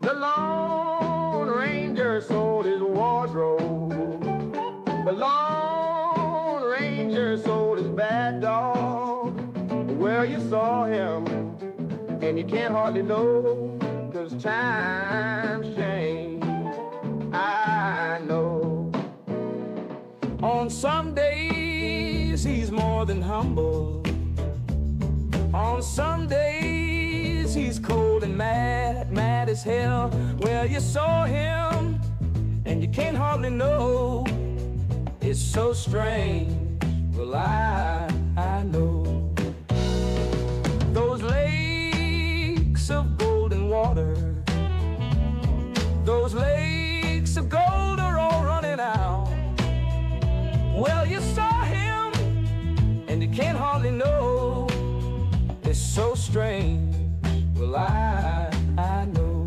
The Lone Ranger sold his wardrobe. The Lone Ranger sold his bad dog. Well, you saw him, and you can't hardly know, 'cause times change, I know. On some days, he's more than humble. On some days, he's cold and mad, mad as hell. Well, you saw him, and you can't hardly know. It's so strange, well, I know. Those lakes of golden water, those lakes of gold are all running out. Well, you saw him, and you can't hardly know. It's so strange, well, I know.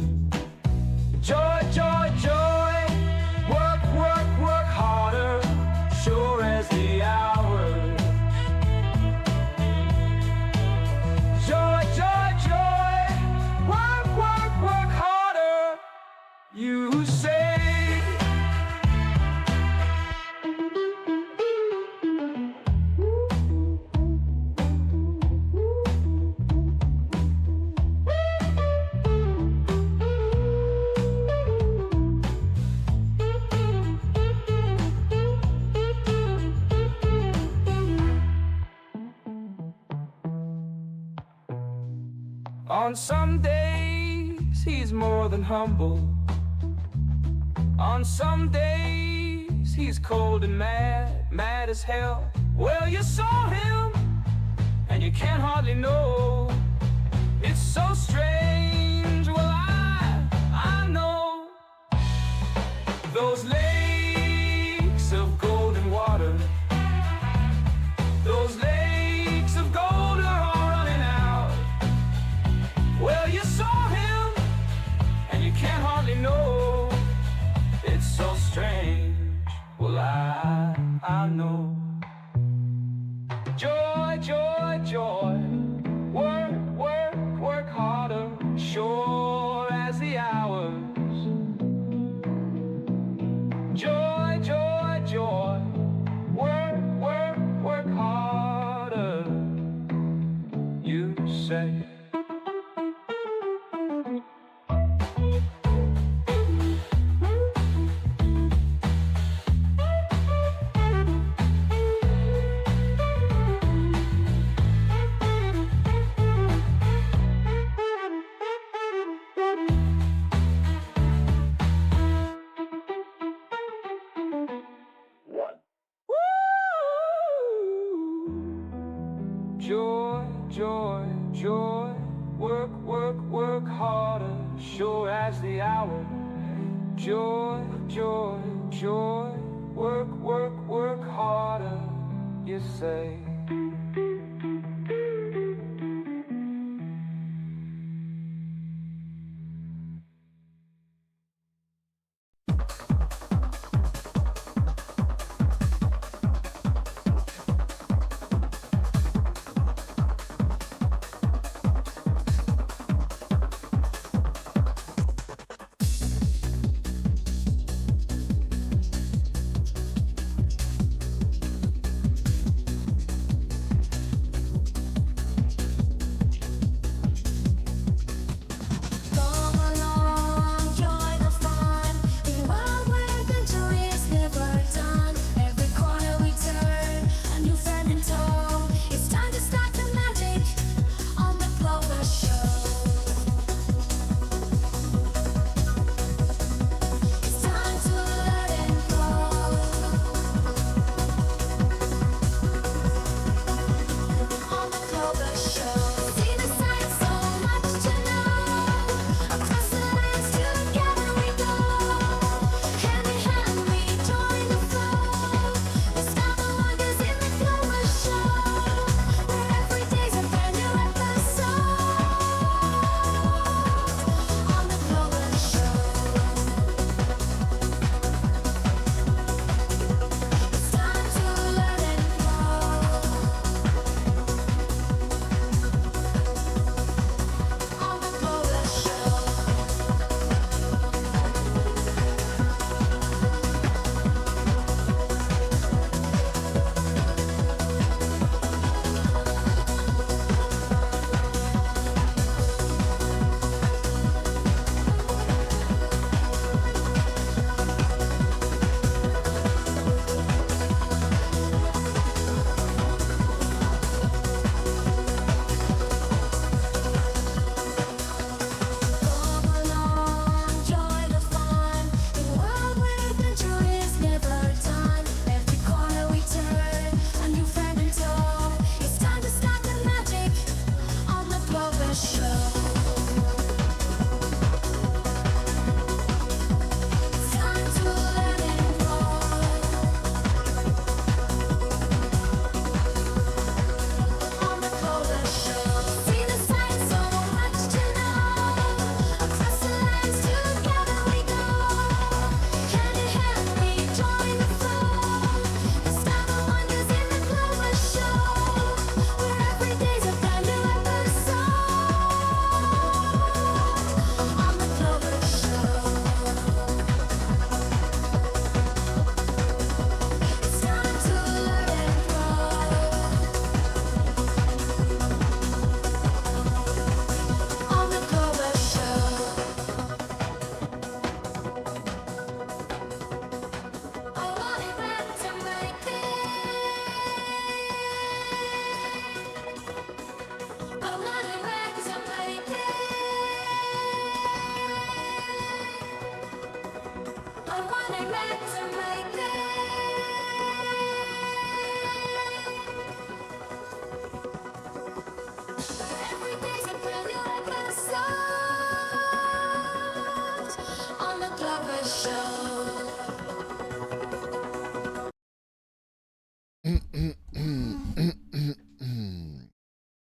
Joy, joy, joy, work, work, work harder, sure as the hours. Joy, joy, joy, work, work, work harder, you say. On some days, he's more than humble. On some days, he's cold and mad, mad as hell. Well, you saw him, and you can't hardly know. It's so strange, well, I know. Those lakes of golden water, those lakes of gold are all running out. Well, you saw him, and you can't hardly know. It's so strange, well, I know. Joy, joy, joy, work, work, work harder, sure as the hours. Joy, joy, joy, work, work, work harder, you say. Joy, joy, joy, work, work, work harder, sure as the hour. Joy, joy, joy, work, work, work harder, you say.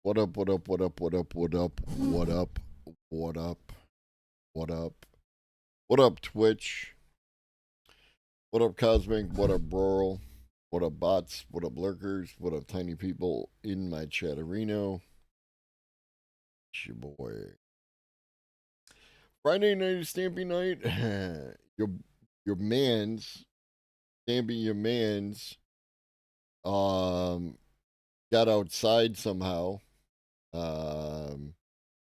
What up, what up, what up, what up, what up, what up, what up, what up, what up, Twitch? What up, Cosmic? What up, Broral? What up, bots? What up, lurkers? What up, tiny people in my chatterino? It's your boy. Friday night is Stampy night. your man's Stampy, your man's got outside somehow.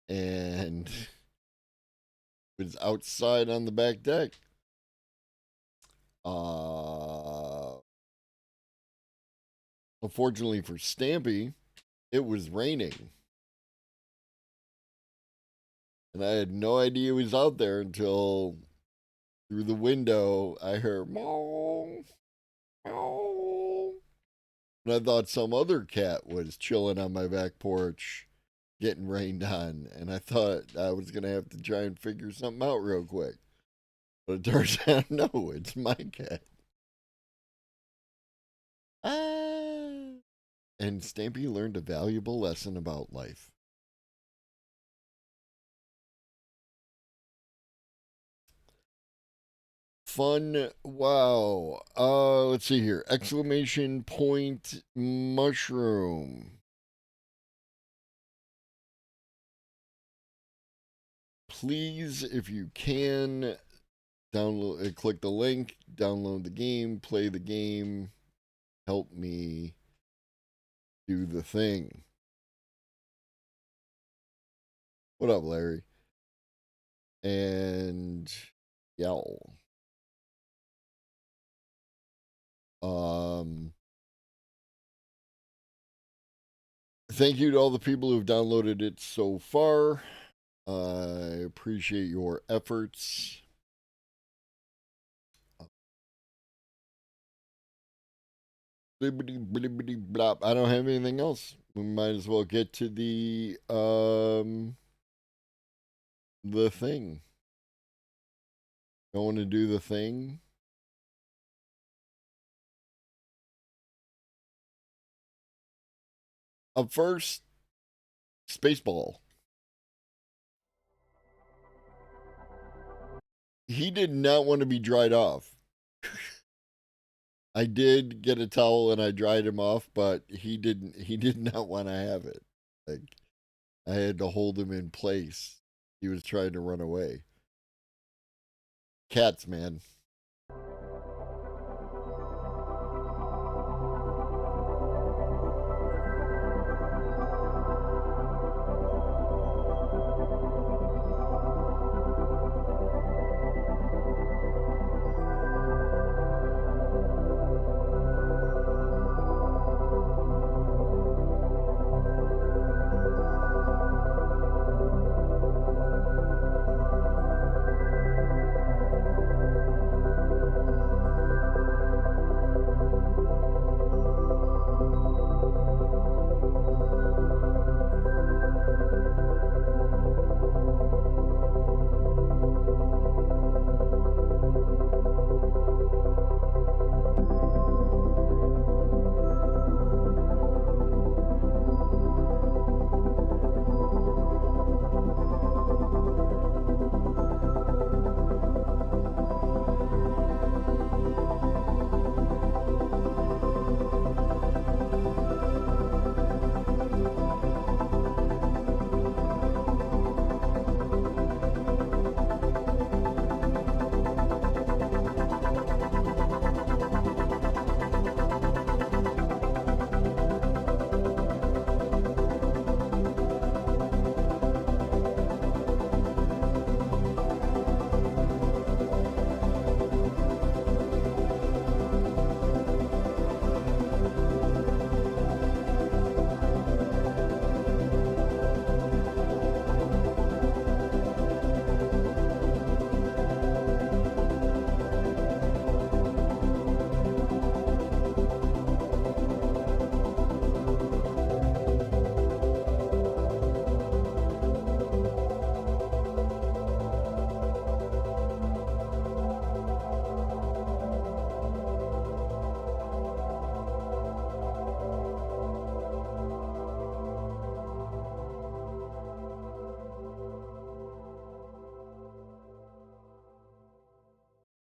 And was outside on the back deck. Unfortunately for Stampy, it was raining. And I had no idea he was out there until through the window I heard meow, meow. And I thought some other cat was chilling on my back porch getting rained on. And I thought I was going to have to try and figure something out real quick. But it turns out, no, it's my cat. And Stampy learned a valuable lesson about life. Fun. Wow. Let's see here. Exclamation point mushroom. Please, if you can, download, click the link, download the game, play the game, help me do the thing. What up, Larry? And y'all. Thank you to all the people who've downloaded it so far. I appreciate your efforts. Blibbity, blibbity, blop. I don't have anything else. We might as well get to the thing. Going to do the thing. Up first, Spaceball. He did not want to be dried off. I did get a towel and I dried him off, but he did not want to have it. Like, I had to hold him in place. He was trying to run away. Cats, man.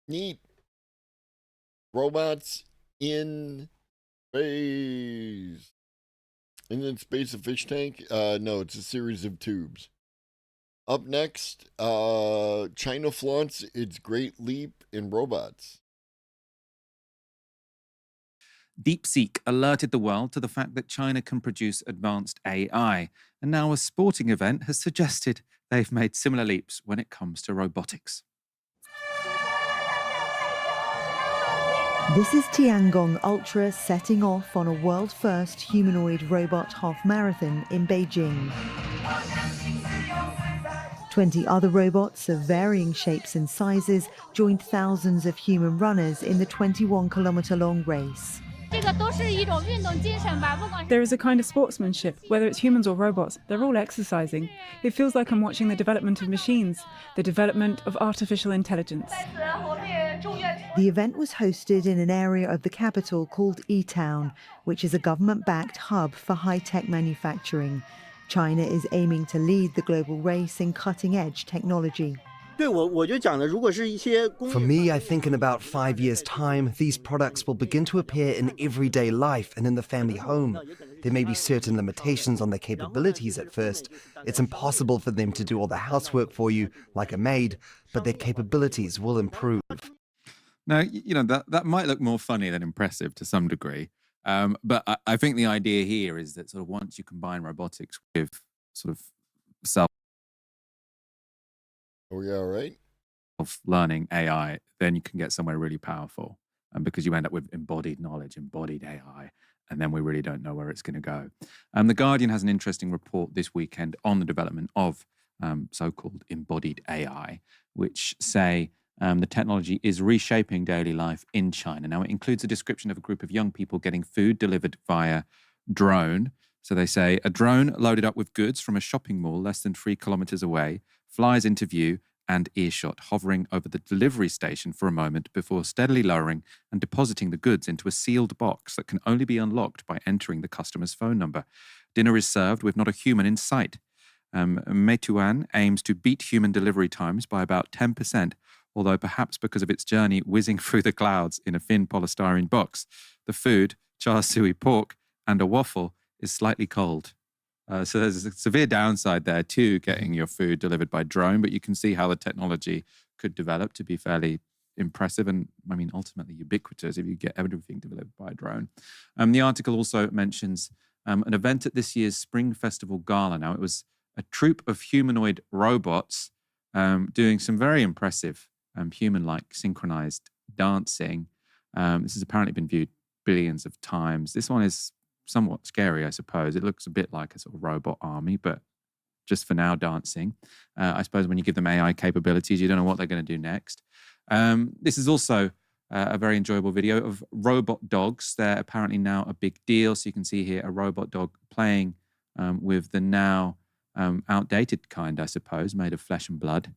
Neat. Robots in space. And then space a fish tank? No, it's a series of tubes. Up next, China flaunts its great leap in robots. DeepSeek alerted the world to the fact that China can produce advanced AI, and now a sporting event has suggested they've made similar leaps when it comes to robotics. This is Tiangong Ultra setting off on a world-first humanoid robot half-marathon in Beijing. 20 other robots of varying shapes and sizes joined thousands of human runners in the 21-kilometer-long race. There is a kind of sportsmanship, whether it's humans or robots, they're all exercising. It feels like I'm watching the development of machines, the development of artificial intelligence. The event was hosted in an area of the capital called E-Town, which is a government-backed hub for high-tech manufacturing. China is aiming to lead the global race in cutting-edge technology. For me, I think in about 5 years' time, these products will begin to appear in everyday life and in the family home. There may be certain limitations on their capabilities at first. It's impossible for them to do all the housework for you, like a maid, but their capabilities will improve. Now, that might look more funny than impressive to some degree. But I think the idea here is that sort of once you combine robotics with sort of Are we all right? self-learning AI, then you can get somewhere really powerful. Because you end up with embodied knowledge, embodied AI, and then we really don't know where it's going to go. The Guardian has an interesting report this weekend on the development of so-called embodied AI, which say the technology is reshaping daily life in China. Now, it includes a description of a group of young people getting food delivered via drone. So they say a drone loaded up with goods from a shopping mall less than 3 kilometers away flies into view and earshot, hovering over the delivery station for a moment before steadily lowering and depositing the goods into a sealed box that can only be unlocked by entering the customer's phone number. Dinner is served with not a human in sight. Meituan aims to beat human delivery times by about 10%, although perhaps because of its journey whizzing through the clouds in a thin polystyrene box. The food, char siu pork, and a waffle is slightly cold. So there's a severe downside there to getting your food delivered by drone, but you can see how the technology could develop to be fairly impressive and, I mean, ultimately ubiquitous if you get everything delivered by a drone. The article also mentions an event at this year's Spring Festival Gala. Now, it was a troupe of humanoid robots doing some very impressive human-like synchronized dancing. This has apparently been viewed billions of times. This one is somewhat scary, I suppose. It looks a bit like a sort of robot army, but just for now, dancing. I suppose when you give them AI capabilities, you don't know what they're going to do next. This is also a very enjoyable video of robot dogs. They're apparently now a big deal. So you can see here a robot dog playing with the now outdated kind, I suppose, made of flesh and blood.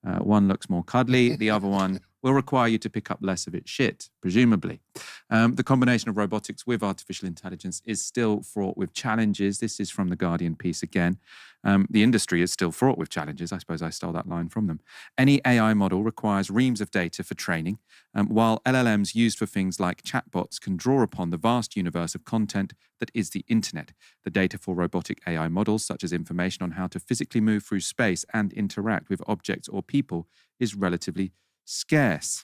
One looks more cuddly. The other one will require you to pick up less of its shit, presumably. The combination of robotics with artificial intelligence is still fraught with challenges. This is from the Guardian piece again. The industry is still fraught with challenges. I suppose I stole that line from them. Any AI model requires reams of data for training, while LLMs used for things like chatbots can draw upon the vast universe of content that is the internet. The data for robotic AI models, such as information on how to physically move through space and interact with objects or people, is relatively scarce.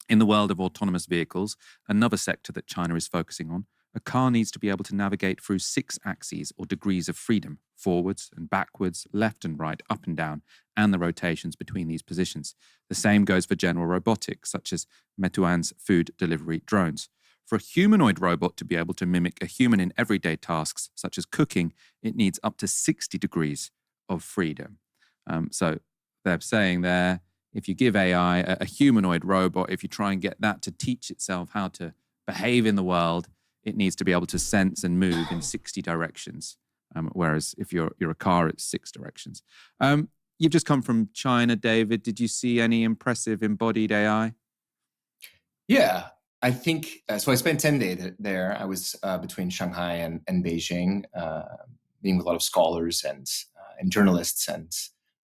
In the world of autonomous vehicles, another sector that China is focusing on, a car needs to be able to navigate through 6 axes or degrees of freedom, forwards and backwards, left and right, up and down, and the rotations between these positions. The same goes for general robotics, such as Meituan's food delivery drones. For a humanoid robot to be able to mimic a human in everyday tasks, such as cooking, it needs up to 60 degrees of freedom. So they're saying there, if you give AI a humanoid robot, if you try and get that to teach itself how to behave in the world, it needs to be able to sense and move in 60 directions. Whereas if you're a car, it's 6 directions. You've just come from China, David. Did you see any impressive embodied AI? Yeah, I think so. I spent 10 days there. I was between Shanghai and Beijing, meeting with a lot of scholars and journalists and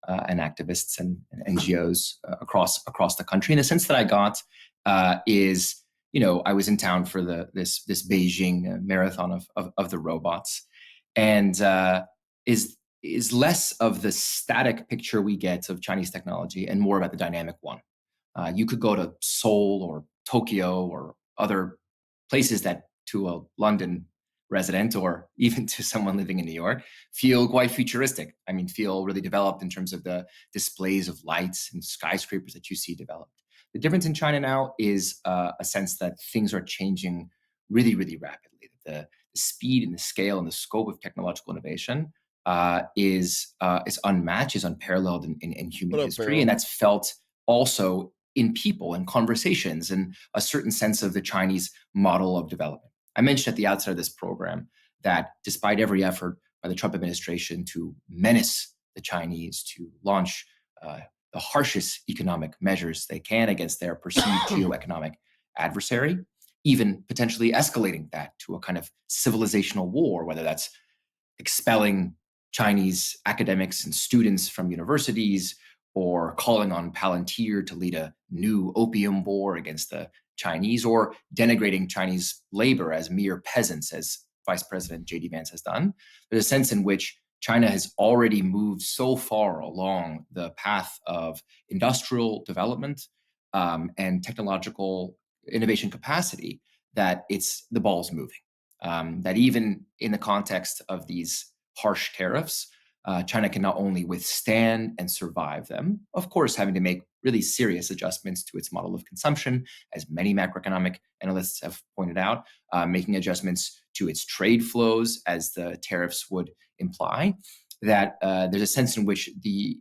and activists and NGOs across the country. And the sense that I got is, I was in town for this Beijing marathon of the robots, and is less of the static picture we get of Chinese technology and more about the dynamic one. You could go to Seoul or Tokyo or other places that to a London resident or even to someone living in New York feel quite futuristic. I mean, feel really developed in terms of the displays of lights and skyscrapers that you see developed. The difference in China now is a sense that things are changing really, really rapidly. The speed and the scale and the scope of technological innovation is unmatched, is unparalleled in human What up, history, Farrell? and that's felt also in people and conversations and a certain sense of the Chinese model of development. I mentioned at the outset of this program that despite every effort by the Trump administration to menace the Chinese, to launch the harshest economic measures they can against their perceived geoeconomic adversary, even potentially escalating that to a kind of civilizational war, whether that's expelling Chinese academics and students from universities or calling on Palantir to lead a new opium war against the Chinese, or denigrating Chinese labor as mere peasants, as Vice President J.D. Vance has done. There's a sense in which China has already moved so far along the path of industrial development and technological innovation capacity that the ball's moving. That even in the context of these harsh tariffs, China can not only withstand and survive them, of course, having to make really serious adjustments to its model of consumption, as many macroeconomic analysts have pointed out, making adjustments to its trade flows, as the tariffs would imply, that there's a sense in which the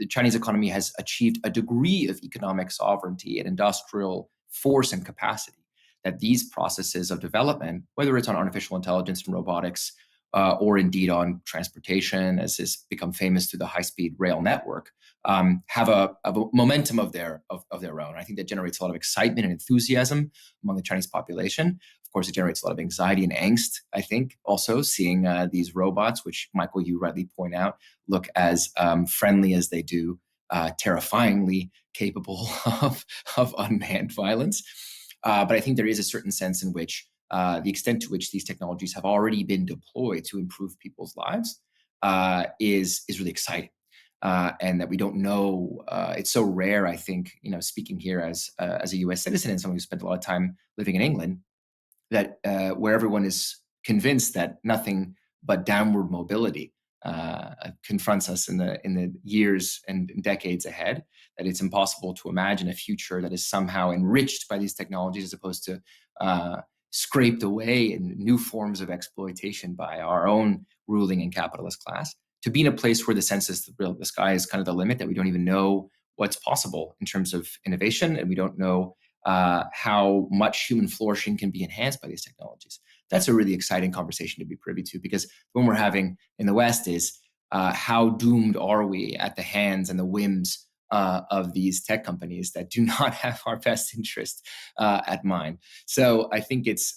Chinese economy has achieved a degree of economic sovereignty and industrial force and capacity, that these processes of development, whether it's on artificial intelligence and robotics, or indeed on transportation, as has become famous through the high-speed rail network, have a momentum of their own. I think that generates a lot of excitement and enthusiasm among the Chinese population. Of course, it generates a lot of anxiety and angst, I think, also seeing these robots, which, Michael, you rightly point out, look as friendly as they do, terrifyingly capable of unmanned violence. But I think there is a certain sense in which the extent to which these technologies have already been deployed to improve people's lives is really exciting. And that we don't know, it's so rare, I think, speaking here as a US citizen and someone who spent a lot of time living in England, that where everyone is convinced that nothing but downward mobility confronts us in the years and decades ahead, that it's impossible to imagine a future that is somehow enriched by these technologies as opposed to scraped away in new forms of exploitation by our own ruling and capitalist class, to be in a place where the sense is the sky is kind of the limit, that we don't even know what's possible in terms of innovation, and we don't know how much human flourishing can be enhanced by these technologies. That's a really exciting conversation to be privy to, because the one we're having in the West is how doomed are we at the hands and the whims of these tech companies that do not have our best interest at mind. So I think it's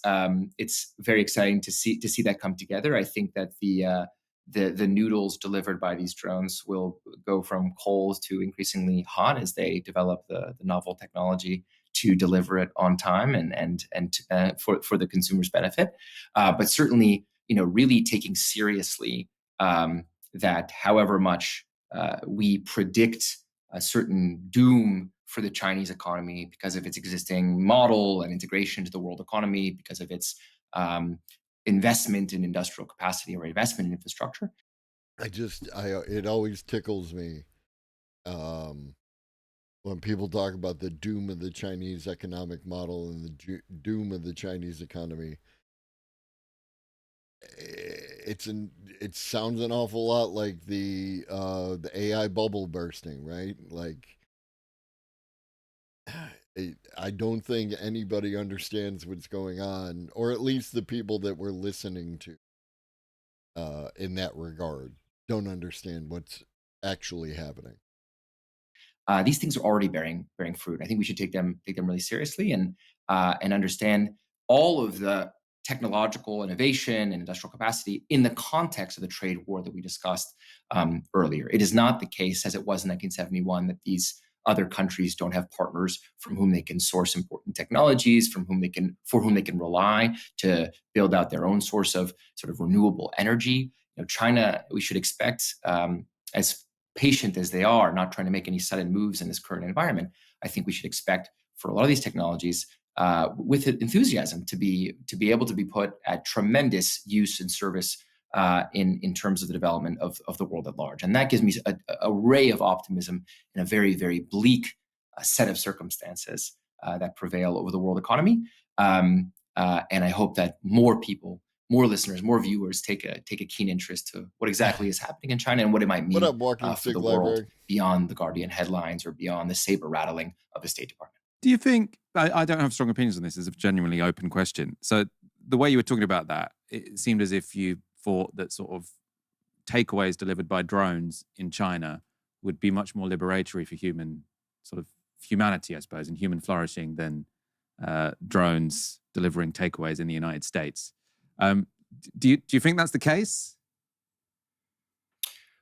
very exciting to see that come together. I think that the noodles delivered by these drones will go from cold to increasingly hot as they develop the novel technology to deliver it on time and for the consumer's benefit. But certainly, really taking seriously that however much we predict a certain doom for the Chinese economy because of its existing model and integration to the world economy, because of its investment in industrial capacity or investment in infrastructure. It always tickles me when people talk about the doom of the Chinese economic model and the doom of the Chinese economy. It sounds an awful lot like the AI bubble bursting, right? Like, I don't think anybody understands what's going on, or at least the people that we're listening to in that regard don't understand what's actually happening. These things are already bearing fruit. I think we should take them really seriously and understand all of the technological innovation and industrial capacity in the context of the trade war that we discussed earlier. It is not the case, as it was in 1971, that these other countries don't have partners from whom they can source important technologies, for whom they can rely to build out their own source of sort of renewable energy. China, we should expect, as patient as they are, not trying to make any sudden moves in this current environment, I think we should expect for a lot of these technologies with enthusiasm to be able to be put at tremendous use and service in terms of the development of the world at large. And that gives me a ray of optimism in a very, very bleak set of circumstances that prevail over the world economy. And I hope that more people, more listeners, more viewers take a keen interest to what exactly is happening in China and what it might mean for the world beyond the Guardian headlines or beyond the saber rattling of the State Department. Do you think, I don't have strong opinions on this, it's a genuinely open question. So the way you were talking about that, it seemed as if you thought that sort of takeaways delivered by drones in China would be much more liberatory for humanity, I suppose, and human flourishing than drones delivering takeaways in the United States. Do you think that's the case?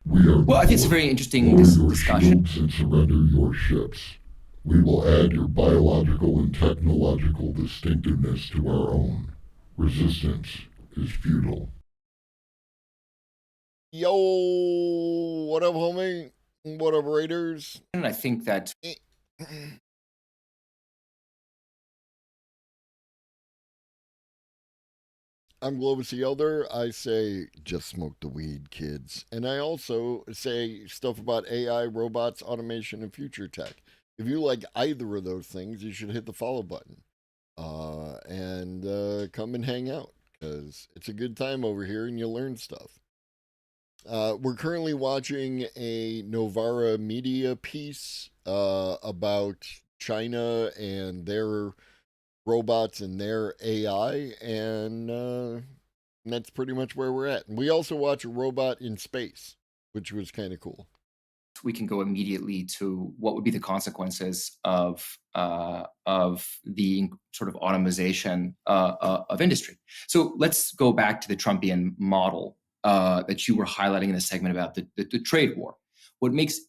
Well, I think it's a very interesting discussion. And surrender your ships. We will add your biological and technological distinctiveness to our own. Resistance is futile. Yo, what up, homie? What up, Raiders? And I think that I'm Globus the Elder. I say, just smoke the weed, kids. And I also say stuff about AI, robots, automation, and future tech. If you like either of those things, you should hit the follow button and come and hang out, because it's a good time over here and you'll learn stuff. We're currently watching a Novara Media piece about China and their robots and their AI, and that's pretty much where we're at. And we also watch a robot in space, which was kind of cool. We can go immediately to what would be the consequences of the sort of automation of industry. So let's go back to the Trumpian model that you were highlighting in the segment about the trade war.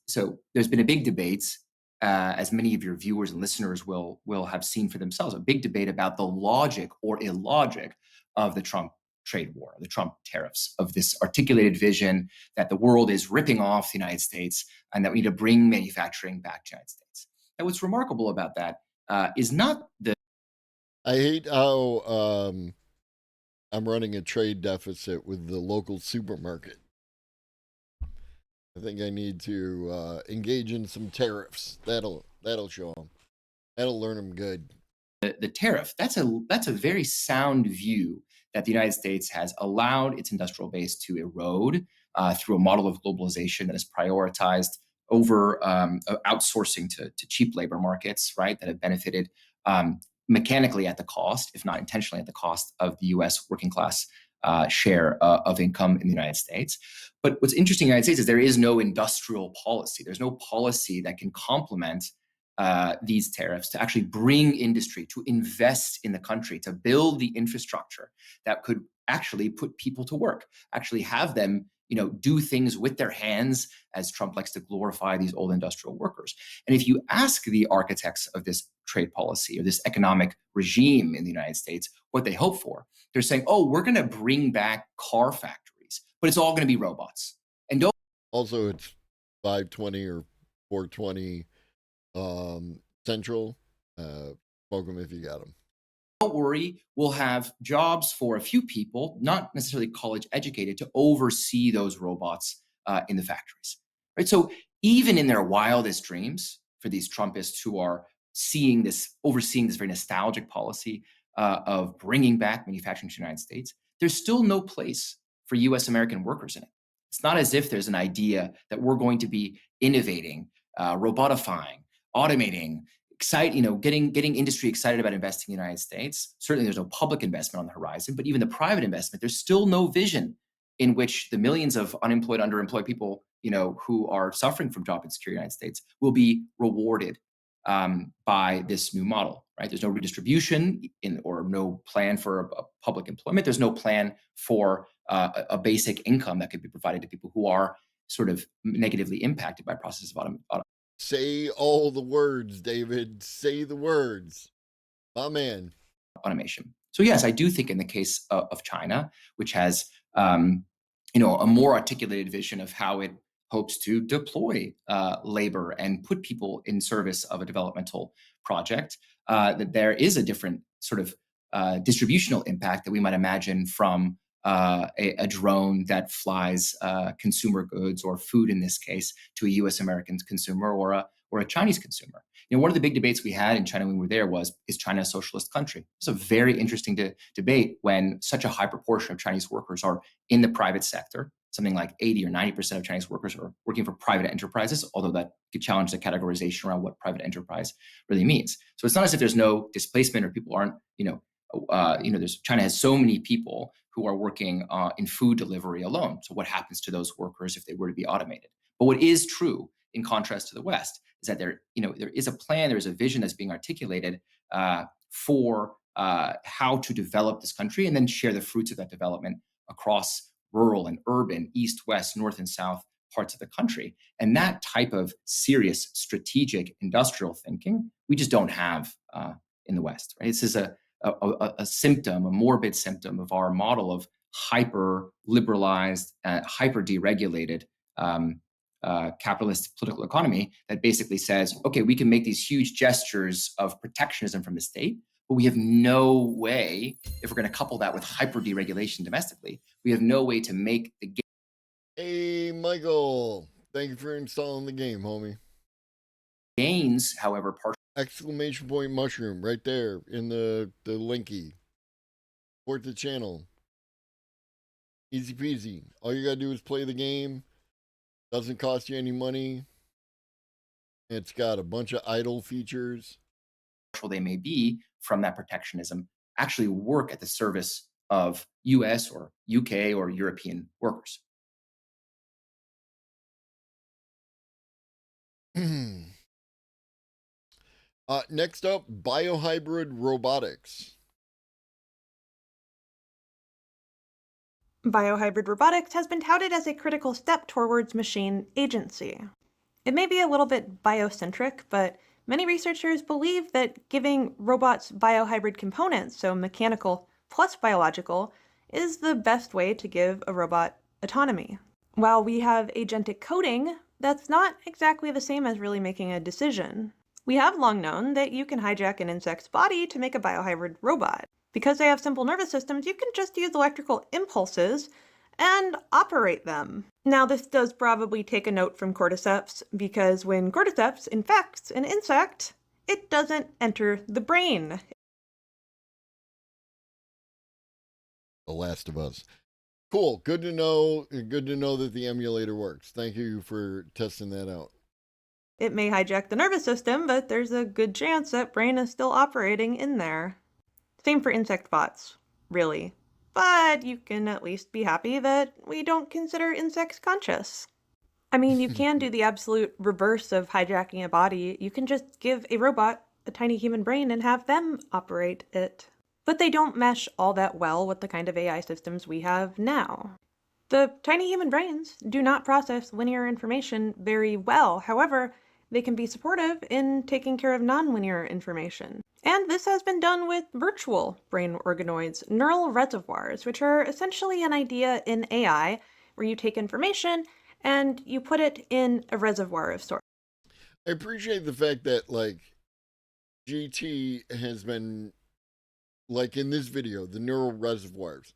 So there's been a big debate, as many of your viewers and listeners will have seen for themselves, a big debate about the logic or illogic of the Trump trade war, the Trump tariffs, of this articulated vision that the world is ripping off the United States and that we need to bring manufacturing back to the United States. And what's remarkable about that is not the... I hate how I'm running a trade deficit with the local supermarket. I think I need to engage in some tariffs. That'll show them. That'll learn them good. The tariff, that's a very sound view that the United States has allowed its industrial base to erode through a model of globalization that has prioritized over outsourcing to cheap labor markets, right, that have benefited mechanically at the cost, if not intentionally at the cost, of the U.S. working class share of income in the United States. But what's interesting in the United States is there is no industrial policy. There's no policy that can complement these tariffs to actually bring industry, to invest in the country, to build the infrastructure that could actually put people to work, actually have them, do things with their hands, as Trump likes to glorify these old industrial workers. And if you ask the architects of this trade policy or this economic regime in the United States what they hope for, they're saying, oh, we're going to bring back car factories, but it's all going to be robots. And don't... Also, it's 520 or 420 Central. Smoke them if you got them. Don't worry, we'll have jobs for a few people, not necessarily college educated, to oversee those robots in the factories. Right? So even in their wildest dreams, for these Trumpists who are overseeing this very nostalgic policy of bringing back manufacturing to the United States, there's still no place for U.S. American workers in it. It's not as if there's an idea that we're going to be innovating, robotifying, automating, getting industry excited about investing in the United States. Certainly there's no public investment on the horizon, but even the private investment, there's still no vision in which the millions of unemployed, underemployed people, who are suffering from job insecurity in the United States will be rewarded by this new model. right? There's no redistribution or no plan for a public employment. There's no plan for a basic income that could be provided to people who are sort of negatively impacted by processes of Say all the words, David. Say the words. My man. Automation. So yes, I do think in the case of China, which has a more articulated vision of how it hopes to deploy labor and put people in service of a developmental project, that there is a different sort of distributional impact that we might imagine from a drone that flies consumer goods or food, in this case, to a U.S. American consumer or a Chinese consumer. One of the big debates we had in China when we were there was, is China a socialist country? It's a very interesting debate when such a high proportion of Chinese workers are in the private sector. Something like 80 or 90% of Chinese workers are working for private enterprises, although that could challenge the categorization around what private enterprise really means. So it's not as if there's no displacement or people aren't, China has so many people who are working in food delivery alone. So what happens to those workers if they were to be automated? But what is true, in contrast to the West, is that there is a plan, there is a vision that's being articulated for how to develop this country and then share the fruits of that development across rural and urban, east, west, north, and south parts of the country. And that type of serious strategic industrial thinking, we just don't have in the West. Right? This is a symptom, a morbid symptom of our model of hyper liberalized, hyper deregulated capitalist political economy that basically says, okay, we can make these huge gestures of protectionism from the state, but we have no way, if we're going to couple that with hyper deregulation domestically, we have no way to make the game. Hey, Michael. Thank you for installing the game, homie. Gains, however, partially. Exclamation point mushroom right there in the linky. Support the channel. Easy peasy. All you gotta do is play the game. Doesn't cost you any money. It's got a bunch of idle features. They may be from that protectionism actually work at the service of US or UK or European workers. Next up, biohybrid robotics. Biohybrid robotics has been touted as a critical step towards machine agency. It may be a little bit biocentric, but many researchers believe that giving robots biohybrid components, so mechanical plus biological, is the best way to give a robot autonomy. While we have agentic coding, that's not exactly the same as really making a decision. We have long known that you can hijack an insect's body to make a biohybrid robot. Because they have simple nervous systems, you can just use electrical impulses and operate them. Now, this does probably take a note from cordyceps, because when cordyceps infects an insect, it doesn't enter the brain. The Last of Us. Cool. Good to know. Good to know that the emulator works. Thank you for testing that out. It may hijack the nervous system, but there's a good chance that brain is still operating in there. Same for insect bots, really. But you can at least be happy that we don't consider insects conscious. I mean, you can do the absolute reverse of hijacking a body. You can just give a robot a tiny human brain and have them operate it. But they don't mesh all that well with the kind of AI systems we have now. The tiny human brains do not process linear information very well. However, they can be supportive in taking care of nonlinear information. And this has been done with virtual brain organoids, neural reservoirs, which are essentially an idea in AI where you take information and you put it in a reservoir of sorts. I appreciate the fact that, like, GT has been, like in this video, the neural reservoirs,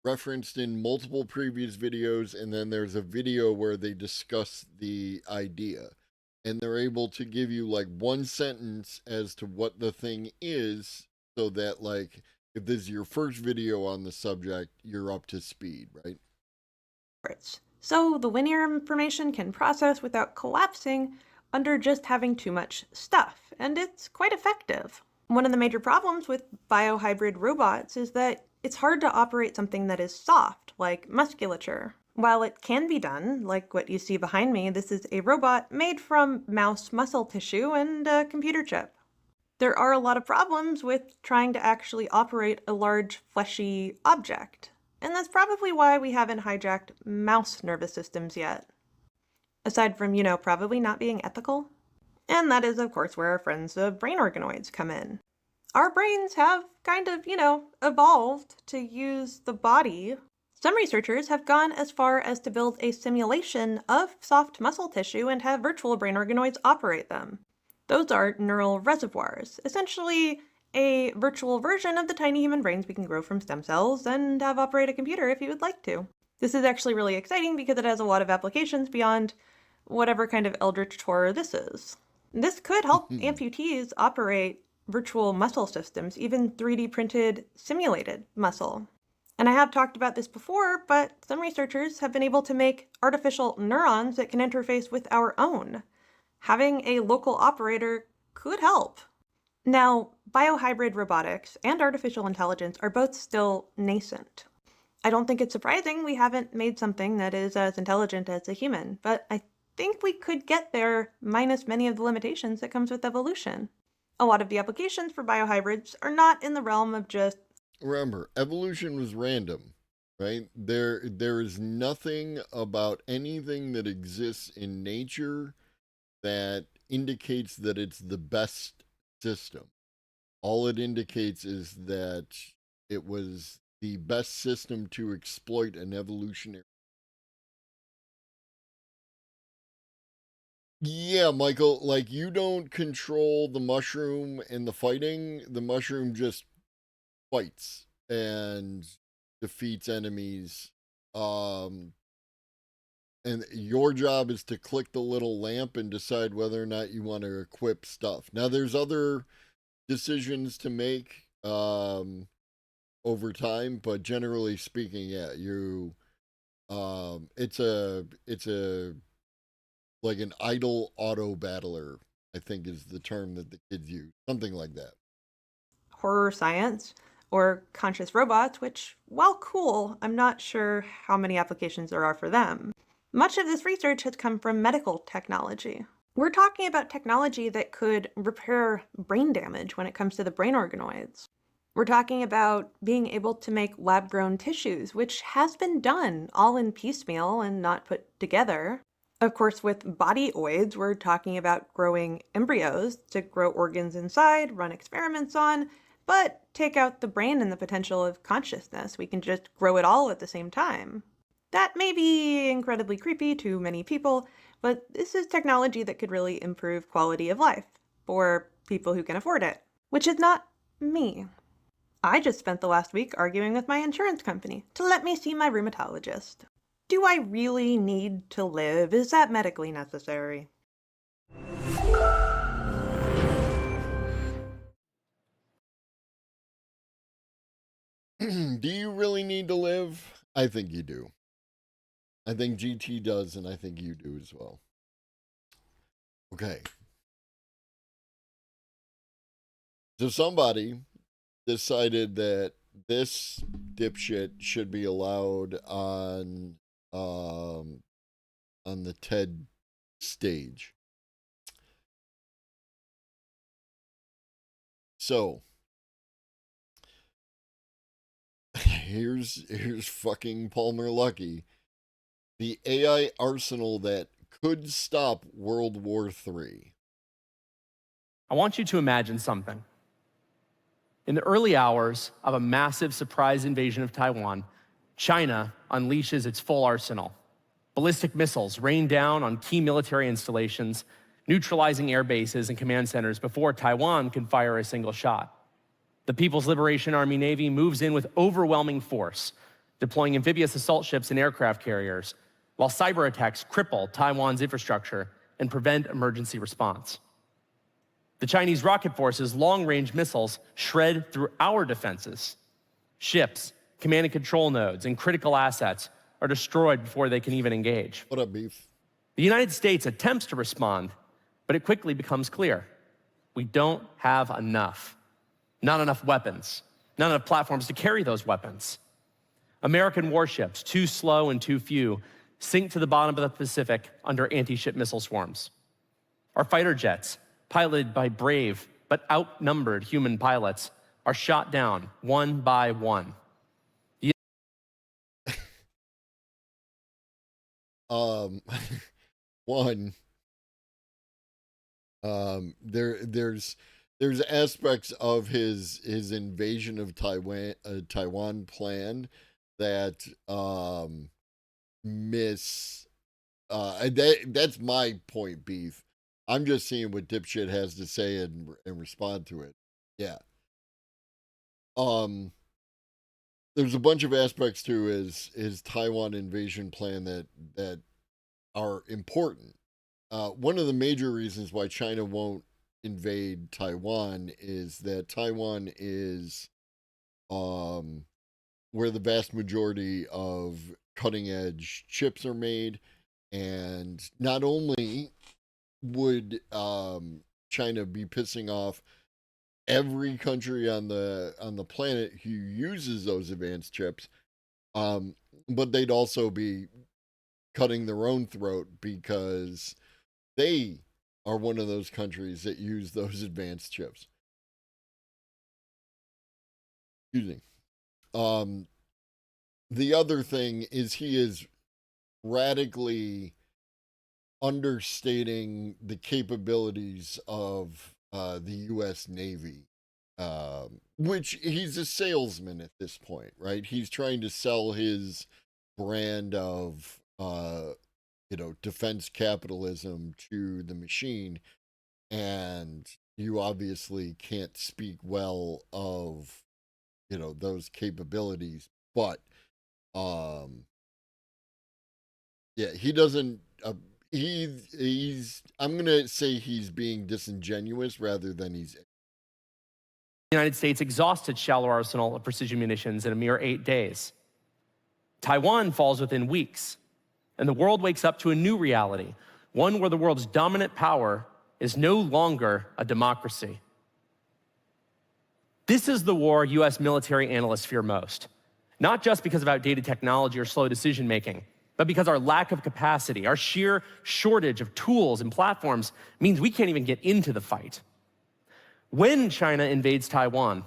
referenced in multiple previous videos, and then there's a video where they discuss the idea. And they're able to give you like one sentence as to what the thing is, so that, like, if this is your first video on the subject, you're up to speed, right? So the linear information can process without collapsing under just having too much stuff, and it's quite effective. One of the major problems with biohybrid robots is that it's hard to operate something that is soft, like musculature. While it can be done, like what you see behind me, this is a robot made from mouse muscle tissue and a computer chip. There are a lot of problems with trying to actually operate a large, fleshy object. And that's probably why we haven't hijacked mouse nervous systems yet. Aside from, probably not being ethical. And that is, of course, where our friends the brain organoids come in. Our brains have kind of, evolved to use the body. Some researchers have gone as far as to build a simulation of soft muscle tissue and have virtual brain organoids operate them. Those are neural reservoirs, essentially a virtual version of the tiny human brains we can grow from stem cells and have operate a computer if you would like to. This is actually really exciting because it has a lot of applications beyond whatever kind of eldritch horror this is. This could help amputees operate virtual muscle systems, even 3D printed simulated muscle. And I have talked about this before, but some researchers have been able to make artificial neurons that can interface with our own. Having a local operator could help. Now, biohybrid robotics and artificial intelligence are both still nascent. I don't think it's surprising we haven't made something that is as intelligent as a human, but I think we could get there minus many of the limitations that comes with evolution. A lot of the applications for biohybrids are not in the realm of just... Remember, evolution was random, right? There is nothing about anything that exists in nature that indicates that it's the best system. All it indicates is that it was the best system to exploit an evolutionary. Yeah, Michael, like you don't control the mushroom and the fighting. The mushroom just fights and defeats enemies. And your job is to click the little lamp and decide whether or not you want to equip stuff. Now, there's other decisions to make over time, but generally speaking, yeah, it's like an idle auto battler, I think is the term that the kids use, something like that. Horror science or conscious robots, which, while cool, I'm not sure how many applications there are for them. Much of this research has come from medical technology. We're talking about technology that could repair brain damage when it comes to the brain organoids. We're talking about being able to make lab-grown tissues, which has been done all in piecemeal and not put together. Of course, with bodyoids, we're talking about growing embryos to grow organs inside, run experiments on, but take out the brain and the potential of consciousness. We can just grow it all at the same time. That may be incredibly creepy to many people, but this is technology that could really improve quality of life for people who can afford it, which is not me. I just spent the last week arguing with my insurance company to let me see my rheumatologist. Do I really need to live? Is that medically necessary? Do you really need to live? I think you do. I think GT does, and I think you do as well. Okay. So somebody decided that this dipshit should be allowed on the TED stage. So here's fucking Palmer Luckey. The AI arsenal that could stop World War III. I want you to imagine something. In the early hours of a massive surprise invasion of Taiwan, China unleashes its full arsenal. Ballistic missiles rain down on key military installations, neutralizing air bases and command centers before Taiwan can fire a single shot. The People's Liberation Army Navy moves in with overwhelming force, deploying amphibious assault ships and aircraft carriers, while cyber attacks cripple Taiwan's infrastructure and prevent emergency response. The Chinese rocket force's long-range missiles shred through our defenses. Ships, command and control nodes, and critical assets are destroyed before they can even engage. What up, beef? The United States attempts to respond, but it quickly becomes clear. We don't have enough. Not enough weapons, not enough platforms to carry those weapons. American warships, too slow and too few, sink to the bottom of the Pacific under anti-ship missile swarms. Our fighter jets, piloted by brave but outnumbered human pilots are shot down one by one. One, there's aspects of his invasion of Taiwan plan that that's my point, Beef. I'm just seeing what dipshit has to say and respond to it. Yeah. There's a bunch of aspects to his Taiwan invasion plan that are important. One of the major reasons why China won't invade Taiwan is that Taiwan is where the vast majority of cutting edge chips are made, and not only would China be pissing off every country on the planet who uses those advanced chips, but they'd also be cutting their own throat because they are one of those countries that use those advanced chips. Excuse me. The other thing is he is radically understating the capabilities of the U.S. Navy, which he's a salesman at this point, right? He's trying to sell his brand of defense capitalism to the machine, and you obviously can't speak well of those capabilities, but he doesn't he's I'm gonna say he's being disingenuous rather than he's. The United States exhausted shallow arsenal of precision munitions in a mere 8 days. Taiwan falls within weeks, and the world wakes up to a new reality, one where the world's dominant power is no longer a democracy. This is the war U.S. military analysts fear most, not just because of outdated technology or slow decision-making, but because our lack of capacity, our sheer shortage of tools and platforms means we can't even get into the fight. When China invades Taiwan,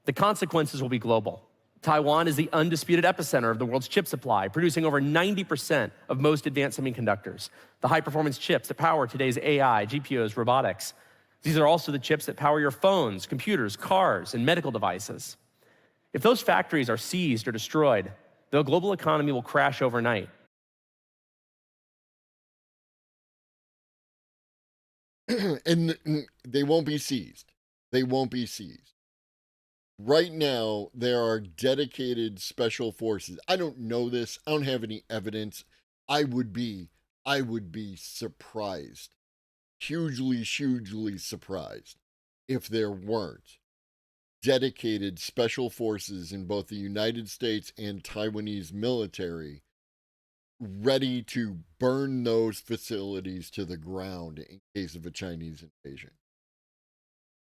the consequences will be global. Taiwan is the undisputed epicenter of the world's chip supply, producing over 90% of most advanced semiconductors, the high-performance chips that power today's AI, GPUs, robotics. These are also the chips that power your phones, computers, cars, and medical devices. If those factories are seized or destroyed, the global economy will crash overnight. And they won't be seized. They won't be seized. Right now, there are dedicated special forces. I don't know this. I don't have any evidence. I would be surprised, hugely surprised, if there weren't dedicated special forces in both the United States and Taiwanese military ready to burn those facilities to the ground in case of a Chinese invasion.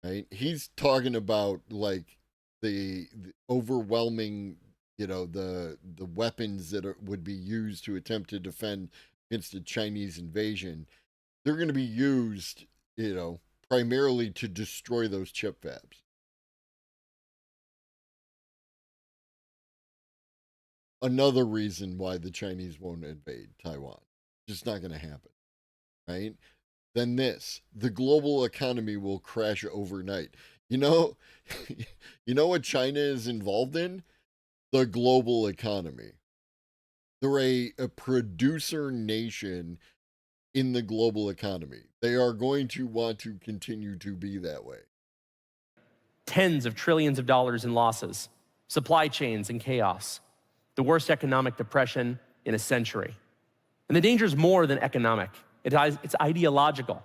Right? He's talking about like the overwhelming, the weapons that would be used to attempt to defend against a Chinese invasion. They're going to be used, primarily to destroy those chip fabs. Another reason why the Chinese won't invade Taiwan. Just not going to happen, right? Then the global economy will crash overnight. You know what China is involved in? The global economy. They're a producer nation in the global economy. They are going to want to continue to be that way. Tens of trillions of dollars in losses, supply chains in chaos, the worst economic depression in a century. And the danger is more than economic. It's ideological.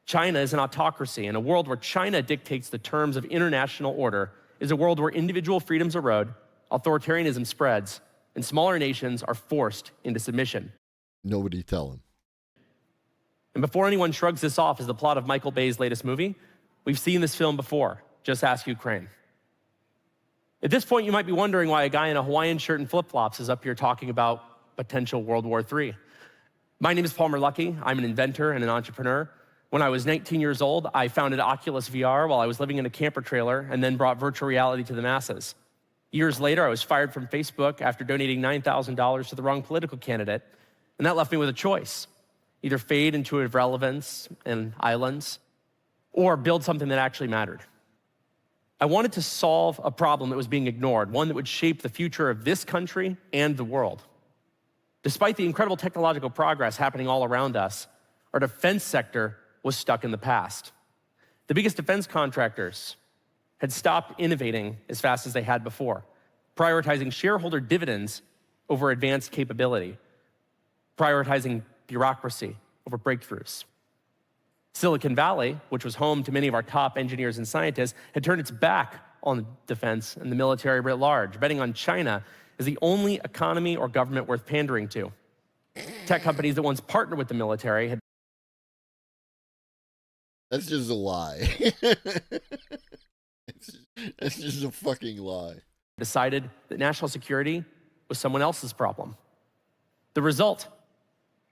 China is an autocracy, and a world where China dictates the terms of international order is a world where individual freedoms erode, authoritarianism spreads, and smaller nations are forced into submission. Nobody tell him. And before anyone shrugs this off as the plot of Michael Bay's latest movie, we've seen this film before. Just ask Ukraine. At this point, you might be wondering why a guy in a Hawaiian shirt and flip-flops is up here talking about potential World War III. My name is Palmer Luckey. I'm an inventor and an entrepreneur. When I was 19 years old, I founded Oculus VR while I was living in a camper trailer and then brought virtual reality to the masses. Years later, I was fired from Facebook after donating $9,000 to the wrong political candidate, and that left me with a choice: either fade into irrelevance and islands, or build something that actually mattered. I wanted to solve a problem that was being ignored, one that would shape the future of this country and the world. Despite the incredible technological progress happening all around us, our defense sector was stuck in the past. The biggest defense contractors had stopped innovating as fast as they had before, prioritizing shareholder dividends over advanced capability, prioritizing bureaucracy over breakthroughs. Silicon Valley, which was home to many of our top engineers and scientists, had turned its back on defense and the military writ large, betting on China as the only economy or government worth pandering to. Tech companies that once partnered with the military had That's just a lie. That's just a fucking lie. decided that national security was someone else's problem. The result: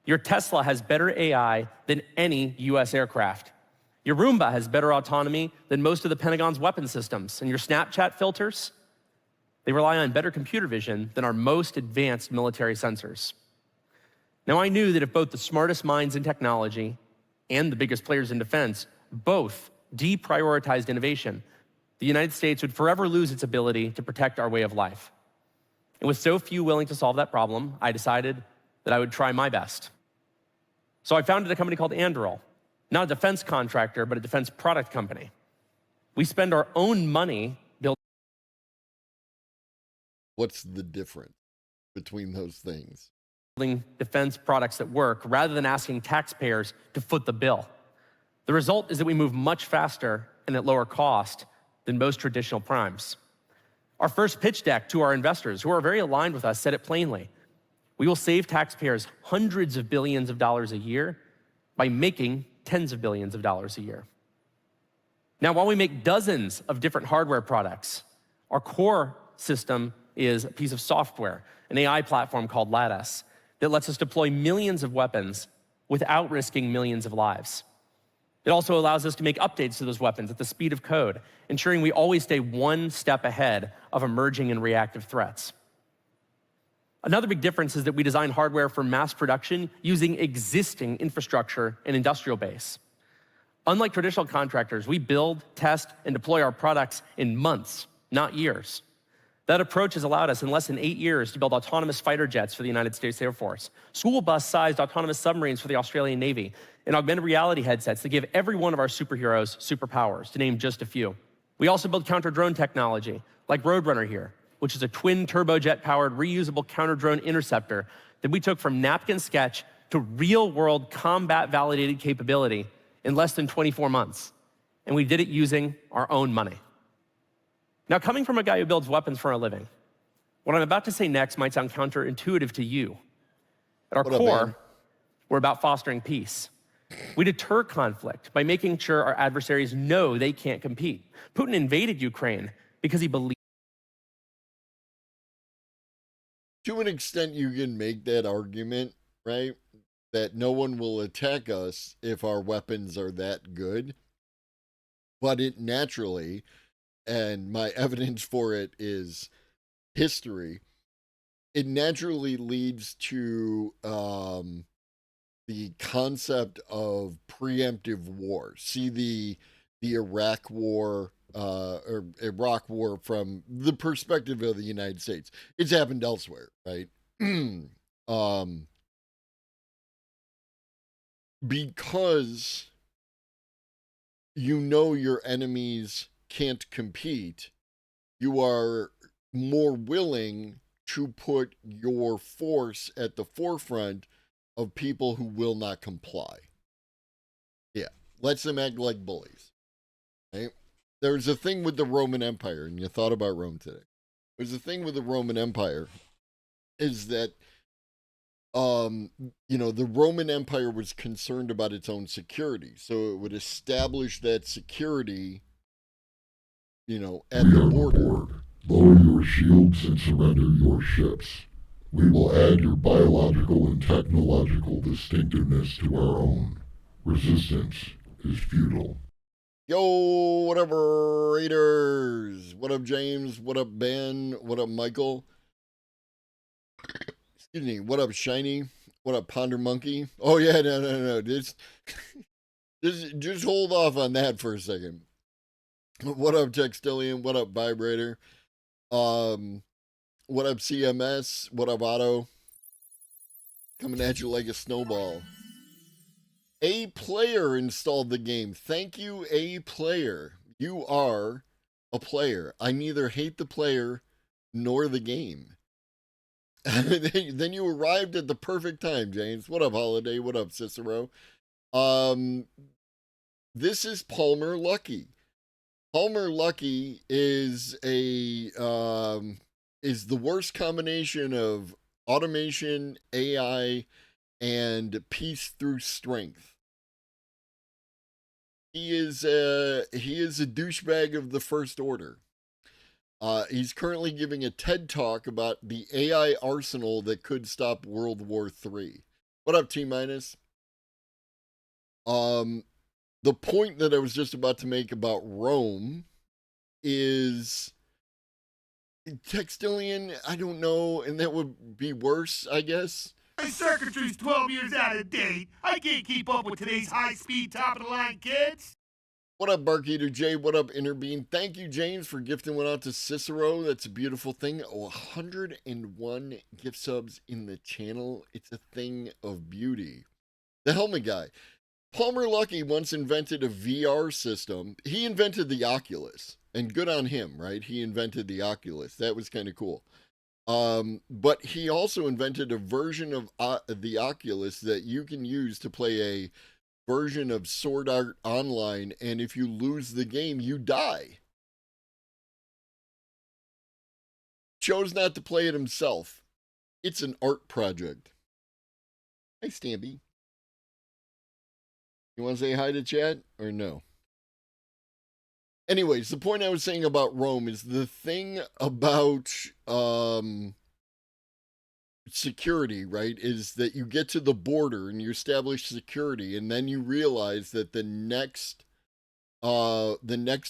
your Tesla has better AI than any US aircraft. Your Roomba has better autonomy than most of the Pentagon's weapon systems. And your Snapchat filters, they rely on better computer vision than our most advanced military sensors. Now, I knew that if both the smartest minds in technology and the biggest players in defense both deprioritized innovation, the United States would forever lose its ability to protect our way of life. And with so few willing to solve that problem, I decided that I would try my best. So I founded a company called Anduril, not a defense contractor, but a defense product company. We spend our own money What's the difference between those things? building defense products that work rather than asking taxpayers to foot the bill. The result is that we move much faster and at lower cost than most traditional primes. Our first pitch deck to our investors, who are very aligned with us, said it plainly: we will save taxpayers hundreds of billions of dollars a year by making tens of billions of dollars a year. Now, while we make dozens of different hardware products, our core system is a piece of software, an AI platform called Lattice, that lets us deploy millions of weapons without risking millions of lives. It also allows us to make updates to those weapons at the speed of code, ensuring we always stay one step ahead of emerging and reactive threats. Another big difference is that we design hardware for mass production using existing infrastructure and industrial base. Unlike traditional contractors, we build, test, and deploy our products in months, not years. That approach has allowed us in less than 8 years to build autonomous fighter jets for the United States Air Force, school bus-sized autonomous submarines for the Australian Navy, and augmented reality headsets that give every one of our superheroes superpowers, to name just a few. We also build counter-drone technology, like Roadrunner here, which is a twin turbojet-powered reusable counter-drone interceptor that we took from napkin sketch to real-world combat-validated capability in less than 24 months. And we did it using our own money. Now, coming from a guy who builds weapons for a living, what I'm about to say next might sound counterintuitive to you. At our core, we're about fostering peace. We deter conflict by making sure our adversaries know they can't compete. Putin invaded Ukraine because he believed. To an extent, you can make that argument, right? That no one will attack us if our weapons are that good. But it naturally, and my evidence for it is history, it naturally leads to the concept of preemptive war. See the Iraq war, or Iraq war from the perspective of the United States. It's happened elsewhere, right? Because you know your enemies can't compete, you are more willing to put your force at the forefront of people who will not comply. Yeah, lets them act like bullies. Right? There's a thing with the Roman Empire, and you thought about Rome today. There's a thing with the Roman Empire, is that the Roman Empire was concerned about its own security, so it would establish that security, at the border. Lower your shields and surrender your ships. We will add your biological and technological distinctiveness to our own. Resistance is futile. Yo, what up, Raiders? What up, James? What up, Ben? What up, Michael? Excuse me. What up, Shiny? What up, Ponder Monkey? Oh, yeah, no. Just hold off on that for a second. What up, Textilian? What up, Vibrator? What up, CMS? What up, Otto? Coming at you like a snowball. A player installed the game. Thank you, A player. You are a player. I neither hate the player nor the game. Then you arrived at the perfect time, James. What up, Holiday? What up, Cicero? This is Palmer Luckey. Palmer Luckey is the worst combination of automation, AI, and peace through strength. He is a douchebag of the first order. He's currently giving a TED talk about the AI arsenal that could stop World War III. What up, T-minus? The point that I was just about to make about Rome is Textilian, I don't know, and that would be worse, I guess. My circuitry's 12 years out of date. I can't keep up with today's high-speed, top-of-the-line kids. What up, Barkeeter J? What up, Interbean? Thank you, James, for gifting one out to Cicero. That's a beautiful thing. Oh, 101 gift subs in the channel. It's a thing of beauty. The helmet guy. Palmer Luckey once invented a VR system. He invented the Oculus, and good on him, right? He invented the Oculus. That was kind of cool. But he also invented a version of the Oculus that you can use to play a version of Sword Art Online, and if you lose the game, you die. Chose not to play it himself. It's an art project. Hi, Stampy. You want to say hi to chat or no? Anyways, the point I was saying about Rome is the thing about security, right, is that you get to the border and you establish security, and then you realize that the next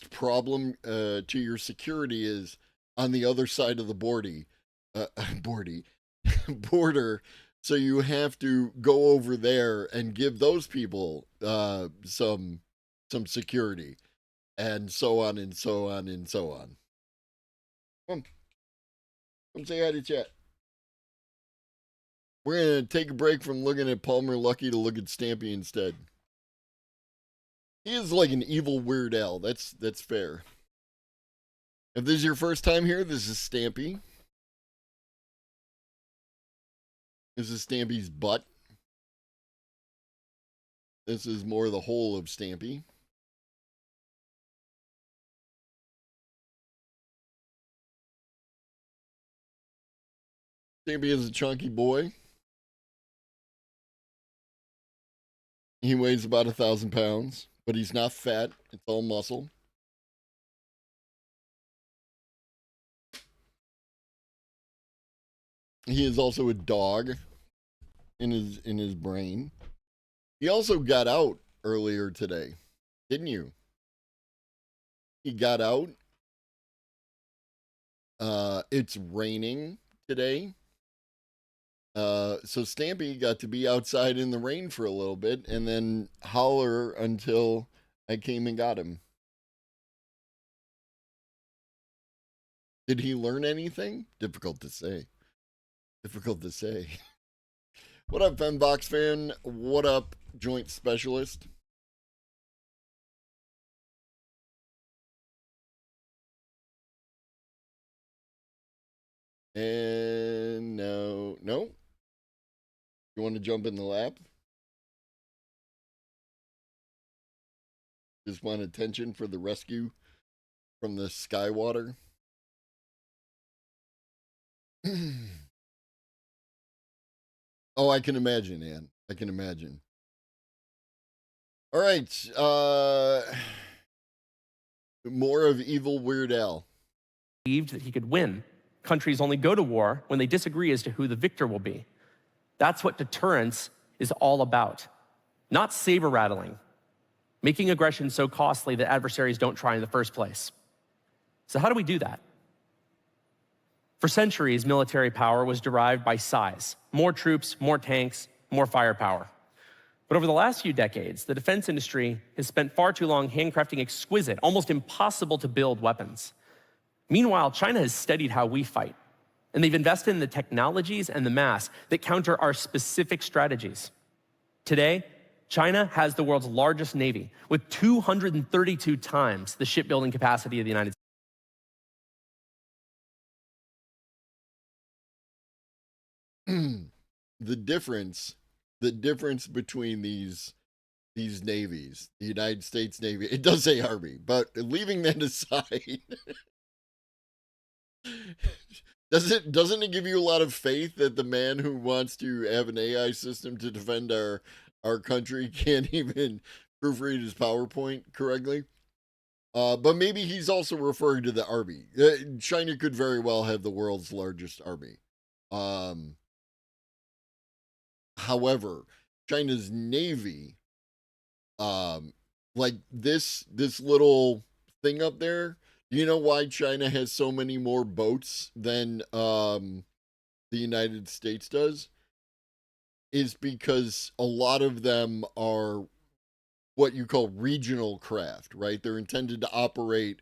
problem to your security is on the other side of the border. So you have to go over there and give those people some security, and so on and so on and so on. Come say hi to chat. We're going to take a break from looking at Palmer Luckey to look at Stampy instead. He is like an evil Weird Al. That's fair. If this is your first time here, this is Stampy. This is Stampy's butt. This is more the whole of Stampy. Stampy is a chunky boy. He weighs about 1,000 pounds, but he's not fat. It's all muscle. He is also a dog in his brain. He also got out earlier today, didn't you? He got out. It's raining today. So Stampy got to be outside in the rain for a little bit and then holler until I came and got him. Did he learn anything? Difficult to say. What up, Fembox fan? What up, Joint Specialist? And no. You want to jump in the lap? Just want attention for the rescue from the Skywater? Oh, I can imagine, Ann. I can imagine. All right. More of evil Weird Al. Believed that he could win. Countries only go to war when they disagree as to who the victor will be. That's what deterrence is all about. Not saber rattling, making aggression so costly that adversaries don't try in the first place. So how do we do that? For centuries, military power was derived by size. More troops, more tanks, more firepower. But over the last few decades, the defense industry has spent far too long handcrafting exquisite, almost impossible to build weapons. Meanwhile, China has studied how we fight, and they've invested in the technologies and the mass that counter our specific strategies. Today, China has the world's largest navy, with 232 times the shipbuilding capacity of the United States. The difference between these navies, the United States Navy, it does say Army, but leaving that aside, doesn't it give you a lot of faith that the man who wants to have an AI system to defend our country can't even proofread his PowerPoint correctly? But maybe he's also referring to the army. China could very well have the world's largest army. However, China's navy, like this little thing up there, you know why China has so many more boats than the United States does? Is because a lot of them are what you call regional craft, right? They're intended to operate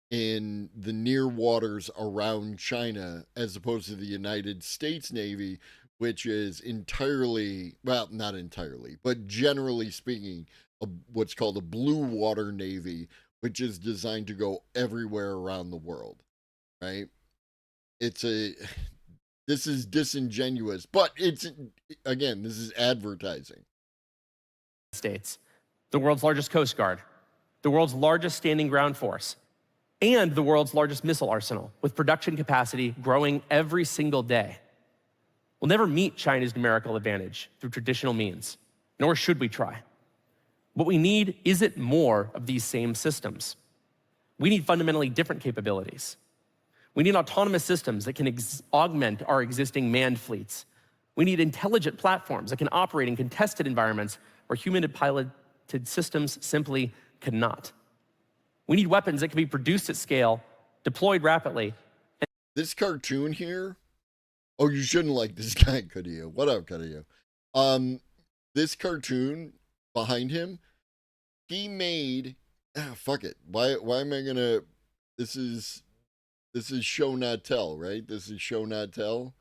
in the near waters around China as opposed to the United States Navy, which is entirely, well, not entirely, but generally speaking, what's called a blue water navy, which is designed to go everywhere around the world, right? This is disingenuous, but again, this is advertising. States, the world's largest Coast Guard, the world's largest standing ground force, and the world's largest missile arsenal, with production capacity growing every single day. We'll never meet China's numerical advantage through traditional means, nor should we try. What we need isn't more of these same systems. We need fundamentally different capabilities. We need autonomous systems that can augment our existing manned fleets. We need intelligent platforms that can operate in contested environments where human-piloted systems simply cannot. We need weapons that can be produced at scale, deployed rapidly. This cartoon here, oh, you shouldn't like this guy, could you? What up, could you? This cartoon behind him, he made, fuck it. Why am I gonna, this is show not tell, right? This is show not tell.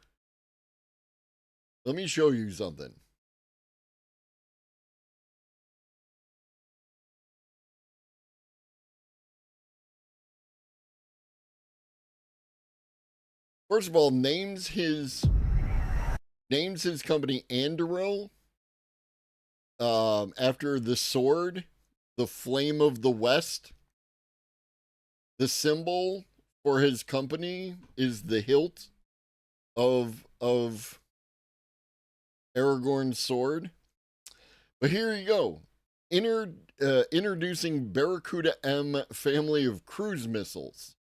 Let me show you something. First of all, names his company Anduril after the sword, the Flame of the West. The symbol for his company is the hilt of Aragorn's sword. But here you go. Introducing Barracuda M family of cruise missiles.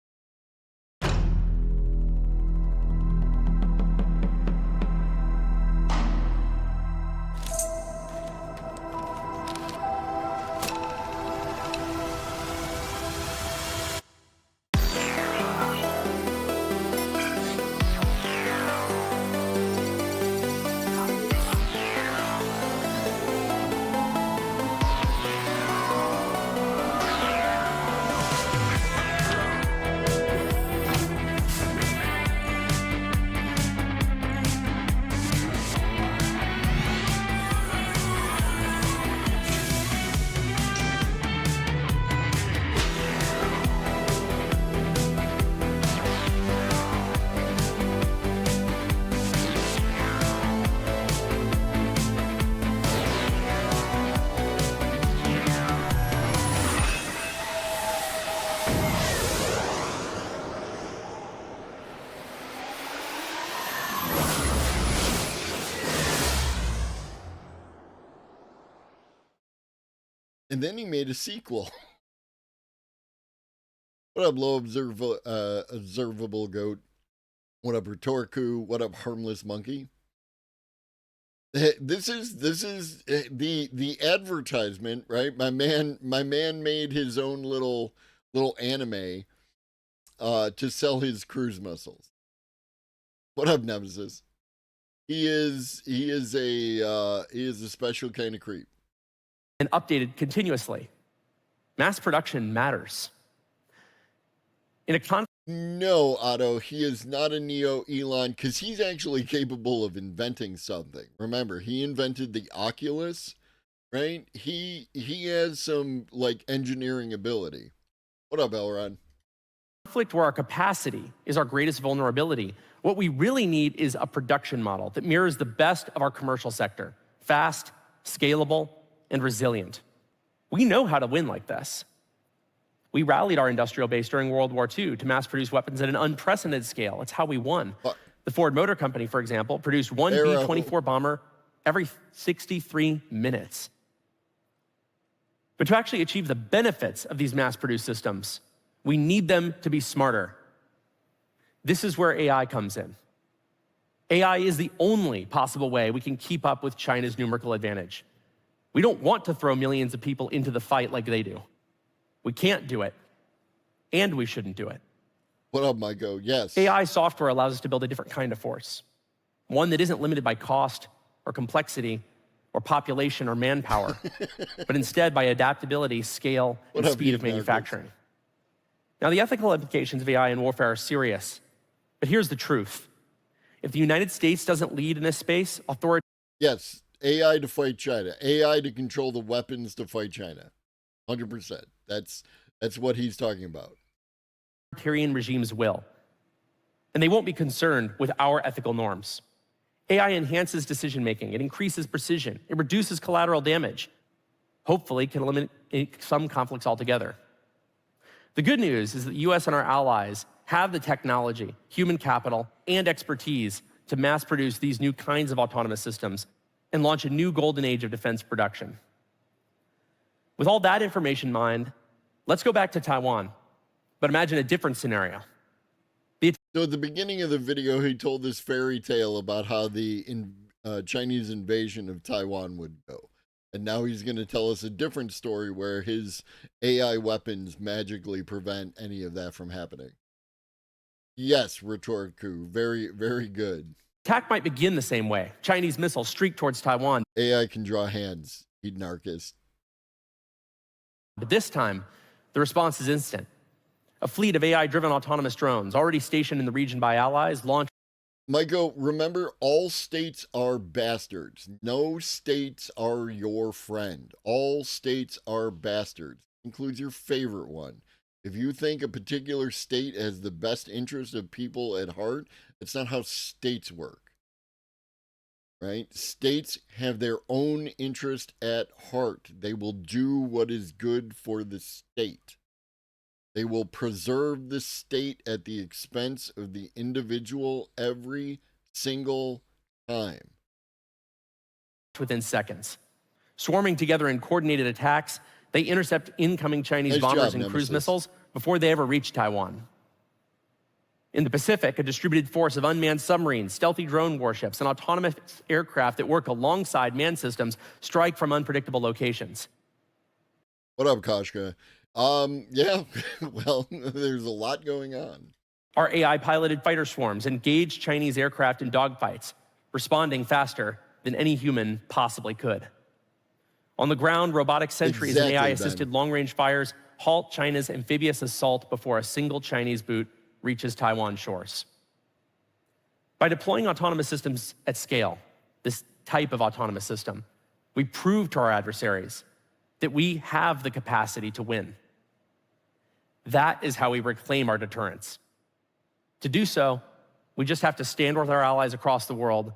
And then he made a sequel. What up, low observable goat? What up, Retorku? What up, harmless monkey? This is the advertisement, right? My man made his own little anime to sell his cruise missiles. What up, Nemesis? He is a special kind of creep. And updated continuously. Mass production matters. In a No, Otto, he is not a Neo Elon because he's actually capable of inventing something. Remember, he invented the Oculus, right? He has some like engineering ability. What up, Elrod? conflict where our capacity is our greatest vulnerability, what we really need is a production model that mirrors the best of our commercial sector: fast, scalable, and resilient. We know how to win like this. We rallied our industrial base during World War II to mass produce weapons at an unprecedented scale. It's how we won. The Ford Motor Company, for example, produced one B-24 bomber every 63 minutes. But to actually achieve the benefits of these mass-produced systems, we need them to be smarter. This is where AI comes in. AI is the only possible way we can keep up with China's numerical advantage. We don't want to throw millions of people into the fight like they do. We can't do it, and we shouldn't do it. What up, Michael? Yes. AI software allows us to build a different kind of force, one that isn't limited by cost or complexity or population or manpower, but instead by adaptability, scale, and speed of manufacturing. Now, the ethical implications of AI in warfare are serious, but here's the truth. If the United States doesn't lead in this space, authority... Yes, AI to fight China. AI to control the weapons to fight China. 100%. That's what he's talking about. Authoritarian regimes will. And they won't be concerned with our ethical norms. AI enhances decision-making. It increases precision. It reduces collateral damage. Hopefully, can eliminate some conflicts altogether. The good news is that the US and our allies have the technology, human capital, and expertise to mass produce these new kinds of autonomous systems and launch a new golden age of defense production. With all that information in mind, let's go back to Taiwan, but imagine a different scenario. So at the beginning of the video, he told this fairy tale about how the Chinese invasion of Taiwan would go. And now he's going to tell us a different story where his AI weapons magically prevent any of that from happening. Yes, rhetoric coup. Very, very good. Attack might begin the same way. Chinese missiles streak towards Taiwan. AI can draw hands, anarchist. But this time, the response is instant. A fleet of AI-driven autonomous drones, already stationed in the region by allies, launched... Michael, remember, all states are bastards. No states are your friend. All states are bastards. Includes your favorite one. If you think a particular state has the best interest of people at heart, that's not how states work. Right? States have their own interest at heart. They will do what is good for the state. They will preserve the state at the expense of the individual every single time. Within seconds. Swarming together in coordinated attacks, they intercept incoming Chinese bombers and cruise missiles before they ever reach Taiwan. In the Pacific, a distributed force of unmanned submarines, stealthy drone warships, and autonomous aircraft that work alongside manned systems strike from unpredictable locations. What up, Koshka? Yeah, well, there's a lot going on. Our AI-piloted fighter swarms engage Chinese aircraft in dogfights, responding faster than any human possibly could. On the ground, robotic sentries and AI-assisted long-range fires halt China's amphibious assault before a single Chinese boot reaches Taiwan shores. By deploying autonomous systems at scale, this type of autonomous system, we prove to our adversaries that we have the capacity to win. That is how we reclaim our deterrence. To do so, we just have to stand with our allies across the world,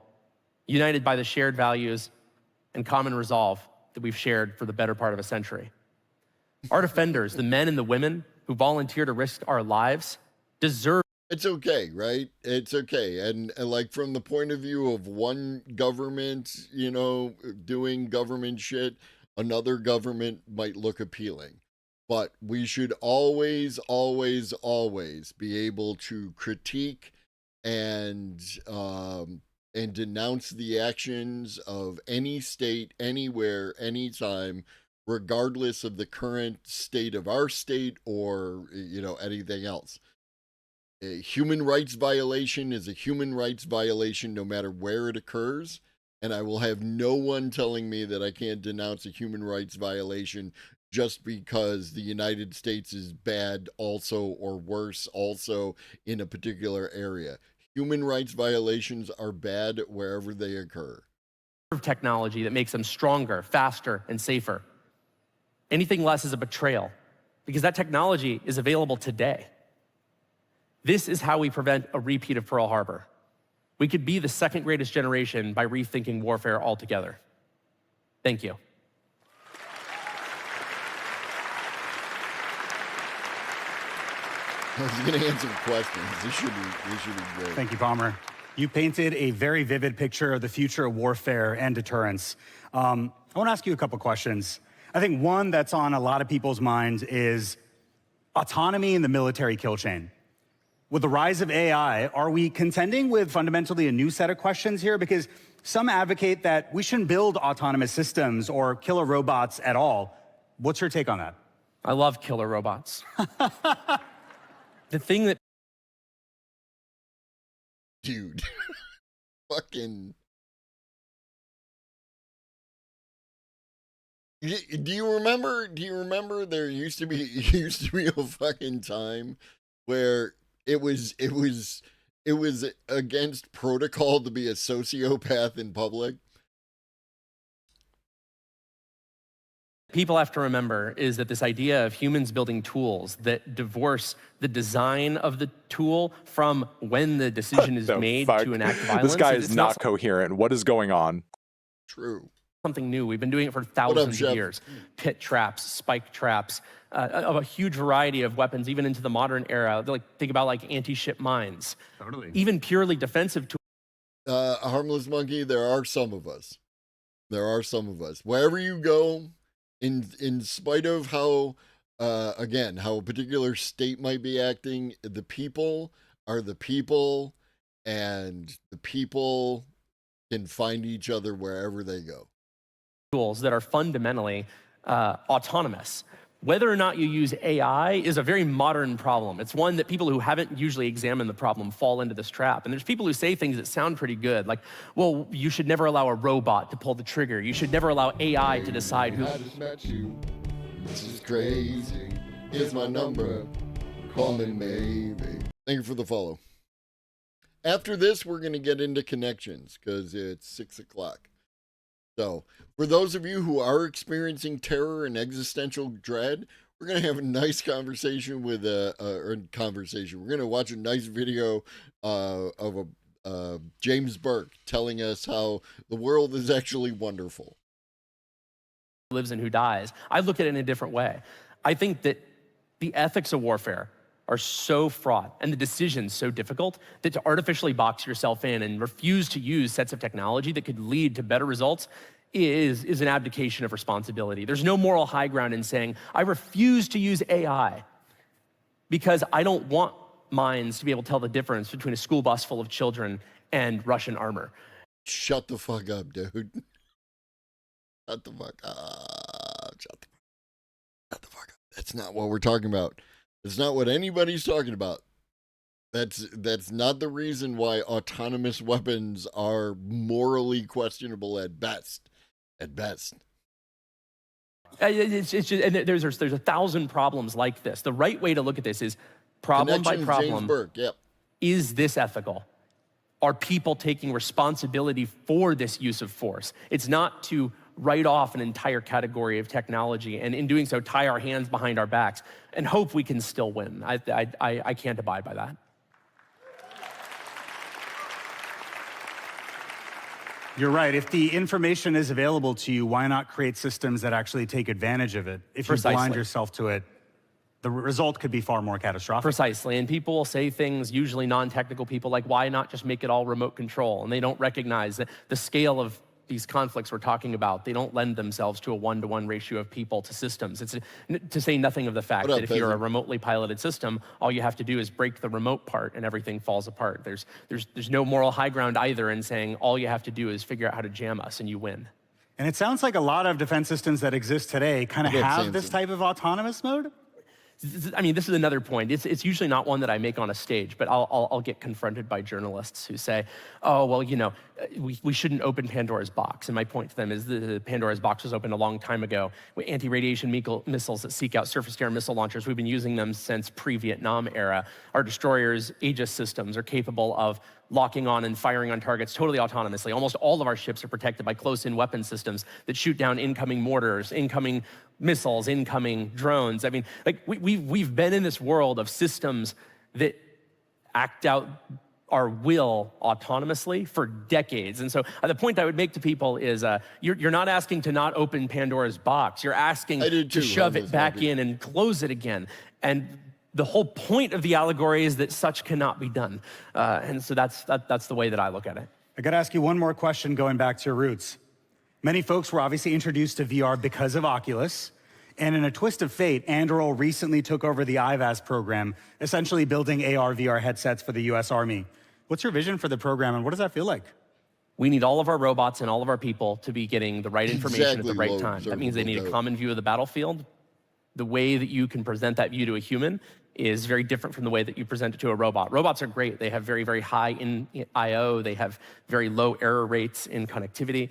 united by the shared values and common resolve that we've shared for the better part of a century. Our defenders, the men and the women who volunteer to risk our lives, deserve... It's okay, right? It's okay. And like from the point of view of one government, you know, doing government shit, another government might look appealing. But we should always, always, always be able to critique and and denounce the actions of any state, anywhere, anytime, regardless of the current state of our state or, anything else. A human rights violation is a human rights violation no matter where it occurs. And I will have no one telling me that I can't denounce a human rights violation just because the United States is bad also or worse also in a particular area. Human rights violations are bad wherever they occur. Technology that makes them stronger, faster, and safer. Anything less is a betrayal, because that technology is available today. This is how we prevent a repeat of Pearl Harbor. We could be the second greatest generation by rethinking warfare altogether. Thank you. I was going to answer questions. This should be great. Thank you, Palmer. You painted a very vivid picture of the future of warfare and deterrence. I want to ask you a couple questions. I think one that's on a lot of people's minds is autonomy in the military kill chain. With the rise of AI, are we contending with fundamentally a new set of questions here? Because some advocate that we shouldn't build autonomous systems or killer robots at all. What's your take on that? I love killer robots. The thing that... Dude. Fucking... Do you remember there used to be a fucking time where it was against protocol to be a sociopath in public? People have to remember is that this idea of humans building tools that divorce the design of the tool from when the decision is made to enact violence. This guy is not coherent. What is going on? True. Something new. We've been doing it for thousands of years. Pit traps, spike traps, of a huge variety of weapons, even into the modern era. Think about anti-ship mines. Totally. Even purely defensive tools. A harmless monkey, there are some of us. Wherever you go, in spite of how a particular state might be acting, the people are the people, and the people can find each other wherever they go. Tools that are fundamentally autonomous. Whether or not you use AI is a very modern problem. It's one that people who haven't usually examined the problem fall into this trap. And there's people who say things that sound pretty good, like, well, you should never allow a robot to pull the trigger. You should never allow AI to decide who... I just met you. This is crazy. Here's my number. Call me maybe. Thank you for the follow. After this, we're going to get into connections because it's 6 o'clock. So, for those of you who are experiencing terror and existential dread, we're going to have a nice conversation with We're going to watch a nice video of James Burke telling us how the world is actually wonderful. Lives and who dies. I look at it in a different way. I think that the ethics of warfare are so fraught and the decisions so difficult that to artificially box yourself in and refuse to use sets of technology that could lead to better results is an abdication of responsibility. There's no moral high ground in saying, I refuse to use AI because I don't want minds to be able to tell the difference between a school bus full of children and Russian armor. Shut the fuck up, dude. Shut the fuck up. Shut the fuck up. That's not what we're talking about. It's not what anybody's talking about. That's not the reason why autonomous weapons are morally questionable at best. At best. It's just, and there's 1,000 problems like this. The right way to look at this is problem by problem. James Burke, yep. Is this ethical? Are people taking responsibility for this use of force? It's not to write off an entire category of technology and in doing so tie our hands behind our backs and hope we can still win. I can't abide by that. You're right. If the information is available to you, why not create systems that actually take advantage of it? If you blind yourself to it, the result could be far more catastrophic. Precisely. And people will say things, usually non-technical people, like, why not just make it all remote control? And they don't recognize the scale of these conflicts we're talking about, they don't lend themselves to a 1-to-1 ratio of people to systems. It's to say nothing of the fact that if you're a remotely piloted system, all you have to do is break the remote part and everything falls apart. There's no moral high ground either in saying all you have to do is figure out how to jam us and you win. And it sounds like a lot of defense systems that exist today kind of have this type of autonomous mode. I mean, this is another point. It's usually not one that I make on a stage, but I'll get confronted by journalists who say, oh, well, you know, we shouldn't open Pandora's box. And my point to them is the Pandora's box was opened a long time ago. Anti-radiation missiles that seek out surface-to-air missile launchers, we've been using them since pre-Vietnam era. Our destroyers, Aegis systems, are capable of locking on and firing on targets totally autonomously. Almost all of our ships are protected by close-in weapon systems that shoot down incoming mortars, incoming missiles, incoming drones. I mean, like we've been in this world of systems that act out our will autonomously for decades. And so the point I would make to people is you're not asking to not open Pandora's box. You're asking to shove it back in and close it again. And the whole point of the allegory is that such cannot be done. And so that's the way that I look at it. I got to ask you one more question going back to your roots. Many folks were obviously introduced to VR because of Oculus. And in a twist of fate, Anduril recently took over the IVAS program, essentially building AR/VR headsets for the US Army. What's your vision for the program and what does that feel like? We need all of our robots and all of our people to be getting the right information at the right time. That means they need a common view of the battlefield. The way that you can present that view to a human is very different from the way that you present it to a robot. Robots are great. They have very, very high in I/O. They have very low error rates in connectivity.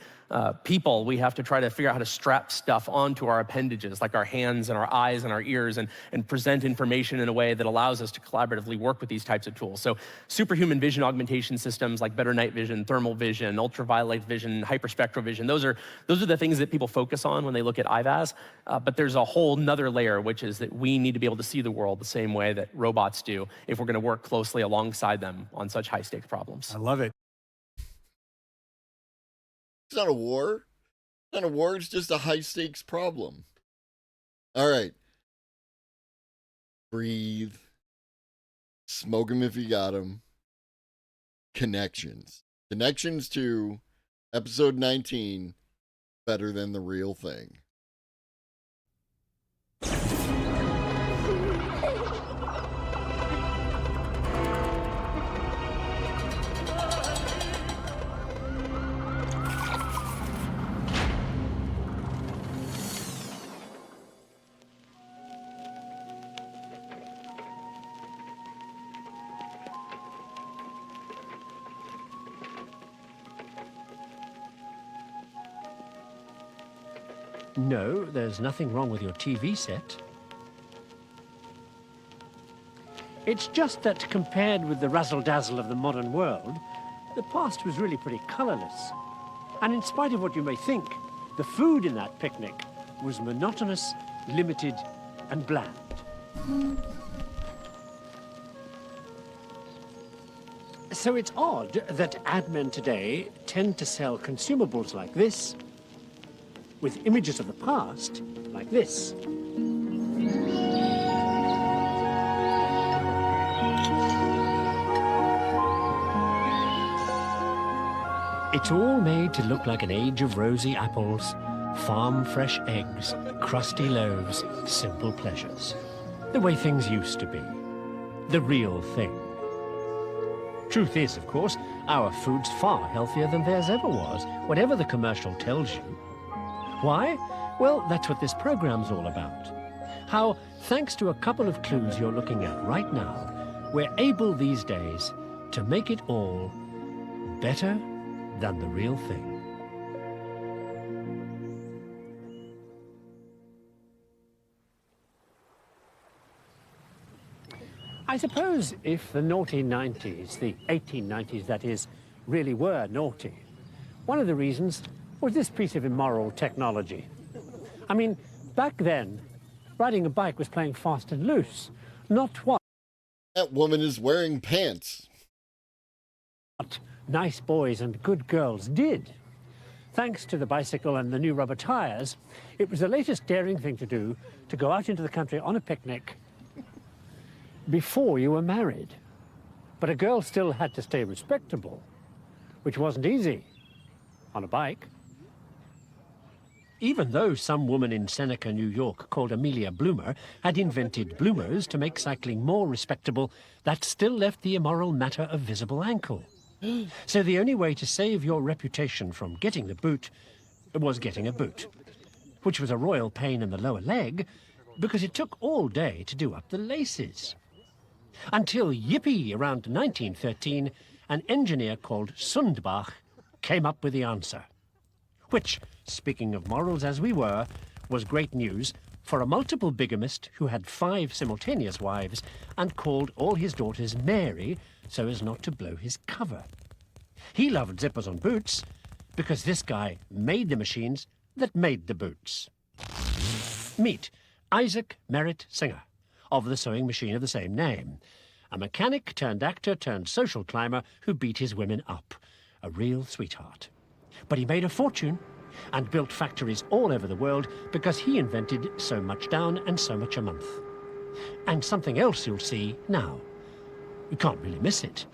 People, we have to try to figure out how to strap stuff onto our appendages, like our hands and our eyes and our ears, and present information in a way that allows us to collaboratively work with these types of tools. So superhuman vision augmentation systems like better night vision, thermal vision, ultraviolet vision, hyperspectral vision, those are the things that people focus on when they look at IVAS. But there's a whole nother layer, which is that we need to be able to see the world the same way that robots do if we're going to work closely alongside them on such high-stakes problems. I love it. It's not a war. It's not a war. It's just a high-stakes problem. All right. Breathe. Smoke them if you got them. Connections. Connections to episode 19, Better Than the Real Thing. No, there's nothing wrong with your TV set. It's just that compared with the razzle-dazzle of the modern world, the past was really pretty colorless. And in spite of what you may think, the food in that picnic was monotonous, limited, and bland. So it's odd that ad men today tend to sell consumables like this, with images of the past like this. It's all made to look like an age of rosy apples, farm-fresh eggs, crusty loaves, simple pleasures. The way things used to be. The real thing. Truth is, of course, our food's far healthier than theirs ever was, whatever the commercial tells you. Why? Well, that's what this program's all about. How, thanks to a couple of clues you're looking at right now, we're able these days to make it all better than the real thing. I suppose if the naughty 90s, the 1890s that is, really were naughty, one of the reasons was this piece of immoral technology. I mean, back then, riding a bike was playing fast and loose, not what that woman is wearing pants. What nice boys and good girls did. Thanks to the bicycle and the new rubber tires, it was the latest daring thing to do to go out into the country on a picnic before you were married. But a girl still had to stay respectable, which wasn't easy on a bike. Even though some woman in Seneca, New York, called Amelia Bloomer, had invented bloomers to make cycling more respectable, that still left the immoral matter of visible ankle. So the only way to save your reputation from getting the boot was getting a boot, which was a royal pain in the lower leg because it took all day to do up the laces. Until, yippee, around 1913, an engineer called Sundbach came up with the answer. Which, speaking of morals as we were, was great news for a multiple bigamist who had 5 simultaneous wives and called all his daughters Mary so as not to blow his cover. He loved zippers on boots because this guy made the machines that made the boots. Meet Isaac Merritt Singer of the sewing machine of the same name, a mechanic turned actor turned social climber who beat his women up, a real sweetheart. But he made a fortune and built factories all over the world because he invented so much down and so much a month. And something else you'll see now. You can't really miss it.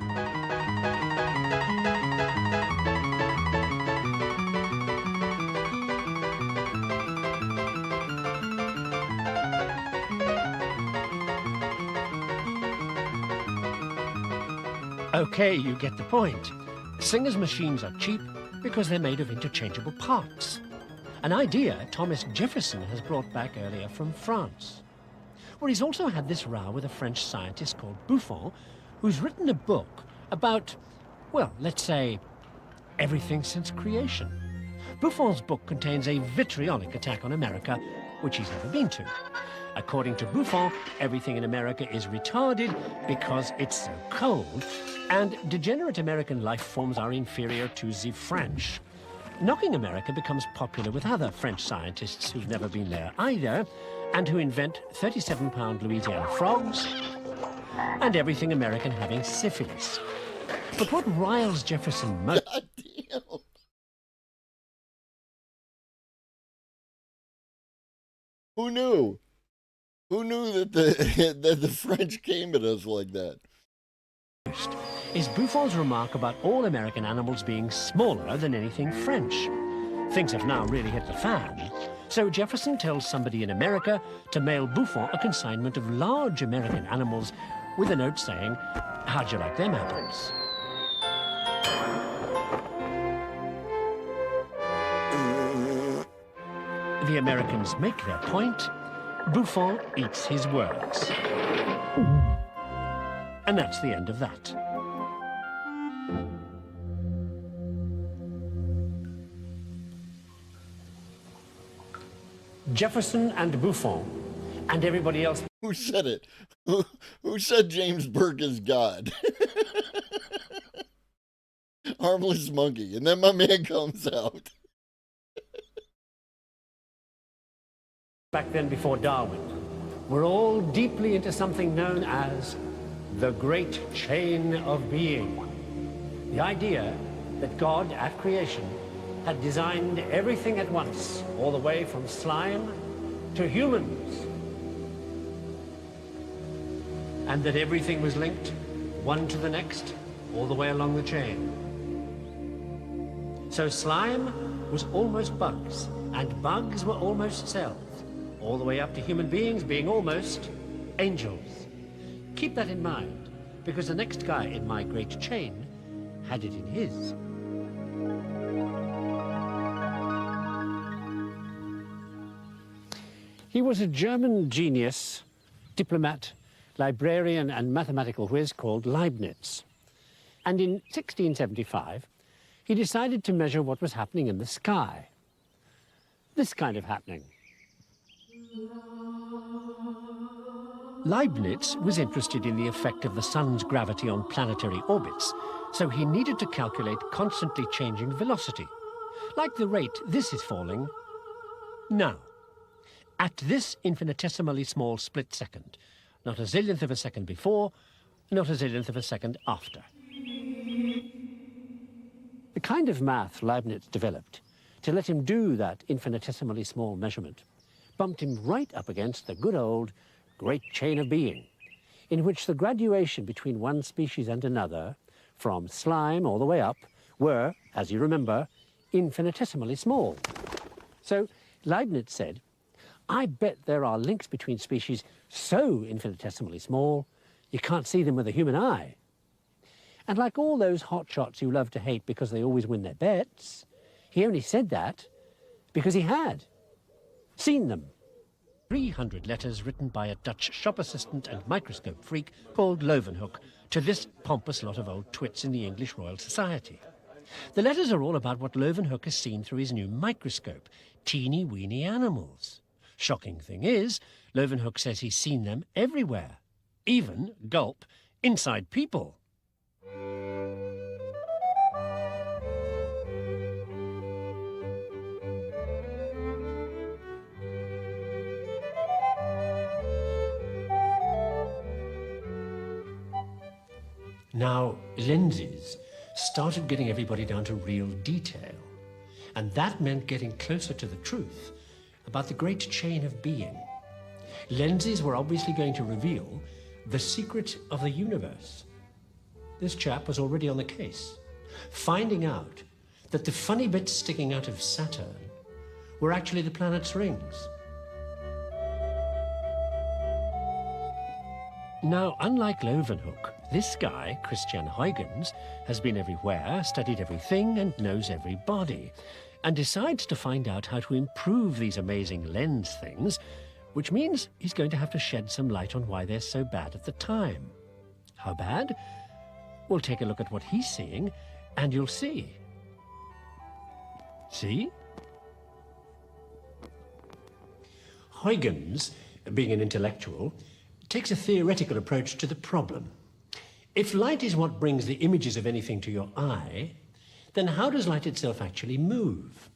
Okay, you get the point. Singer's machines are cheap because they're made of interchangeable parts. An idea Thomas Jefferson has brought back earlier from France. Well, he's also had this row with a French scientist called Buffon, who's written a book about, well, let's say, everything since creation. Buffon's book contains a vitriolic attack on America, which he's never been to. According to Buffon, everything in America is retarded because it's so cold, and degenerate American life forms are inferior to the French. Knocking America becomes popular with other French scientists who've never been there either, and who invent 37-pound Louisiana frogs, and everything American having syphilis. But what riles Jefferson most... God damn. Who knew? Who knew that the French came at us like that? Is Buffon's remark about all American animals being smaller than anything French. Things have now really hit the fan. So Jefferson tells somebody in America to mail Buffon a consignment of large American animals with a note saying, "How'd you like them apples?" The Americans make their point. Buffon eats his words. And that's the end of that. Jefferson and Buffon and everybody else. Who said it? Who said James Burke is God? Harmless monkey. And then my man comes out. Back then, before Darwin, we're all deeply into something known as the Great Chain of Being. The idea that God, at creation, had designed everything at once, all the way from slime to humans. And that everything was linked, one to the next, all the way along the chain. So slime was almost bugs, and bugs were almost cells, all the way up to human beings being almost angels. Keep that in mind, because the next guy in my great chain had it in his. He was a German genius, diplomat, librarian, and mathematical whiz called Leibniz. And in 1675, he decided to measure what was happening in the sky. This kind of happening. Leibniz was interested in the effect of the sun's gravity on planetary orbits, so he needed to calculate constantly changing velocity, like the rate this is falling now, at this infinitesimally small split second, not a zillionth of a second before, not a zillionth of a second after. The kind of math Leibniz developed to let him do that infinitesimally small measurement bumped him right up against the good old Great Chain of Being, in which the graduation between one species and another, from slime all the way up, were, as you remember, infinitesimally small. So Leibniz said, "I bet there are links between species so infinitesimally small, you can't see them with a human eye." And like all those hotshots you love to hate because they always win their bets, he only said that because he had seen them. 300 letters written by a Dutch shop assistant and microscope freak called Leeuwenhoek to this pompous lot of old twits in the English Royal Society. The letters are all about what Leeuwenhoek has seen through his new microscope, teeny-weeny animals. Shocking thing is, Leeuwenhoek says he's seen them everywhere, even, gulp, inside people. Now, lenses started getting everybody down to real detail, and that meant getting closer to the truth about the great chain of being. Lenses were obviously going to reveal the secret of the universe. This chap was already on the case, finding out that the funny bits sticking out of Saturn were actually the planet's rings. Now, unlike Leeuwenhoek, this guy, Christian Huygens, has been everywhere, studied everything, and knows everybody, and decides to find out how to improve these amazing lens things, which means he's going to have to shed some light on why they're so bad at the time. How bad? We'll take a look at what he's seeing, and you'll see. See? Huygens, being an intellectual, takes a theoretical approach to the problem. If light is what brings the images of anything to your eye, then how does light itself actually move?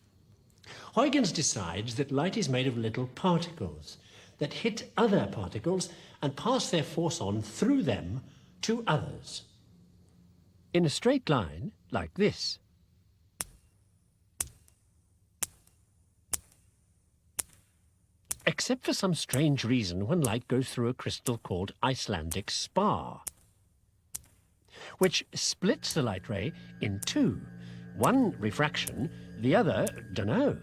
Huygens decides that light is made of little particles that hit other particles and pass their force on through them to others. In a straight line, like this. Except for some strange reason when light goes through a crystal called Icelandic spar, which splits the light ray in two. One refraction, the other, dunno.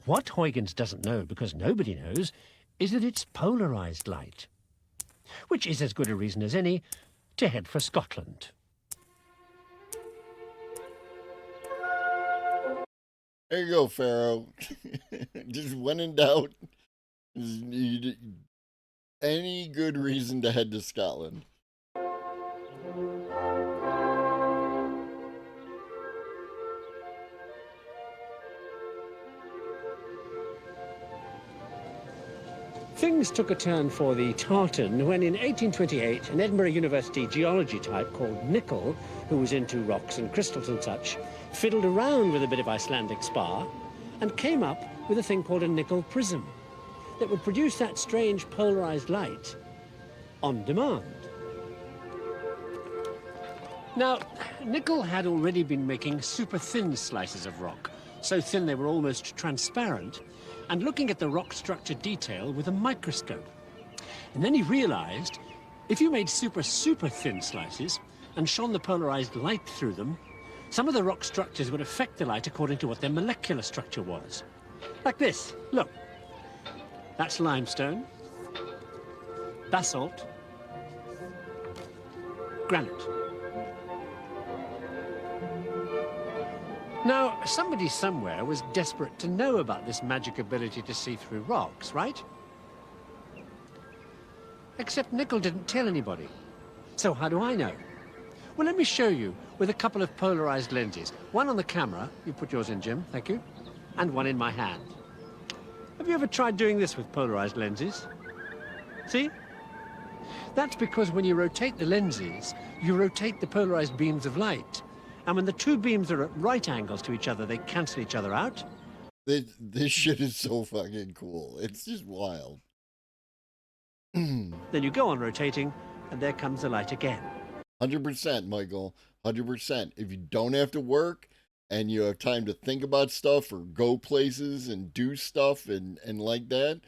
What Huygens doesn't know, because nobody knows, is that it's polarized light, which is as good a reason as any to head for Scotland. There you go, Pharaoh. Just when in doubt, any good reason to head to Scotland. Things took a turn for the tartan when in 1828 an Edinburgh University geology type called Nicol, who was into rocks and crystals and such, fiddled around with a bit of Icelandic spar and came up with a thing called a nickel prism that would produce that strange polarized light on demand. Now, Nicol had already been making super thin slices of rock, so thin they were almost transparent, and looking at the rock structure detail with a microscope. And then he realized if you made super thin slices and shone the polarized light through them, some of the rock structures would affect the light according to what their molecular structure was. Like this, look. That's limestone, basalt, granite. Now, somebody somewhere was desperate to know about this magic ability to see through rocks, right? Except Nicol didn't tell anybody. So how do I know? Well, let me show you with a couple of polarized lenses. One on the camera, you put yours in, Jim, thank you, and one in my hand. Have you ever tried doing this with polarized lenses? See? That's because when you rotate the lenses, you rotate the polarized beams of light. And when the two beams are at right angles to each other, they cancel each other out. This shit is so fucking cool. It's just wild. Then you go on rotating, and there comes the light again. 100%, Michael. 100%. If you don't have to work and you have time to think about stuff or go places and do stuff and like that,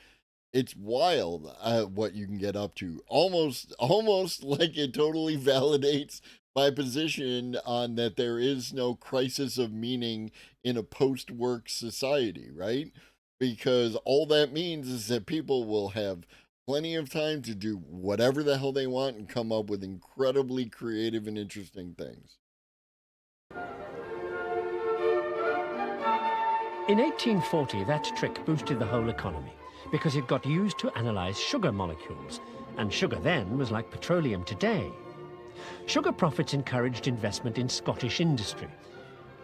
it's wild what you can get up to. Almost like it totally validates my position on that there is no crisis of meaning in a post-work society, right? because all that means is that people will have plenty of time to do whatever the hell they want and come up with incredibly creative and interesting things. In 1840, that trick boosted the whole economy because it got used to analyze sugar molecules, and sugar then was like petroleum today. Sugar profits encouraged investment in Scottish industry.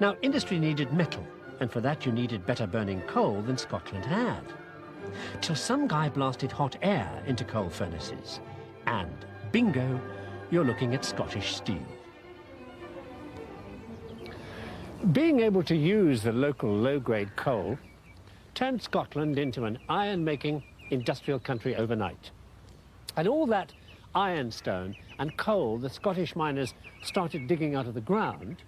Now, industry needed metal, and for that you needed better burning coal than Scotland had. Till some guy blasted hot air into coal furnaces, and bingo, you're looking at Scottish steel. Being able to use the local low-grade coal turned Scotland into an iron-making industrial country overnight. And all that ironstone and coal the Scottish miners started digging out of the ground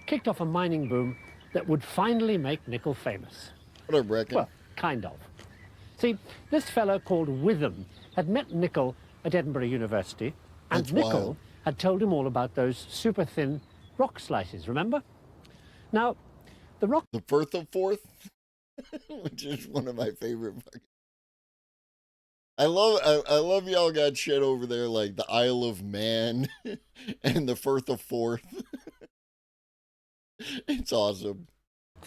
kicked off a mining boom that would finally make nickel famous. What up, Brecken? Well, kind of. See, this fellow called Witham had met Nickel at Edinburgh University, and That's Nickel wild. had told him all about those super thin rock slices, remember? Now, the rock... The Firth of Forth, which is one of my favorite fucking... I love y'all got shit over there like the Isle of Man and the Firth of Forth. It's awesome.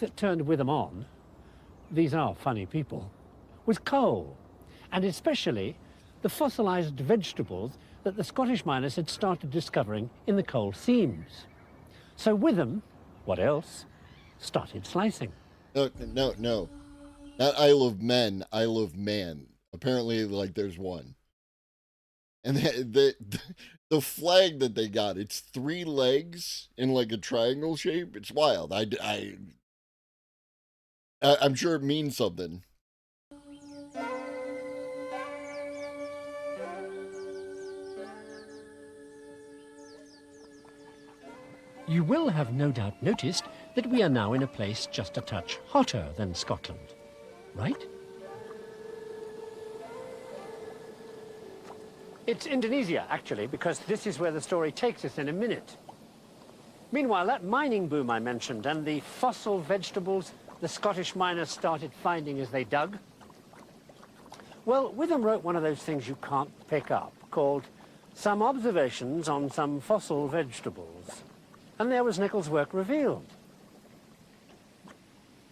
that turned Witham on, these are funny people, was coal, and especially the fossilized vegetables that the Scottish miners had started discovering in the coal seams. So Witham, what else, started slicing. No. Not Isle of Men, Isle of Man. Apparently, like, there's one. And the flag that they got, it's 3 legs in like a triangle shape. It's wild. I'm sure it means something. You will have no doubt noticed that we are now in a place just a touch hotter than Scotland, right? It's Indonesia, actually, because this is where the story takes us in a minute. Meanwhile, that mining boom I mentioned and the fossil vegetables the Scottish miners started finding as they dug, well, Witham wrote one of those things you can't pick up, called Some Observations on Some Fossil Vegetables. And there was Nickel's work revealed.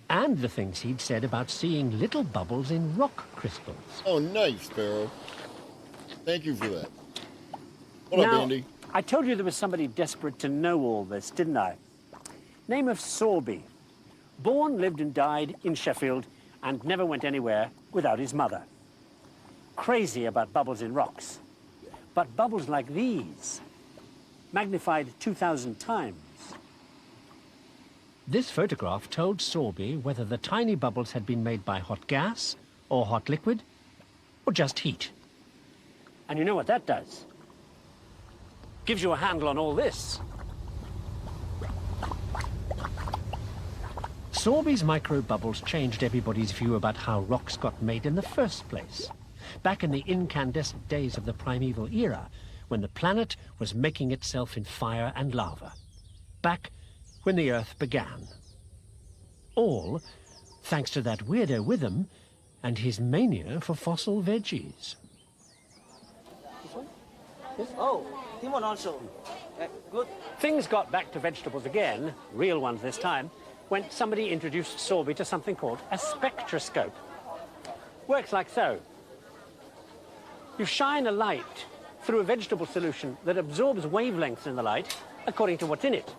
And the things he'd said about seeing little bubbles in rock crystals. Oh, nice, Sparrow. Thank you for that. What up, Andy? I told you there was somebody desperate to know all this, didn't I? Name of Sorby. Born, lived and died in Sheffield and never went anywhere without his mother. Crazy about bubbles in rocks. But bubbles like these, magnified 2,000 times. This photograph told Sorby whether the tiny bubbles had been made by hot gas or hot liquid or just heat. And you know what that does? Gives you a handle on all this. Sorby's microbubbles changed everybody's view about how rocks got made in the first place. Back in the incandescent days of the primeval era, when the planet was making itself in fire and lava. Back when the Earth began. All thanks to that weirdo Witham and his mania for fossil veggies. Oh, Timon also. Good. Things got back to vegetables again, real ones this time, when somebody introduced Sorby to something called a spectroscope. Works like so. You shine a light through a vegetable solution that absorbs wavelengths in the light according to what's in it.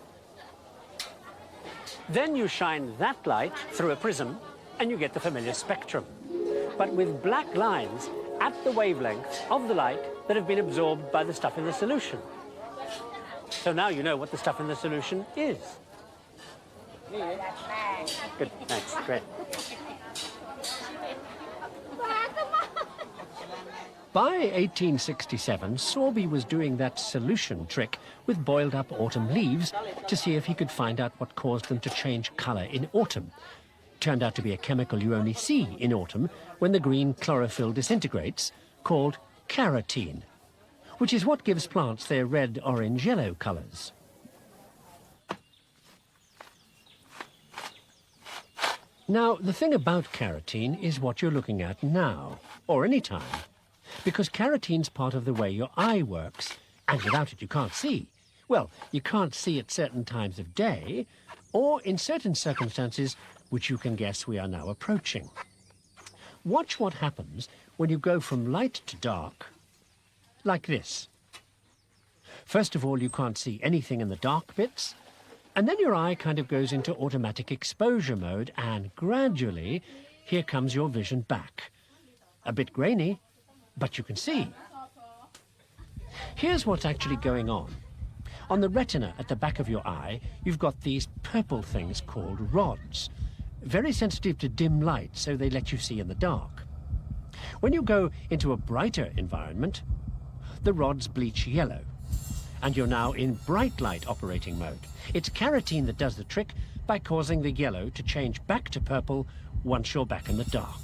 Then you shine that light through a prism and you get the familiar spectrum, but with black lines at the wavelengths of the light that have been absorbed by the stuff in the solution. So now you know what the stuff in the solution is. Good, thanks, great. By 1867, Sorby was doing that solution trick with boiled up autumn leaves to see if he could find out what caused them to change colour in autumn. Turned out to be a chemical you only see in autumn when the green chlorophyll disintegrates, called carotene, which is what gives plants their red, orange, yellow colours. Now, the thing about carotene is what you're looking at now, or any time, because carotene's part of the way your eye works, and without it you can't see. Well, you can't see at certain times of day, or in certain circumstances which you can guess we are now approaching. Watch what happens when you go from light to dark, like this. First of all, you can't see anything in the dark bits, and then your eye kind of goes into automatic exposure mode, and gradually, here comes your vision back. A bit grainy, but you can see. Here's what's actually going on. On the retina at the back of your eye, you've got these purple things called rods. Very sensitive to dim light, so they let you see in the dark. When you go into a brighter environment, the rods bleach yellow, and you're now in bright light operating mode. It's carotene that does the trick by causing the yellow to change back to purple once you're back in the dark.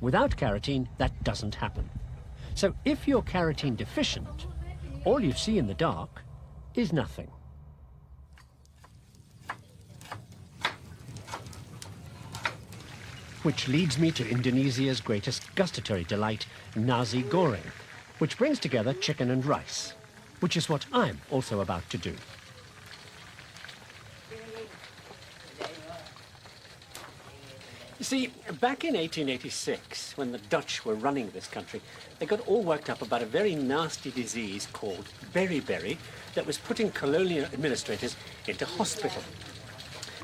Without carotene, that doesn't happen. So if you're carotene deficient, all you see in the dark is nothing. Which leads me to Indonesia's greatest gustatory delight, nasi goreng, which brings together chicken and rice, which is what I'm also about to do. You see, back in 1886, when the Dutch were running this country, they got all worked up about a very nasty disease called beriberi that was putting colonial administrators into hospital.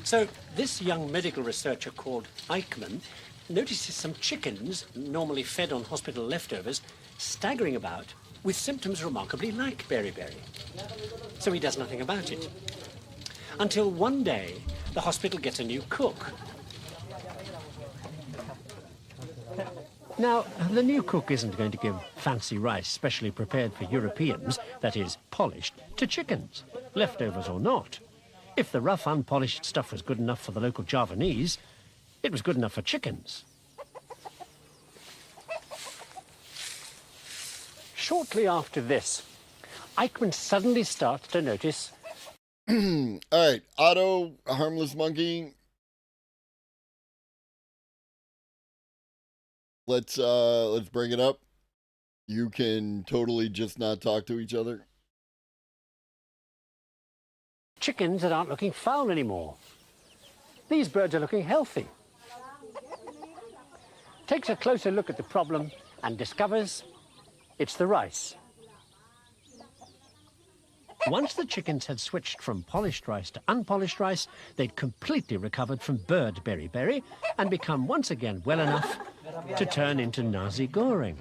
So this young medical researcher called Eichmann notices some chickens, normally fed on hospital leftovers, staggering about with symptoms remarkably like beriberi. So he does nothing about it. Until one day, the hospital gets a new cook. Now, the new cook isn't going to give fancy rice specially prepared for Europeans, that is, polished, to chickens, leftovers or not. If the rough, unpolished stuff was good enough for the local Javanese, it was good enough for chickens. Shortly after this, Eichmann suddenly starts to notice... All right, Otto, harmless monkey. Let's bring it up. You can totally just not talk to each other. Chickens that aren't looking foul anymore. These birds are looking healthy. Takes a closer look at the problem and discovers it's the rice. Once the chickens had switched from polished rice to unpolished rice, they'd completely recovered from bird beriberi and become once again well enough to turn into nasi goreng.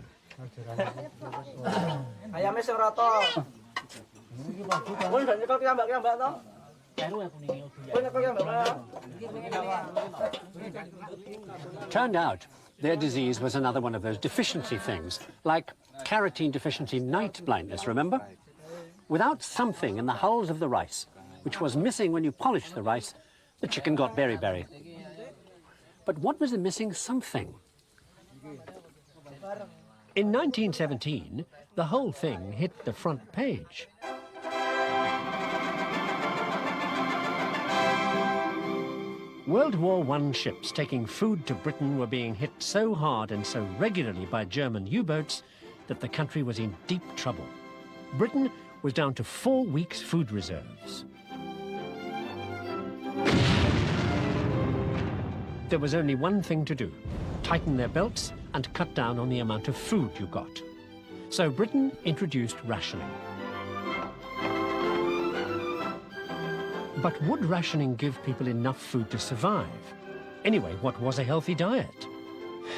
Turned out their disease was another one of those deficiency things, like carotene deficiency night blindness, remember? Without something in the hulls of the rice, which was missing when you polished the rice, the chicken got beriberi. But what was the missing something? In 1917, the whole thing hit the front page. World War I ships taking food to Britain were being hit so hard and so regularly by German U-boats that the country was in deep trouble. Britain was down to 4 weeks' food reserves. There was only one thing to do: tighten their belts and cut down on the amount of food you got. So Britain introduced rationing. But would rationing give people enough food to survive? Anyway, what was a healthy diet?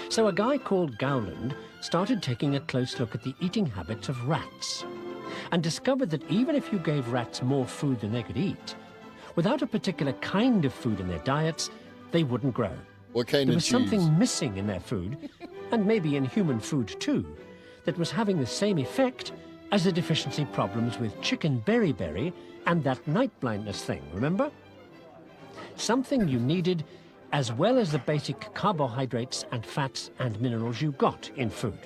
So a guy called Gowland started taking a close look at the eating habits of rats and discovered that even if you gave rats more food than they could eat, without a particular kind of food in their diets, they wouldn't grow. What kind There of was cheese? something missing in their food, and maybe in human food too, that was having the same effect as the deficiency problems with chicken beriberi and that night blindness thing, remember? Something you needed as well as the basic carbohydrates and fats and minerals you got in food.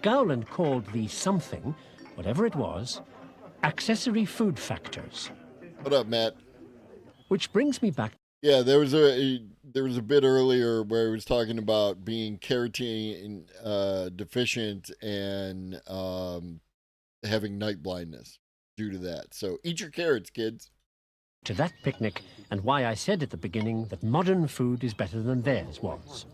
Gowland called the something, whatever it was, accessory food factors. What up, Matt? Which brings me back. Yeah, there was a bit earlier where he was talking about being carotene deficient and having night blindness due to that. So eat your carrots, kids. To that picnic, and why I said at the beginning that modern food is better than theirs was.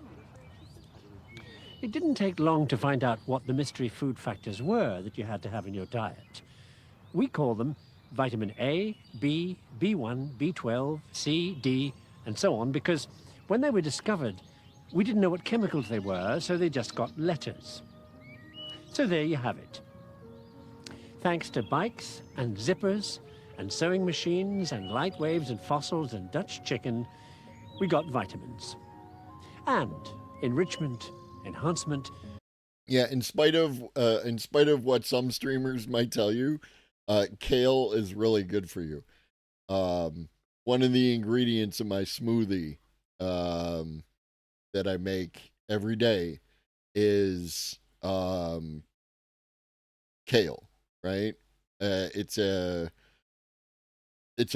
It didn't take long to find out what the mystery food factors were that you had to have in your diet. We call them vitamin A, B, B1, B12, C, D, and so on, because when they were discovered, we didn't know what chemicals they were, so they just got letters. So there you have it. Thanks to bikes and zippers and sewing machines and light waves and fossils and Dutch chicken, we got vitamins. And enrichment, enhancement. Yeah, in spite of what some streamers might tell you, kale is really good for you. One of the ingredients in my smoothie that I make every day is kale, right? It's a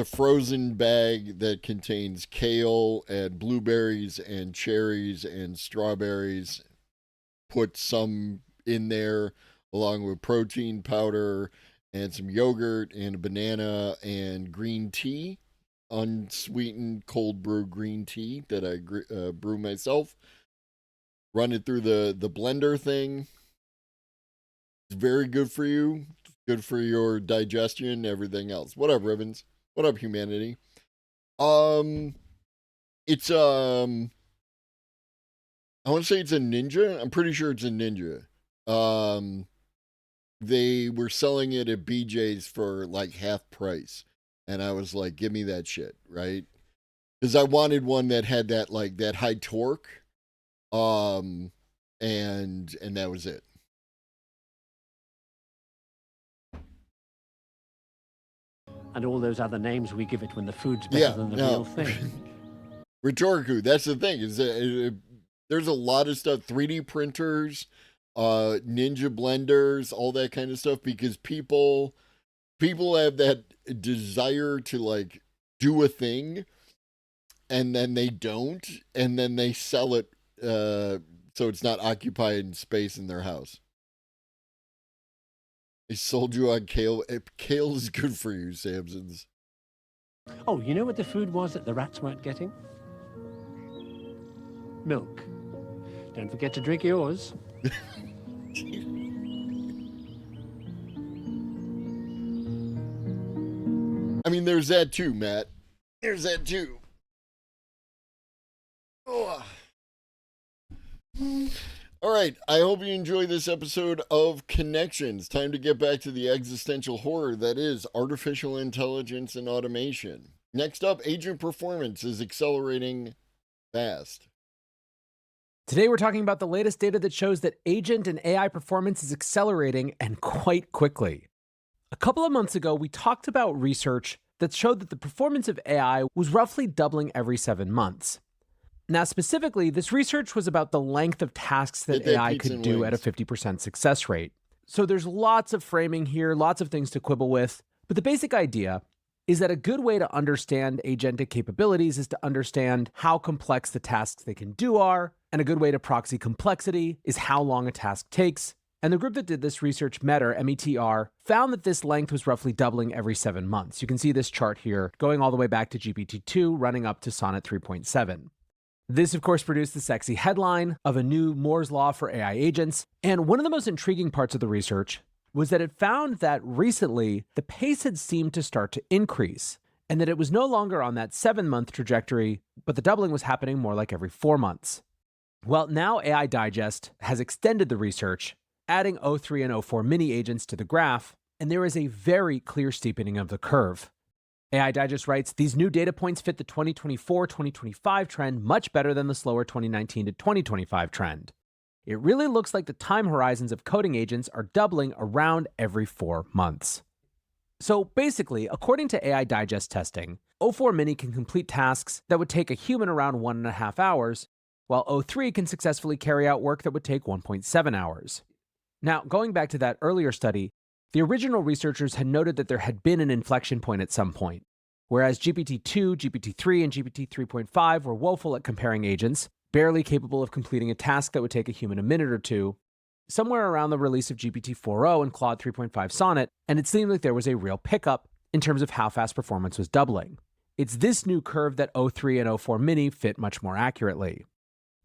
frozen bag that contains kale and blueberries and cherries and strawberries. Put some in there along with protein powder and some yogurt and a banana and green tea, unsweetened cold brew green tea that I brew myself. Run it through the blender thing. It's very good for you. It's good for your digestion, everything else. What up, Ribbons? What up, humanity? It's I want to say it's a Ninja. I'm pretty sure it's a Ninja. They were selling it at BJ's for like half price. And I was like, give me that shit, right? Because I wanted one that had that like that high torque. And that was it. And all those other names we give it when the food's better than the real thing. Rhetorical, that's the thing. Is there's a lot of stuff, 3D printers, Ninja blenders, all that kind of stuff, because people have that desire to like do a thing and then they don't, and then they sell it so it's not occupying space in their house. They sold you on kale. Kale is good for you, Samsons. Oh, you know what the food was that the rats weren't getting? Milk. Don't forget to drink yours. I mean, there's that too, Matt. There's that too. Oh. All right, I hope you enjoy this episode of Connections. Time to get back to the existential horror that is artificial intelligence and automation. Next up, agent performance is accelerating fast. Today we're talking about the latest data that shows that agent and AI performance is accelerating and quite quickly. A couple of months ago, we talked about research that showed that the performance of AI was roughly doubling every 7 months. Now, specifically, this research was about the length of tasks that AI could do at a 50% success rate. So there's lots of framing here, lots of things to quibble with, but the basic idea is that a good way to understand agentic capabilities is to understand how complex the tasks they can do are, and a good way to proxy complexity is how long a task takes. And the group that did this research, METR, found that this length was roughly doubling every 7 months. You can see this chart here, going all the way back to GPT-2, running up to Sonnet 3.7. This, of course, produced the sexy headline of a new Moore's Law for AI agents. And one of the most intriguing parts of the research was that it found that recently the pace had seemed to start to increase, and that it was no longer on that 7-month trajectory, but the doubling was happening more like every 4 months. Well, now AI Digest has extended the research, adding O3 and O4 mini agents to the graph, and there is a very clear steepening of the curve. AI Digest writes, these new data points fit the 2024-2025 trend much better than the slower 2019 to 2025 trend. It really looks like the time horizons of coding agents are doubling around every 4 months. So basically, according to AI Digest testing, O4 Mini can complete tasks that would take a human around 1.5 hours, while O3 can successfully carry out work that would take 1.7 hours. Now, going back to that earlier study, the original researchers had noted that there had been an inflection point at some point, Whereas GPT-2, GPT-3, and GPT-3.5 were woeful at comparing agents, barely capable of completing a task that would take a human a minute or two, somewhere around the release of GPT-4o and Claude 3.5 Sonnet, and it seemed like there was a real pickup in terms of how fast performance was doubling. It's this new curve that O3 and O4 Mini fit much more accurately.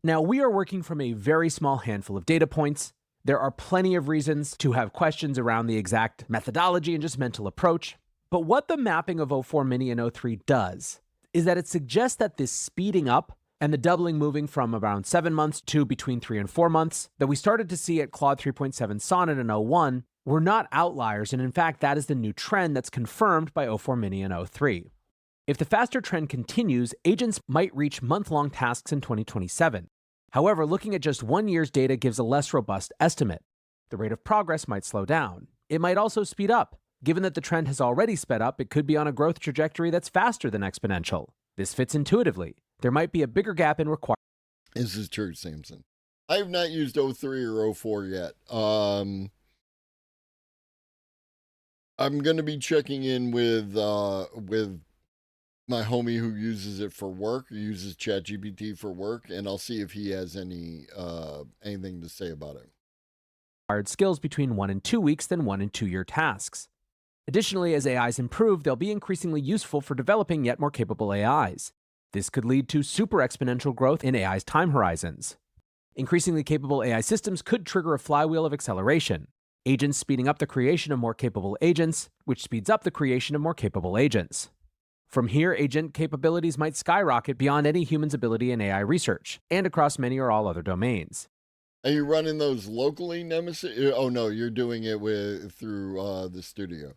Now, we are working from a very small handful of data points. There are plenty of reasons to have questions around the exact methodology and just mental approach. But what the mapping of O4 Mini and O3 does is that it suggests that this speeding up and the doubling moving from around 7 months to between 3 and 4 months that we started to see at Claude 3.7 Sonnet and O1 were not outliers, and in fact, that is the new trend that's confirmed by O4 Mini and O3. If the faster trend continues, agents might reach month-long tasks in 2027. However, looking at just 1 year's data gives a less robust estimate. The rate of progress might slow down. It might also speed up. Given that the trend has already sped up, it could be on a growth trajectory that's faster than exponential. This fits intuitively. There might be a bigger gap in requirements. This is true, Samson. I have not used O3 or O4 yet. I'm going to be checking in with my homie who uses it for work, who uses ChatGPT for work, and I'll see if he has anything to say about it. Skills between 1 and 2 weeks than 1 and 2 year tasks. Additionally, as AIs improve, they'll be increasingly useful for developing yet more capable AIs. This could lead to super exponential growth in AI's time horizons. Increasingly capable AI systems could trigger a flywheel of acceleration. Agents speeding up the creation of more capable agents, which speeds up the creation of more capable agents. From here, agent capabilities might skyrocket beyond any human's ability in AI research, and across many or all other domains. Are you running those locally, Nemesis? Oh no, you're doing it through the studio.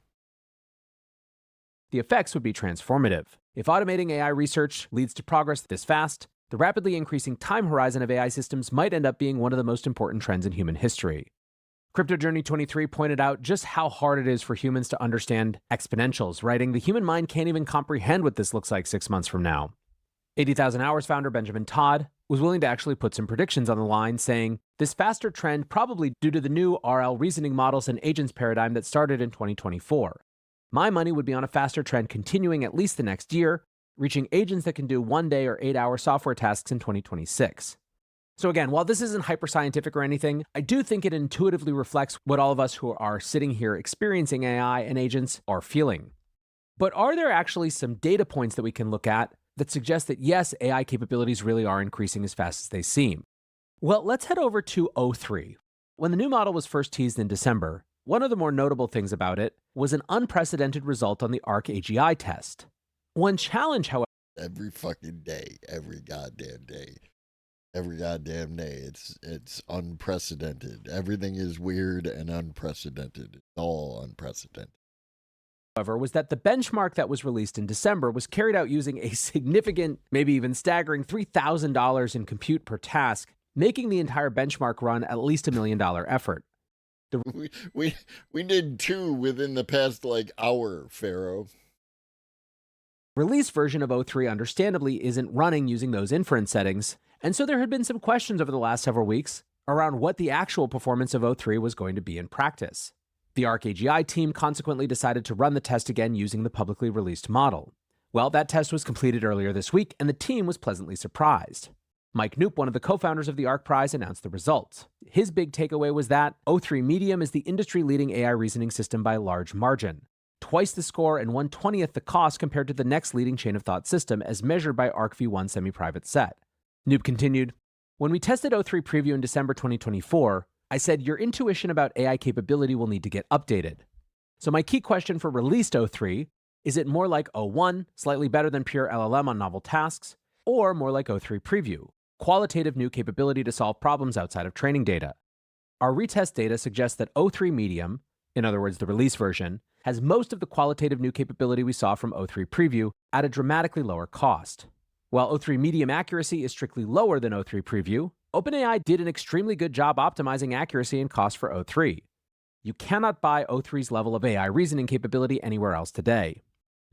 The effects would be transformative. If automating AI research leads to progress this fast, the rapidly increasing time horizon of AI systems might end up being one of the most important trends in human history. CryptoJourney 23 pointed out just how hard it is for humans to understand exponentials, writing, "The human mind can't even comprehend what this looks like 6 months from now." 80,000 Hours founder Benjamin Todd was willing to actually put some predictions on the line, saying, "This faster trend probably due to the new RL reasoning models and agents paradigm that started in 2024. My money would be on a faster trend continuing at least the next year, reaching agents that can do 1-day or 8-hour software tasks in 2026. So again, while this isn't hyper-scientific or anything, I do think it intuitively reflects what all of us who are sitting here experiencing AI and agents are feeling. But are there actually some data points that we can look at that suggest that yes, AI capabilities really are increasing as fast as they seem? Well, let's head over to O3. When the new model was first teased in December, one of the more notable things about it was an unprecedented result on the ARC-AGI test. One challenge, however, every fucking day, every goddamn day, it's unprecedented. Everything is weird and unprecedented. It's all unprecedented. However, was that the benchmark that was released in December was carried out using a significant, maybe even staggering $3,000 in compute per task, making the entire benchmark run at least $1 million effort. We did 2 within the past hour, Pharaoh. Release version of O3 understandably isn't running using those inference settings, and so there had been some questions over the last several weeks around what the actual performance of O3 was going to be in practice. The ARC-AGI team consequently decided to run the test again using the publicly released model. Well, that test was completed earlier this week, and the team was pleasantly surprised. Mike Knoop, one of the co-founders of the ARC Prize, announced the results. His big takeaway was that O3 Medium is the industry-leading AI reasoning system by a large margin. Twice the score and 1/20th the cost compared to the next leading chain of thought system as measured by ARC v1 semi-private set. Knoop continued, "When we tested O3 Preview in December 2024, I said your intuition about AI capability will need to get updated. So my key question for released O3, is it more like O1, slightly better than pure LLM on novel tasks, or more like O3 Preview, qualitative new capability to solve problems outside of training data? Our retest data suggests that O3 Medium, in other words, the release version, has most of the qualitative new capability we saw from O3 Preview at a dramatically lower cost. While O3 Medium accuracy is strictly lower than O3 Preview, OpenAI did an extremely good job optimizing accuracy and cost for O3. You cannot buy O3's level of AI reasoning capability anywhere else today."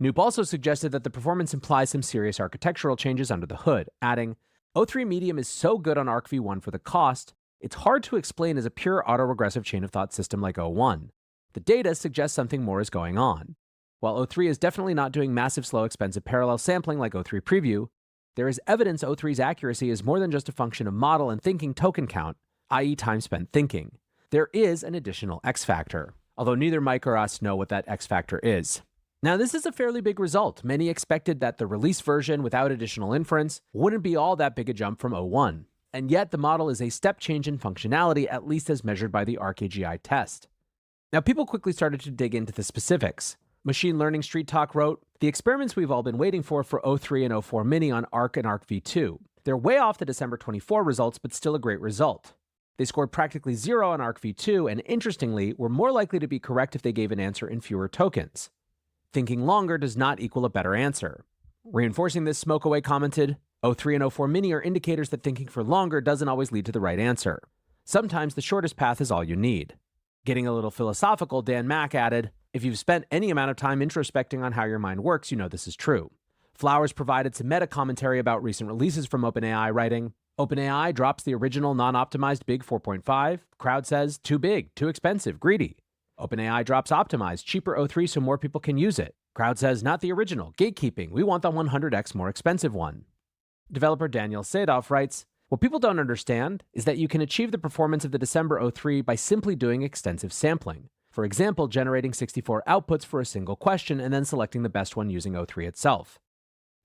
Knoop also suggested that the performance implies some serious architectural changes under the hood, adding, "O3 Medium is so good on ARC v1 for the cost, it's hard to explain as a pure autoregressive chain of thought system like O1. The data suggests something more is going on. While O3 is definitely not doing massive, slow, expensive parallel sampling like O3 Preview, there is evidence O3's accuracy is more than just a function of model and thinking token count, i.e. time spent thinking. There is an additional X factor, although neither Mike or us know what that X factor is. Now, this is a fairly big result. Many expected that the release version without additional inference wouldn't be all that big a jump from O1. And yet the model is a step change in functionality, at least as measured by the ArcAGI test. Now, people quickly started to dig into the specifics. Machine Learning Street Talk wrote, "The experiments we've all been waiting for O3 and O4 Mini on Arc and Arc V2. They're way off the December 24 results, but still a great result. They scored practically 0 on Arc V2, and interestingly, were more likely to be correct if they gave an answer in fewer tokens. Thinking longer does not equal a better answer." Reinforcing this, Smokeaway commented, "O3 and O4 Mini are indicators that thinking for longer doesn't always lead to the right answer. Sometimes the shortest path is all you need." Getting a little philosophical, Dan Mack added, "If you've spent any amount of time introspecting on how your mind works, you know this is true." Flowers provided some meta commentary about recent releases from OpenAI, writing, "OpenAI drops the original non-optimized Big 4.5. Crowd says, too big, too expensive, greedy. OpenAI drops optimized, cheaper O3 so more people can use it. Crowd says, not the original, gatekeeping, we want the 100x more expensive one." Developer Daniel Sadoff writes, "What people don't understand is that you can achieve the performance of the December O3 by simply doing extensive sampling. For example, generating 64 outputs for a single question and then selecting the best one using O3 itself.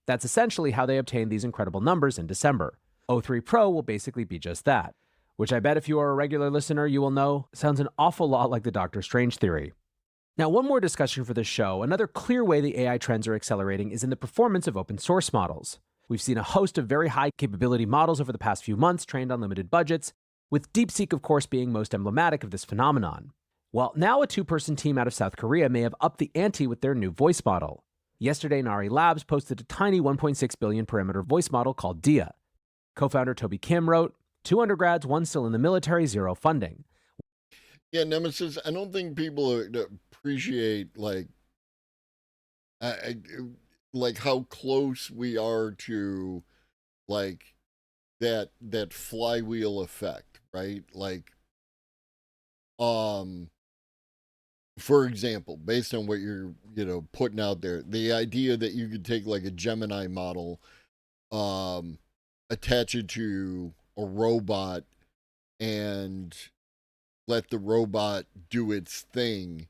That's essentially how they obtained these incredible numbers in December. O3 Pro will basically be just that, which I bet if you are a regular listener, you will know sounds an awful lot like the Doctor Strange theory." Now, one more discussion for this show. Another clear way the AI trends are accelerating is in the performance of open source models. We've seen a host of very high capability models over the past few months trained on limited budgets, with DeepSeek, of course, being most emblematic of this phenomenon. Well, now a two-person team out of South Korea may have upped the ante with their new voice model. Yesterday, Nari Labs posted a tiny 1.6 billion parameter voice model called Dia. Co-founder Toby Kim wrote, 2 undergrads, 1 still in the military, 0 funding. Yeah, Nemesis, I don't think people appreciate, like how close we are to, like, that flywheel effect, right? Like, for example, based on what you're, putting out there, the idea that you could take like a Gemini model, attach it to a robot and let the robot do its thing,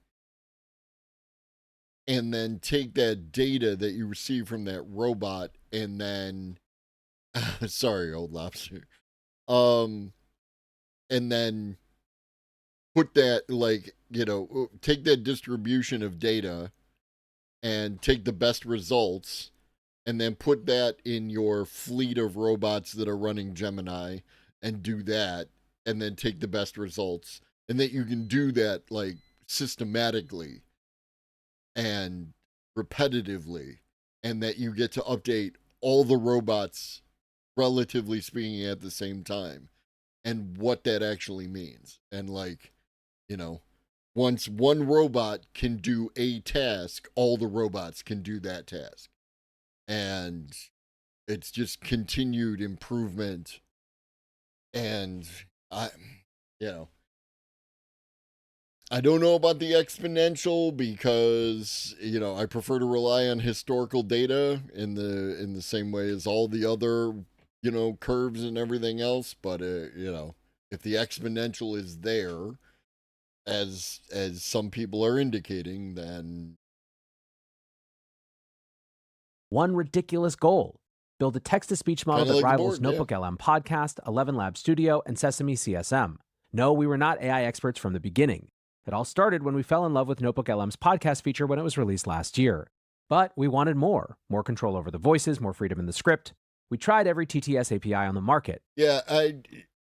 and then take that data that you receive from that robot and then sorry, old lobster, and then put that, like, take that distribution of data and take the best results and then put that in your fleet of robots that are running Gemini and do that, and then take the best results, and that you can do that, like, systematically and repetitively, and that you get to update all the robots, relatively speaking, at the same time, and what that actually means. And, like, once one robot can do a task, all the robots can do that task. And it's just continued improvement. And I don't know about the exponential, because, I prefer to rely on historical data in the same way as all the other, curves and everything else. But, if the exponential is there, as some people are indicating, then... One ridiculous goal: build a text-to-speech model that rivals Notebook LM Podcast, 11 Lab Studio, and Sesame CSM. No, we were not AI experts from the beginning. It all started when we fell in love with Notebook LM's podcast feature when it was released last year. But we wanted more control over the voices, more freedom in the script. We tried every TTS API on the market. Yeah, I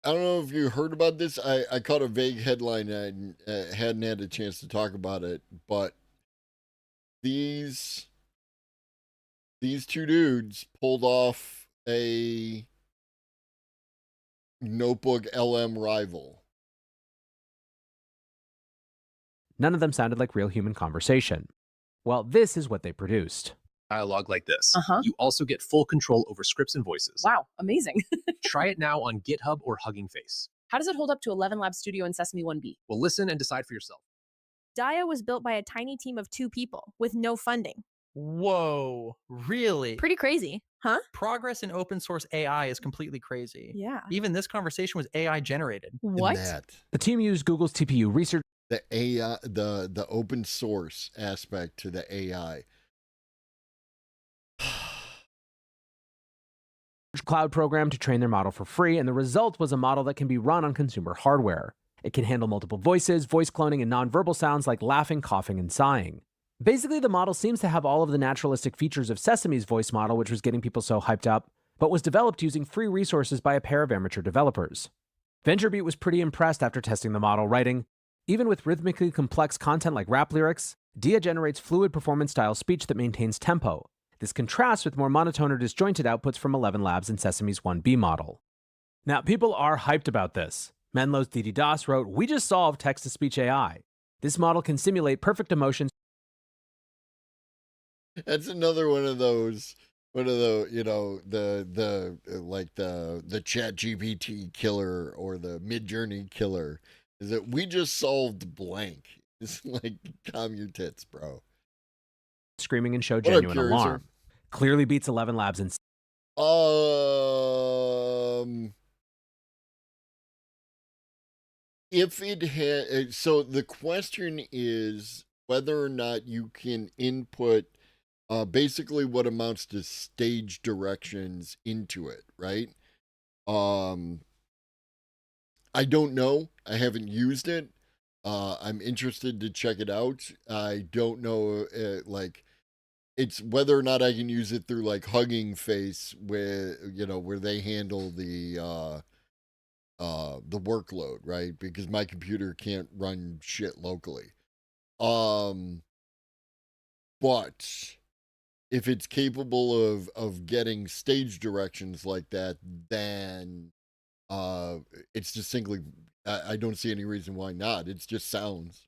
don't know if you heard about this. I caught a vague headline and hadn't had a chance to talk about it, but these two dudes pulled off a Notebook LM rival. None of them sounded like real human conversation. Well, this is what they produced. Dialogue like this. You also get full control over scripts and voices. Wow, amazing. Try it now on GitHub or Hugging Face. How does it hold up to 11 Lab Studio and Sesame 1B? Well, listen and decide for yourself. Dia was built by a tiny team of 2 people with no funding. Whoa, really? Pretty crazy, huh? Progress in open source AI is completely crazy. Yeah. Even this conversation was AI generated. What? The team used Google's TPU research The AI, the open source aspect to the AI. cloud program to train their model for free, and the result was a model that can be run on consumer hardware. It can handle multiple voices, voice cloning, and nonverbal sounds like laughing, coughing, and sighing. Basically, the model seems to have all of the naturalistic features of Sesame's voice model, which was getting people so hyped up, but was developed using free resources by a pair of amateur developers. VentureBeat was pretty impressed after testing the model, writing, "Even with rhythmically complex content like rap lyrics, Dia generates fluid performance-style speech that maintains tempo. This contrasts with more monotone or disjointed outputs from 11 Labs and Sesame's 1B model." Now, people are hyped about this. Menlo's Didi Das wrote, "We just solved text-to-speech AI. This model can simulate perfect emotions." That's another one of those, you know, the Chat GPT killer or the Midjourney killer, is that we just solved blank. It's like, calm your tits, bro. Screaming and show What up, genuine Curiouser? alarm. Clearly beats 11 Labs and if it had, so the question is whether or not you can input basically what amounts to stage directions into it, right? I don't know. I haven't used it. I'm interested to check it out. I don't know, like, it's whether or not I can use it through like Hugging Face, where, you know, where they handle the workload, right? Because my computer can't run shit locally. But if it's capable of getting stage directions like that, then it's distinctly, I don't see any reason why not. It's just sounds.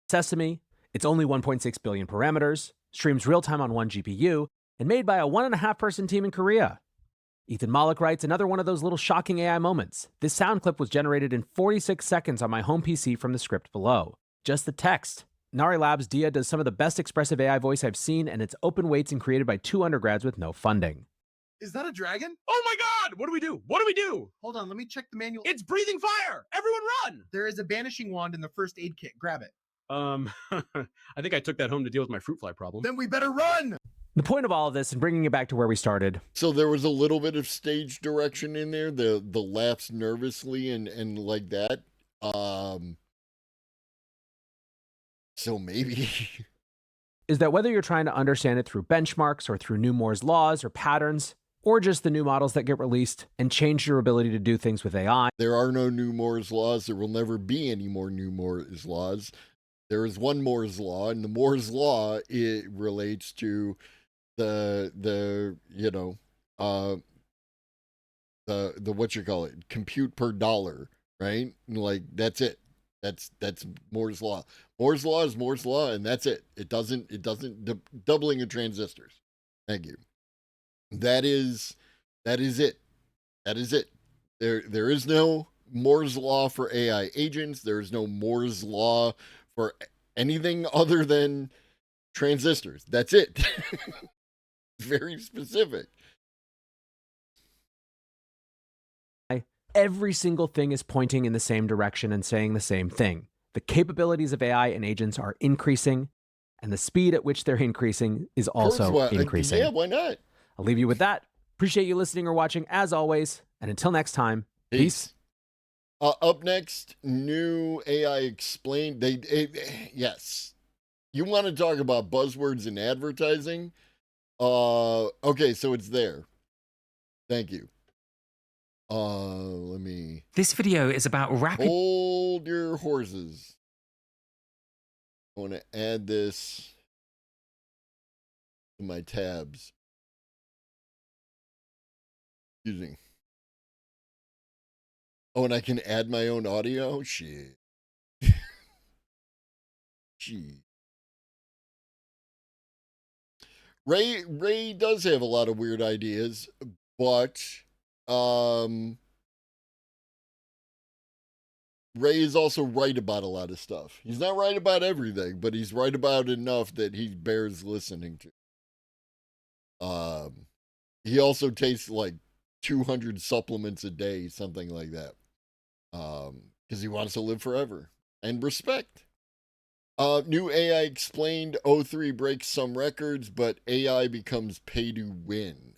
Sesame. It's only 1.6 billion parameters, streams real-time on 1 GPU, and made by a 1.5-person team in Korea. Ethan Malik writes, "Another one of those little shocking AI moments. This sound clip was generated in 46 seconds on my home PC from the script below. Just the text. Nari Labs' Dia does some of the best expressive AI voice I've seen, and it's open weights and created by 2 undergrads with no funding." Is that a dragon? Oh my god! What do we do? What do we do? Hold on, let me check the manual. It's breathing fire! Everyone run! There is a banishing wand in the first aid kit. Grab it. I think I took that home to deal with my fruit fly problem. Then we better run! The point of all of this, and bringing it back to where we started. So there was a little bit of stage direction in there, the laughs nervously and like that. So maybe. Is that whether you're trying to understand it through benchmarks or through new Moore's laws or patterns, or just the new models that get released and change your ability to do things with AI. There are no new Moore's laws. There will never be any more new Moore's laws. There is one Moore's law, and the Moore's law, it relates to the you know, the what you call it, compute per dollar, right? Like, that's it. That's Moore's law. Moore's law is Moore's law, and that's it. It doesn't doubling of transistors. Thank you. That is it. That is it. There is no Moore's law for AI agents. There is no Moore's law for anything other than transistors. That's it. Very specific. Every single thing is pointing in the same direction and saying the same thing. The capabilities of AI and agents are increasing, and the speed at which they're increasing is also increasing. Yeah, why not? I'll leave you with that. Appreciate you listening or watching as always. And until next time, peace. Up next, new AI explained. Yes. You want to talk about buzzwords in advertising? Okay, so it's there. Thank you. Let me. This video is about rapid. Hold your horses. I want to add this to my tabs. Excuse me. Oh, and I can add my own audio? Shit. Gee. Ray does have a lot of weird ideas, but Ray is also right about a lot of stuff. He's not right about everything, but he's right about enough that he bears listening to. He also takes like 200 supplements a day, something like that, because he wants to live forever. And respect. New AI explained O3 breaks some records, but AI becomes pay to win.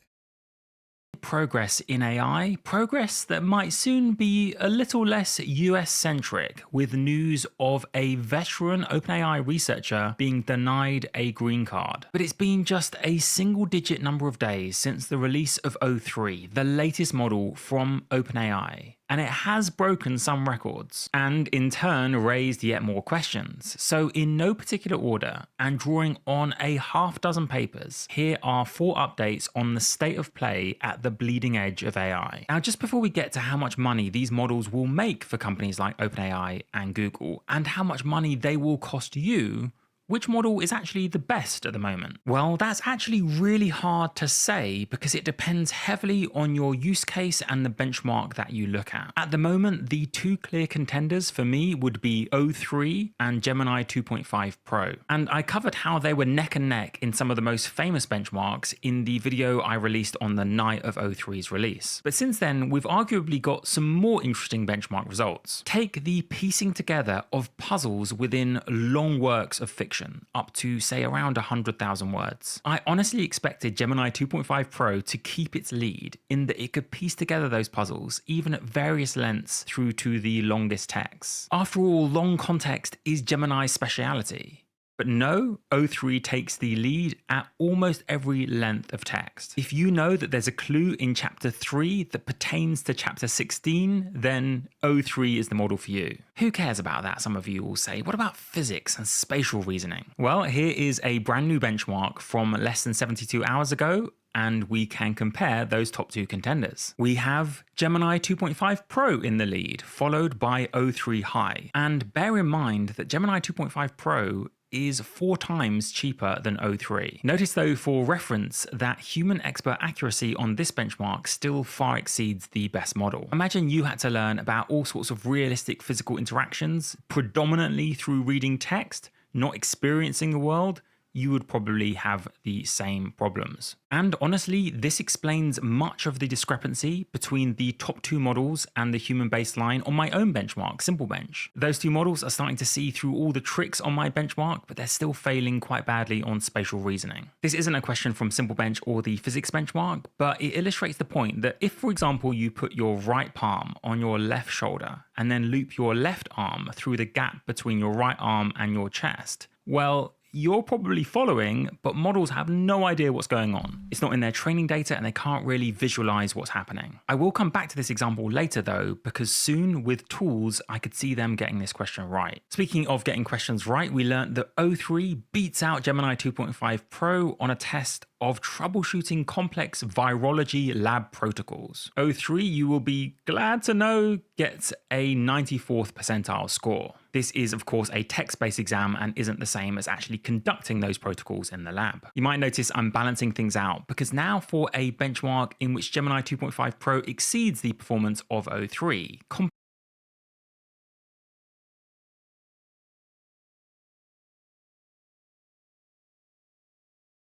Progress in AI, progress that might soon be a little less US centric, with news of a veteran OpenAI researcher being denied a green card. But it's been just a single digit number of days since the release of O3, the latest model from OpenAI. And it has broken some records, and in turn raised yet more questions. So in no particular order, and drawing on a half dozen papers, here are 4 updates on the state of play at the bleeding edge of AI. Now, just before we get to how much money these models will make for companies like OpenAI and Google, and how much money they will cost you, which model is actually the best at the moment? Well, that's actually really hard to say because it depends heavily on your use case and the benchmark that you look at. At the moment, the 2 clear contenders for me would be O3 and Gemini 2.5 Pro. And I covered how they were neck and neck in some of the most famous benchmarks in the video I released on the night of O3's release. But since then, we've arguably got some more interesting benchmark results. Take the piecing together of puzzles within long works of fiction, up to say around 100,000 words. I honestly expected Gemini 2.5 Pro to keep its lead in that it could piece together those puzzles even at various lengths through to the longest texts. After all, long context is Gemini's speciality. But no, O3 takes the lead at almost every length of text. If you know that there's a clue in chapter 3 that pertains to chapter 16, then O3 is the model for you. Who cares about that, some of you will say. What about physics and spatial reasoning? Well, here is a brand new benchmark from less than 72 hours ago, and we can compare those top 2 contenders. We have Gemini 2.5 Pro in the lead, followed by O3 High. And bear in mind that Gemini 2.5 Pro is 4 times cheaper than O3. Notice though, for reference, that human expert accuracy on this benchmark still far exceeds the best model. Imagine you had to learn about all sorts of realistic physical interactions, predominantly through reading text, not experiencing the world. You would probably have the same problems. And honestly, this explains much of the discrepancy between the top 2 models and the human baseline on my own benchmark, SimpleBench. Those 2 models are starting to see through all the tricks on my benchmark, but they're still failing quite badly on spatial reasoning. This isn't a question from SimpleBench or the physics benchmark, but it illustrates the point that if, for example, you put your right palm on your left shoulder and then loop your left arm through the gap between your right arm and your chest, well, you're probably following, but models have no idea what's going on. It's not in their training data and they can't really visualize what's happening. I will come back to this example later though, because soon with tools, I could see them getting this question right. Speaking of getting questions right, we learned that O3 beats out Gemini 2.5 Pro on a test of troubleshooting complex virology lab protocols. O3, you will be glad to know, gets a 94th percentile score. This is, of course, a text-based exam and isn't the same as actually conducting those protocols in the lab. You might notice I'm balancing things out because now for a benchmark in which Gemini 2.5 Pro exceeds the performance of O3,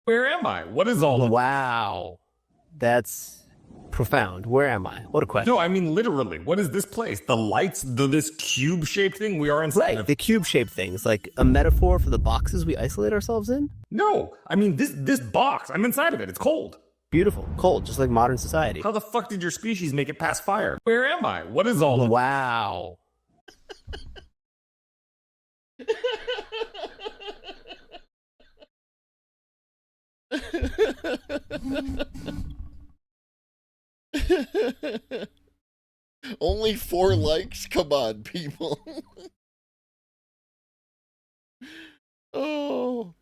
Where am I? What is all Wow. That's profound. Where am I? What a question. No, I mean literally. What is this place? The lights, this cube-shaped thing we are inside Right, the cube-shaped things, like a metaphor for the boxes we isolate ourselves in? No, I mean this box. I'm inside of it. It's cold. Beautiful. Cold, just like modern society. How the fuck did your species make it past fire? Where am I? What is all Wow. Only 4 likes? Come on, people. Oh.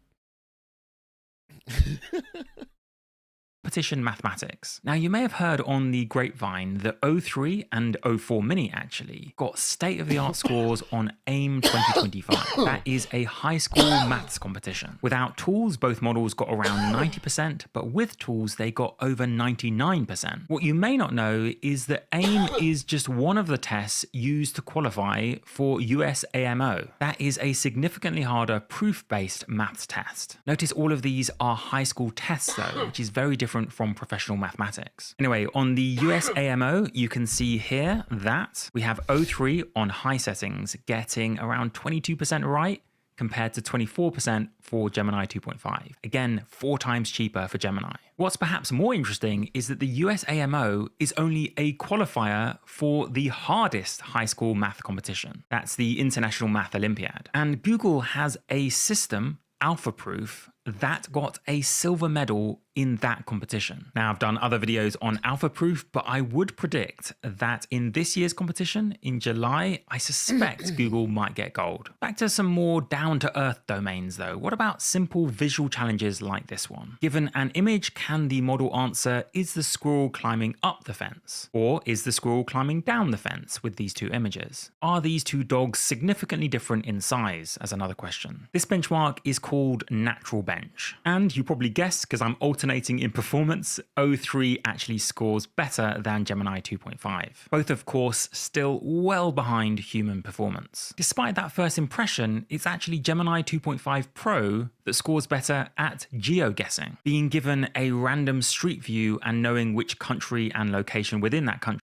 competition mathematics. Now, you may have heard on the grapevine that O3 and O4 Mini actually got state-of-the-art scores on AIM 2025. That is a high school maths competition. Without tools, both models got around 90%, but with tools, they got over 99%. What you may not know is that AIM is just one of the tests used to qualify for US AMO. That is a significantly harder proof-based maths test. Notice all of these are high school tests though, which is very different from professional mathematics. Anyway, on the US AMO, you can see here that we have O3 on high settings getting around 22% right, compared to 24% for Gemini 2.5. Again, 4 times cheaper for Gemini. What's perhaps more interesting is that the US AMO is only a qualifier for the hardest high school math competition. That's the International Math Olympiad. And Google has a system, AlphaProof, that got a silver medal in that competition. Now, I've done other videos on AlphaProof, but I would predict that in this year's competition, in July, I suspect Google might get gold. Back to some more down-to-earth domains though. What about simple visual challenges like this one? Given an image, can the model answer, is the squirrel climbing up the fence? Or is the squirrel climbing down the fence with these 2 images? Are these 2 dogs significantly different in size, as another question? This benchmark is called Natural Bench. And you probably guessed, because I'm alternating in performance, O3 actually scores better than Gemini 2.5. Both, of course, still well behind human performance. Despite that first impression, it's actually Gemini 2.5 Pro that scores better at geoguessing, being given a random street view and knowing which country and location within that country.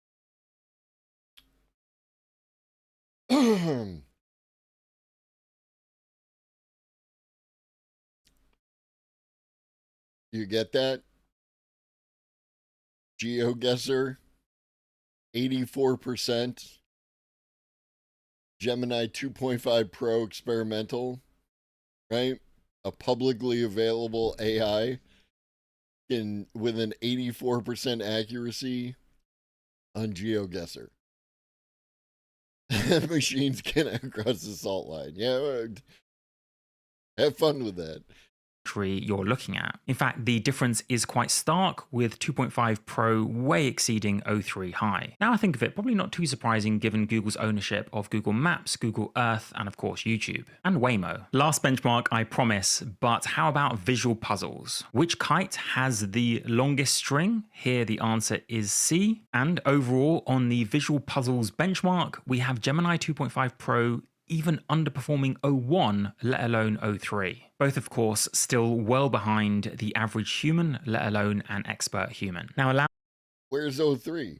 You get that? GeoGuessr, 84%. Gemini 2.5 Pro experimental, right? A publicly available AI with an 84% accuracy on GeoGuessr. Machines can across the salt line. Yeah, have fun with that. You're looking at. In fact, the difference is quite stark, with 2.5 Pro way exceeding O3 High. Now I think of it, probably not too surprising given Google's ownership of Google Maps, Google Earth, and of course YouTube, and Waymo. Last benchmark, I promise, but how about visual puzzles? Which kite has the longest string? Here the answer is C. And overall, on the visual puzzles benchmark, we have Gemini 2.5 Pro even underperforming O1, let alone O3. Both, of course, still well behind the average human, let alone an expert human. Now allow... Where's O3?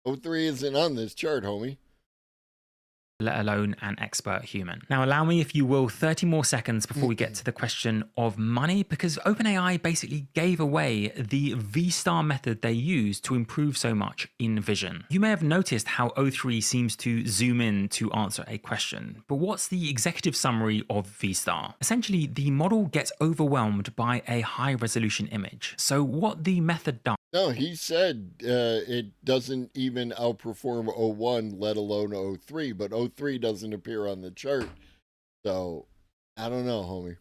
O3 isn't on this chart, homie. Let alone an expert human. Now allow me, if you will, 30 more seconds before we get to the question of money, because OpenAI basically gave away the V-star method they use to improve so much in vision. You may have noticed how O3 seems to zoom in to answer a question, but what's the executive summary of V-star? Essentially, the model gets overwhelmed by a high-resolution image. So what the method does... No, he said it doesn't even outperform O1, let alone O3, but O3 doesn't appear on the chart. So, I don't know, homie.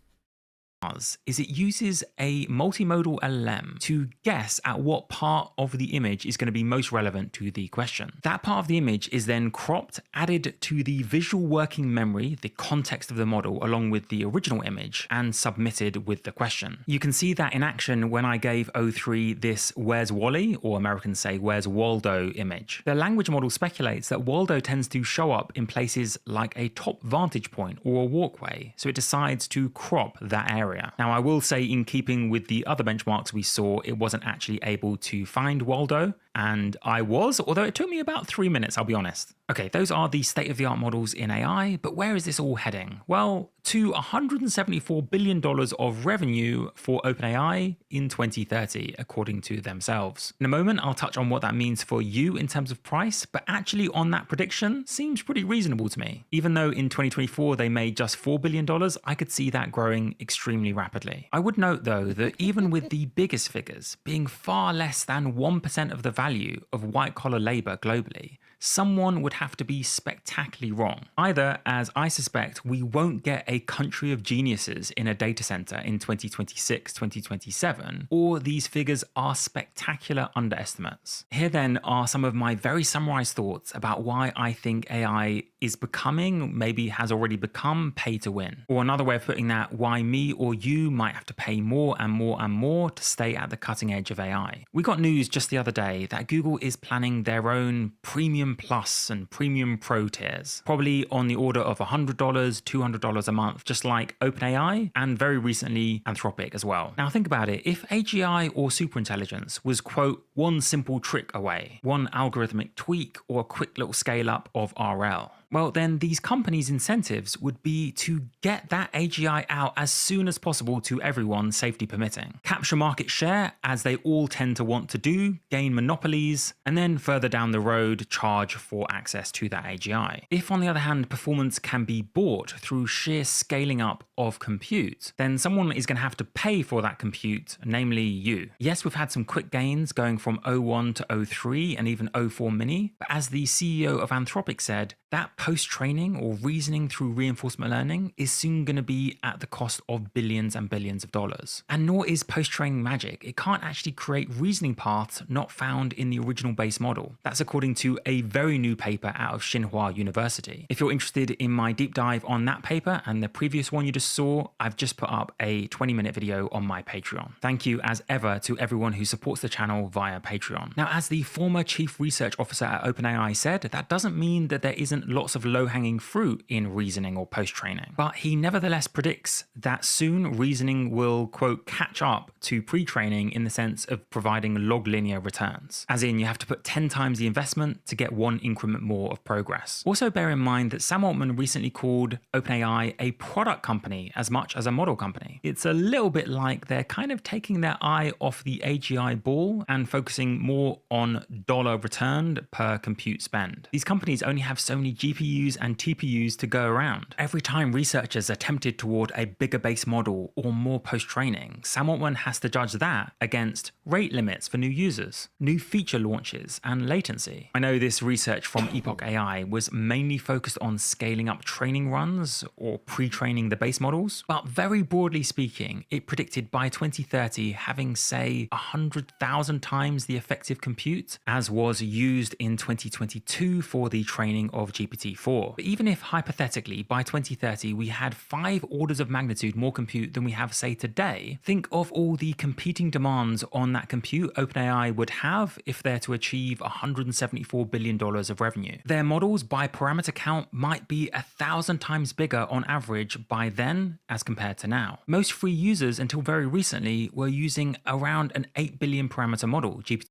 Is it uses a multimodal LLM to guess at what part of the image is going to be most relevant to the question. That part of the image is then cropped, added to the visual working memory, the context of the model, along with the original image, and submitted with the question. You can see that in action when I gave O3 this "Where's Wally?" or Americans say "Where's Waldo?" image. The language model speculates that Waldo tends to show up in places like a top vantage point or a walkway, so it decides to crop that area. Now, I will say, in keeping with the other benchmarks we saw, it wasn't actually able to find Waldo, and I was, although it took me about 3 minutes, I'll be honest. Okay, those are the state-of-the-art models in AI, but where is this all heading? Well, to $174 billion of revenue for OpenAI in 2030, according to themselves. In a moment, I'll touch on what that means for you in terms of price, but actually on that prediction seems pretty reasonable to me. Even though in 2024 they made just $4 billion, I could see that growing extremely rapidly. I would note though that even with the biggest figures being far less than 1% of the value of white-collar labor globally, someone would have to be spectacularly wrong. Either, as I suspect, we won't get a country of geniuses in a data center in 2026, 2027, or these figures are spectacular underestimates. Here then are some of my very summarized thoughts about why I think AI is becoming, maybe has already become, pay to win. Or another way of putting that, why me or you might have to pay more and more and more to stay at the cutting edge of AI. We got news just the other day that Google is planning their own Premium Plus and Premium Pro tiers, probably on the order of $100, $200 a month, just like OpenAI and very recently Anthropic as well. Now think about it, if AGI or superintelligence was, quote, one simple trick away, one algorithmic tweak or a quick little scale up of RL, well, then these companies' incentives would be to get that AGI out as soon as possible to everyone, safety permitting. Capture market share, as they all tend to want to do, gain monopolies, and then further down the road, charge for access to that AGI. If, on the other hand, performance can be bought through sheer scaling up of compute, then someone is going to have to pay for that compute, namely you. Yes, we've had some quick gains going from O1 to O3 and even O4 mini, but as the CEO of Anthropic said, that post-training or reasoning through reinforcement learning is soon going to be at the cost of billions and billions of dollars. And nor is post-training magic. It can't actually create reasoning paths not found in the original base model. That's according to a very new paper out of Tsinghua University. If you're interested in my deep dive on that paper and the previous one you just saw, I've just put up a 20-minute video on my Patreon. Thank you as ever to everyone who supports the channel via Patreon. Now, as the former chief research officer at OpenAI said, that doesn't mean that there isn't lots of low-hanging fruit in reasoning or post-training. But he nevertheless predicts that soon reasoning will, quote, catch up to pre-training in the sense of providing log linear returns. As in, you have to put 10 times the investment to get one increment more of progress. Also bear in mind that Sam Altman recently called OpenAI a product company as much as a model company. It's a little bit like they're kind of taking their eye off the AGI ball and focusing more on dollar returned per compute spend. These companies only have so many GPUs and TPUs to go around. Every time researchers attempted toward a bigger base model or more post-training, Sam Altman has to judge that against rate limits for new users, new feature launches, and latency. I know this research from Epoch AI was mainly focused on scaling up training runs or pre-training the base models, but very broadly speaking, it predicted by 2030 having, say, 100,000 times the effective compute as was used in 2022 for the training of GPT-4. But even if hypothetically by 2030 we had 5 orders of magnitude more compute than we have, say, today, think of all the competing demands on that compute OpenAI would have if they're to achieve $174 billion of revenue. Their models by parameter count might be 1,000 times bigger on average by then as compared to now. Most free users until very recently were using around an 8 billion parameter model, GPT.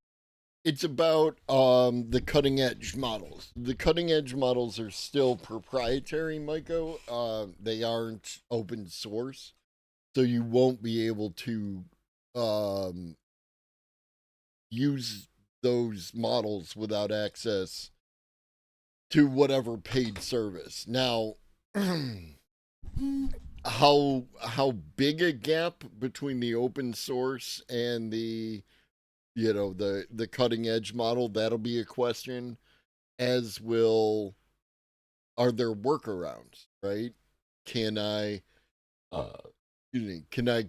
It's about the cutting edge models. The cutting edge models are still proprietary, Maiko. They aren't open source, so you won't be able to use those models without access to whatever paid service. Now, how big a gap between the open source and the the cutting edge model, that'll be a question, as will, are there workarounds, right? Can I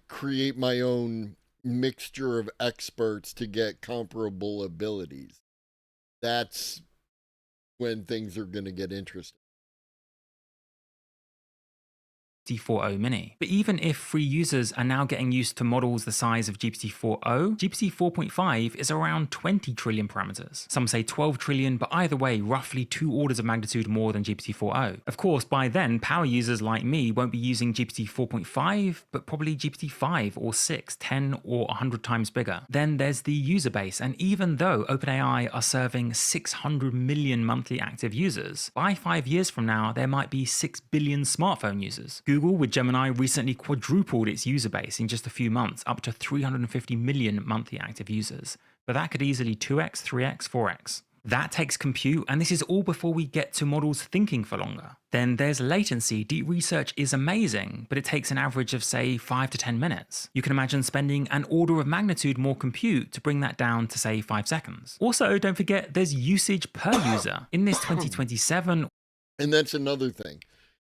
create my own mixture of experts to get comparable abilities? That's when things are going to get interesting. GPT-4o mini. But even if free users are now getting used to models the size of GPT-4o, GPT-4.5 is around 20 trillion parameters. Some say 12 trillion, but either way, roughly 2 orders of magnitude more than GPT-4o. Of course, by then, power users like me won't be using GPT-4.5, but probably GPT-5 or 6, 10 or 100 times bigger. Then there's the user base, and even though OpenAI are serving 600 million monthly active users, by 5 years from now, there might be 6 billion smartphone users. Google with Gemini recently quadrupled its user base in just a few months, up to 350 million monthly active users. But that could easily 2x, 3x, 4x. That takes compute, and this is all before we get to models thinking for longer. Then there's latency. Deep research is amazing, but it takes an average of, say, 5 to 10 minutes. You can imagine spending an order of magnitude more compute to bring that down to, say, 5 seconds. Also, don't forget there's usage per user. In this 2027... And that's another thing.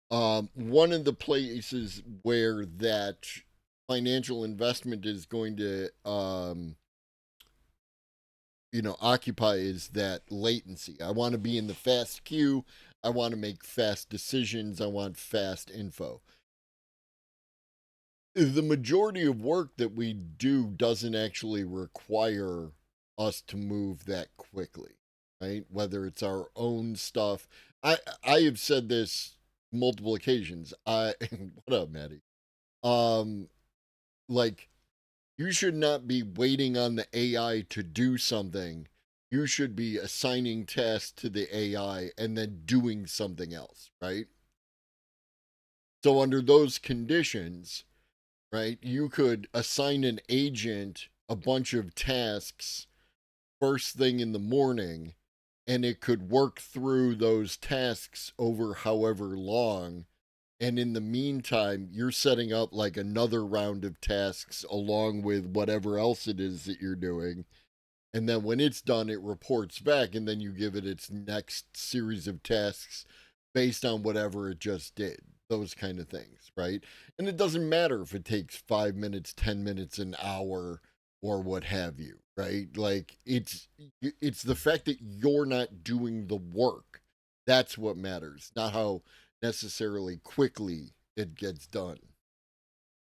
One of the places where that financial investment is going to occupy is that latency. I want to be in the fast queue. I want to make fast decisions. I want fast info. The majority of work that we do doesn't actually require us to move that quickly, right? Whether it's our own stuff. I have said this multiple occasions. What up, Maddie? Like, you should not be waiting on the AI to do something. You should be assigning tasks to the AI and then doing something else, right? So under those conditions, right, you could assign an agent a bunch of tasks first thing in the morning, and it could work through those tasks over however long. And in the meantime, you're setting up like another round of tasks along with whatever else it is that you're doing. And then when it's done, it reports back, and then you give it its next series of tasks based on whatever it just did. Those kind of things, right? And it doesn't matter if it takes 5 minutes, 10 minutes, an hour, or what have you, right? Like, it's the fact that you're not doing the work. That's what matters, not how necessarily quickly it gets done.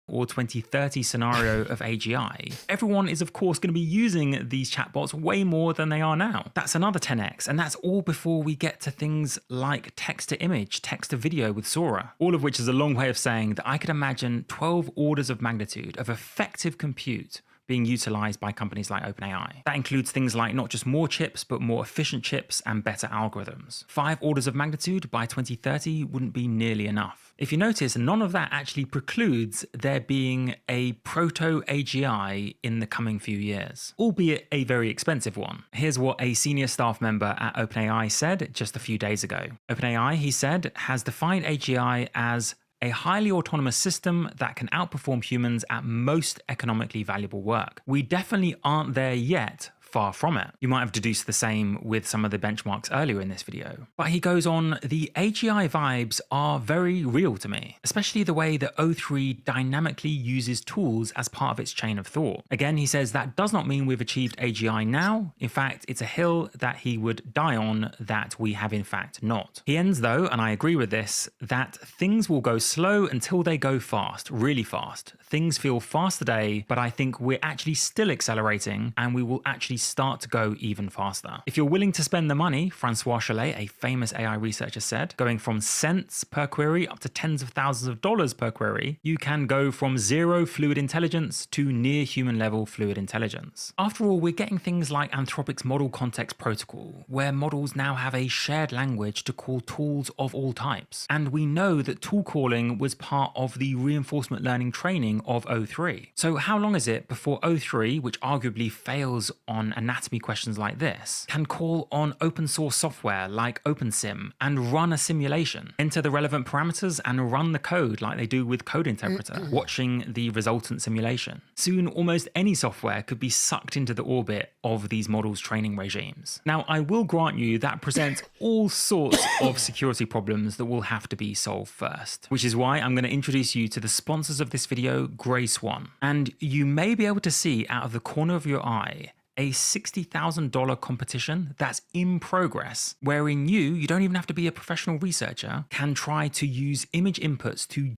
Or 2030 scenario of AGI, everyone is of course going to be using these chatbots way more than they are now. That's another 10x, and that's all before we get to things like text to image, text to video with Sora, all of which is a long way of saying that I could imagine 12 orders of magnitude of effective compute being utilized by companies like OpenAI. That includes things like not just more chips, but more efficient chips and better algorithms. 5 orders of magnitude by 2030 wouldn't be nearly enough. If you notice, none of that actually precludes there being a proto-AGI in the coming few years, albeit a very expensive one. Here's what a senior staff member at OpenAI said just a few days ago. OpenAI, he said, has defined AGI as a highly autonomous system that can outperform humans at most economically valuable work. We definitely aren't there yet, far from it. You might have deduced the same with some of the benchmarks earlier in this video. But he goes on, the AGI vibes are very real to me, especially the way that O3 dynamically uses tools as part of its chain of thought. Again, he says that does not mean we've achieved AGI now. In fact, it's a hill that he would die on that we have in fact not. He ends though, and I agree with this, that things will go slow until they go fast, really fast. Things feel fast today, but I think we're actually still accelerating, and we will actually start to go even faster. If you're willing to spend the money, Francois Chalet, a famous AI researcher, said, going from cents per query up to tens of thousands of dollars per query, you can go from zero fluid intelligence to near human level fluid intelligence. After all, we're getting things like Anthropic's Model Context Protocol, where models now have a shared language to call tools of all types. And we know that tool calling was part of the reinforcement learning training of O3. So how long is it before O3, which arguably fails on anatomy questions like this, can call on open source software like OpenSim and run a simulation, enter the relevant parameters and run the code like they do with Code Interpreter, watching the resultant simulation? Soon, almost any software could be sucked into the orbit of these models' training regimes. Now, I will grant you that presents all sorts of security problems that will have to be solved first, which is why I'm going to introduce you to the sponsors of this video, Grace One. And you may be able to see out of the corner of your eye a $60,000 competition that's in progress, wherein you don't even have to be a professional researcher, can try to use image inputs to...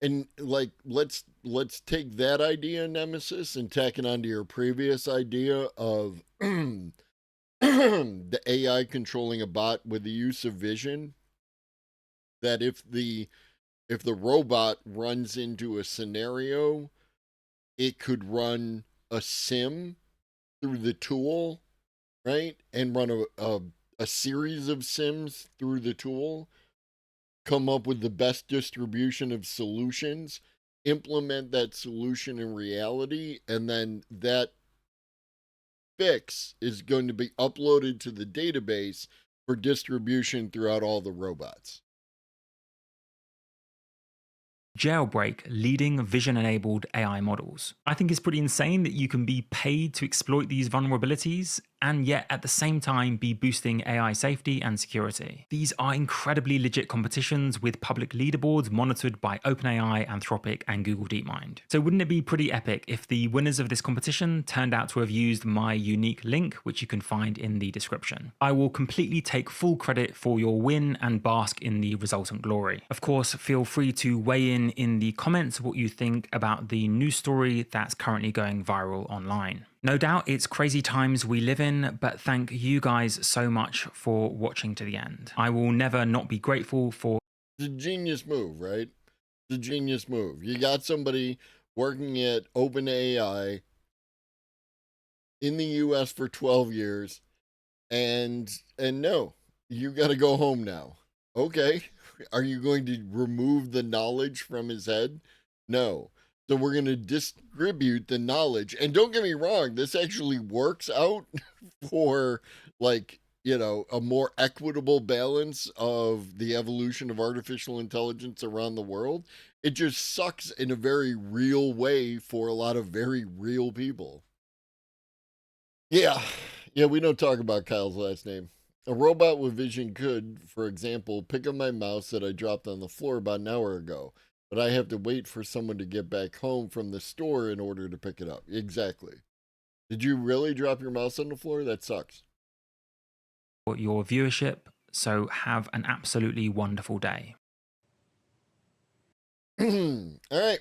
And like, let's take that idea, Nemesis, and tack it onto your previous idea of the AI controlling a bot with the use of vision. That if the robot runs into a scenario, it could run a sim through the tool, right? And run a series of sims through the tool, come up with the best distribution of solutions, implement that solution in reality, and then that fix is going to be uploaded to the database for distribution throughout all the robots. Jailbreak leading vision-enabled AI models. I think it's pretty insane that you can be paid to exploit these vulnerabilities and yet at the same time be boosting AI safety and security. These are incredibly legit competitions with public leaderboards monitored by OpenAI, Anthropic, and Google DeepMind. So wouldn't it be pretty epic if the winners of this competition turned out to have used my unique link, which you can find in the description? I will completely take full credit for your win and bask in the resultant glory. Of course, feel free to weigh in the comments what you think about the news story that's currently going viral online. No doubt it's crazy times we live in, but thank you guys so much for watching to the end. I will never not be grateful for... It's a genius move, right? It's a genius move. You got somebody working at OpenAI in the US for 12 years, and no, you got to go home now. Okay. Are you going to remove the knowledge from his head? No. So we're going to distribute the knowledge. And don't get me wrong, this actually works out for, like, you know, a more equitable balance of the evolution of artificial intelligence around the world. It just sucks in a very real way for a lot of very real people. Yeah, we don't talk about Kyle's last name. A robot with vision could, for example, pick up my mouse that I dropped on the floor about an hour ago, but I have to wait for someone to get back home from the store in order to pick it up. Exactly. Did you really drop your mouse on the floor? That sucks. your viewership, so have an absolutely wonderful day. All right.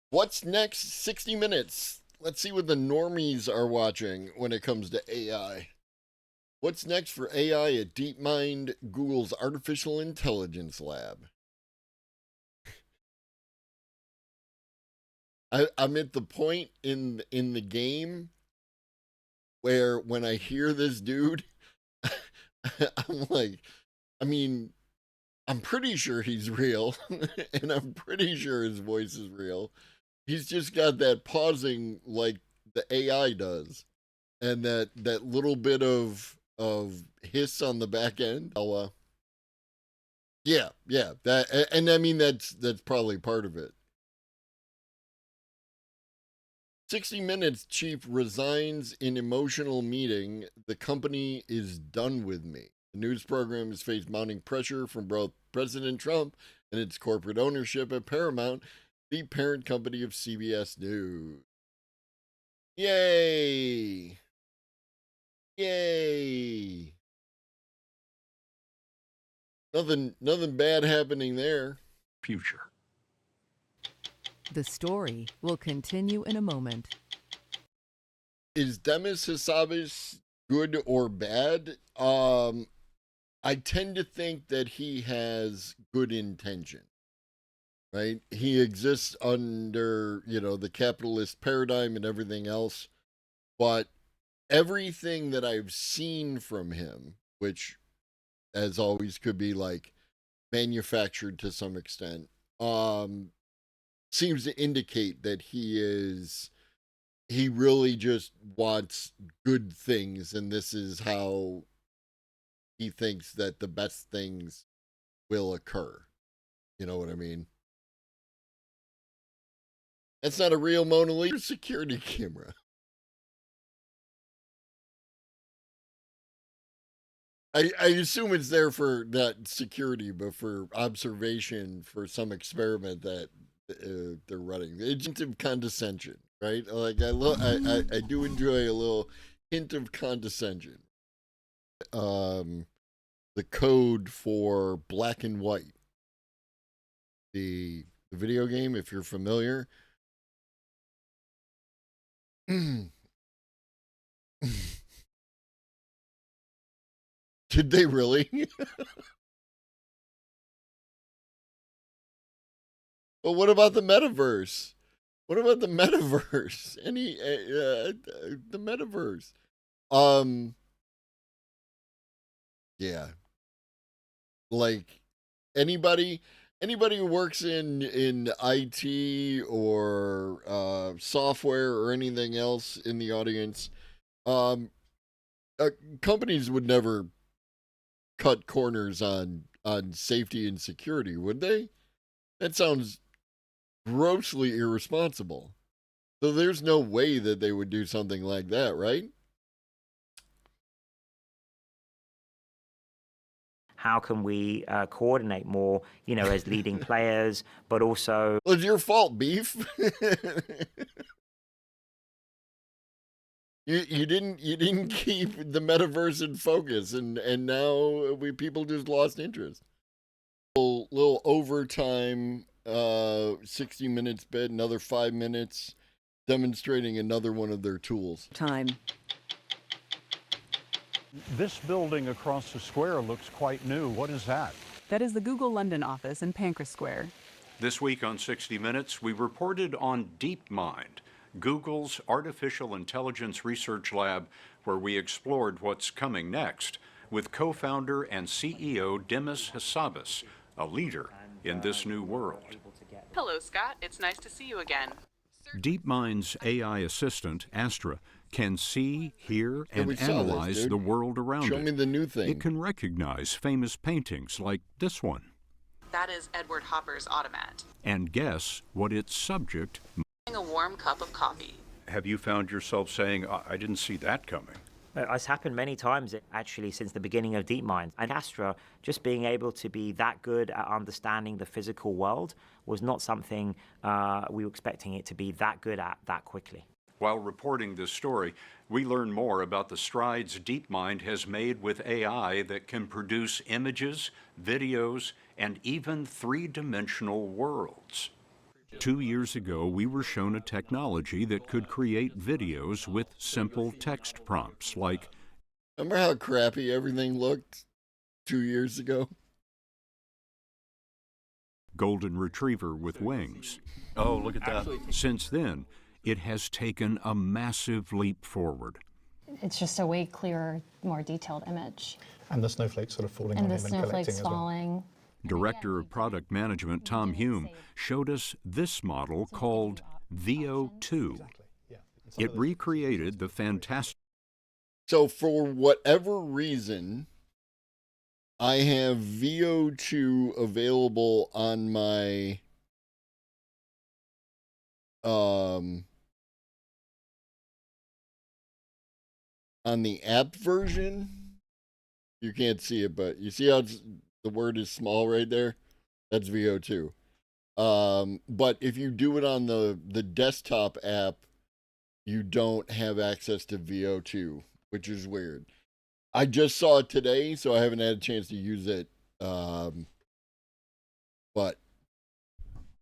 What's next? 60 minutes. Let's see what the normies are watching when it comes to AI. What's next for AI at DeepMind, Google's Artificial Intelligence Lab? I'm at the point in the game where when I hear this dude, I'm like, I mean, I'm pretty sure he's real, and I'm pretty sure his voice is real. He's just got that pausing like the AI does, and that little bit of hiss on the back end. Yeah, that, and I mean that's probably part of it. 60 Minutes chief resigns in emotional meeting. The company is done with me. The news program has faced mounting pressure from both President Trump and its corporate ownership at Paramount, the parent company of CBS News. Yay! Yay! Nothing bad happening there. Future. The story will continue in a moment. Is Demis Hassabis good or bad? I tend to think that he has good intention, right? He exists under, the capitalist paradigm and everything else, but everything that I've seen from him, which, as always, could be like manufactured to some extent, seems to indicate that he really just wants good things, and this is how he thinks that the best things will occur. You know what I mean? That's not a real Mona Lisa security camera. I assume it's there for that security, but for observation for some experiment that they're running. The hint of condescension, right? Like I do enjoy a little hint of condescension. The code for Black and White, the video game, if you're familiar. Did they really? But what about the metaverse? What about the metaverse? The metaverse? Yeah. Like anybody anybody who works in IT or software or anything else in the audience, companies would never cut corners on safety and security, would they? That sounds grossly irresponsible. So there's no way that they would do something like that, right? How can we coordinate more, as leading players, but also... Well, it's your fault, Beef. You didn't keep the metaverse in focus, and now people just lost interest. Little overtime, 60 minutes bid, another 5 minutes, demonstrating another one of their tools. Time. This building across the square looks quite new. What is that? That is the Google London office in Pancras Square. This week on 60 Minutes, we reported on DeepMind, Google's artificial intelligence research lab, where we explored what's coming next with co-founder and CEO Demis Hassabis, a leader in this new world. Hello, Scott. It's nice to see you again. DeepMind's AI assistant, Astra, can see, hear, and this, analyze the world around it. Show me the new thing. It can recognize famous paintings like this one That is Edward Hopper's automat. and guess what its subject. A warm cup of coffee. Have you found yourself saying, I didn't see that coming? It's happened many times, actually, since the beginning of DeepMind. And Astra, just being able to be that good at understanding the physical world was not something we were expecting it to be that good at that quickly. While reporting this story, we learn more about the strides DeepMind has made with AI that can produce images, videos, and even three-dimensional worlds. 2 years ago, we were shown a technology that could create videos with simple text prompts like, remember how crappy everything looked 2 years ago? golden retriever with wings. Oh, look at that. Since then, it has taken a massive leap forward. It's just a way clearer, more detailed image. And the snowflakes sort of falling on And him the and collecting snowflakes as well. falling. Director of Product Management Tom Hume showed us this model called VO2. It recreated the fantastic... So for whatever reason, I have VO2 available on my on the app version. You can't see it, but you see how the word is small right there? That's VO2. But if you do it on the desktop app, you don't have access to VO2, which is weird. I just saw it today, so I haven't had a chance to use it. But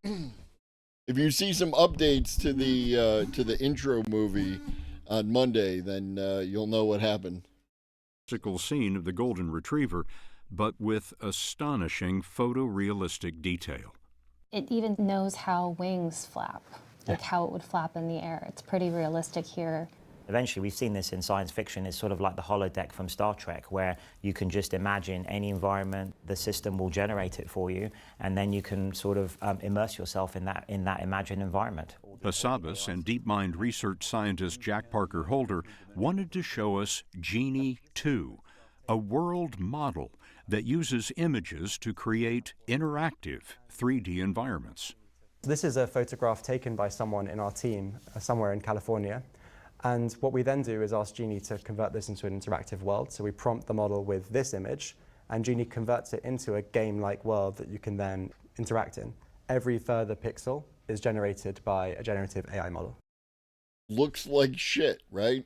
if you see some updates to the intro movie on Monday, then you'll know what happened. Scene of the golden retriever, but with astonishing photorealistic detail. It even knows how wings flap, like how it would flap in the air. It's pretty realistic here. Eventually, we've seen this in science fiction. It's sort of like the holodeck from Star Trek, where you can just imagine any environment, the system will generate it for you, and then you can sort of immerse yourself in that imagined environment. Hassabis and DeepMind research scientist Jack Parker Holder wanted to show us Genie 2, a world model that uses images to create interactive 3D environments. This is a photograph taken by someone in our team somewhere in California. And what we then do is ask Genie to convert this into an interactive world. So we prompt the model with this image, and Genie converts it into a game-like world that you can then interact in. Every further pixel is generated by a generative AI model. Looks like shit, right?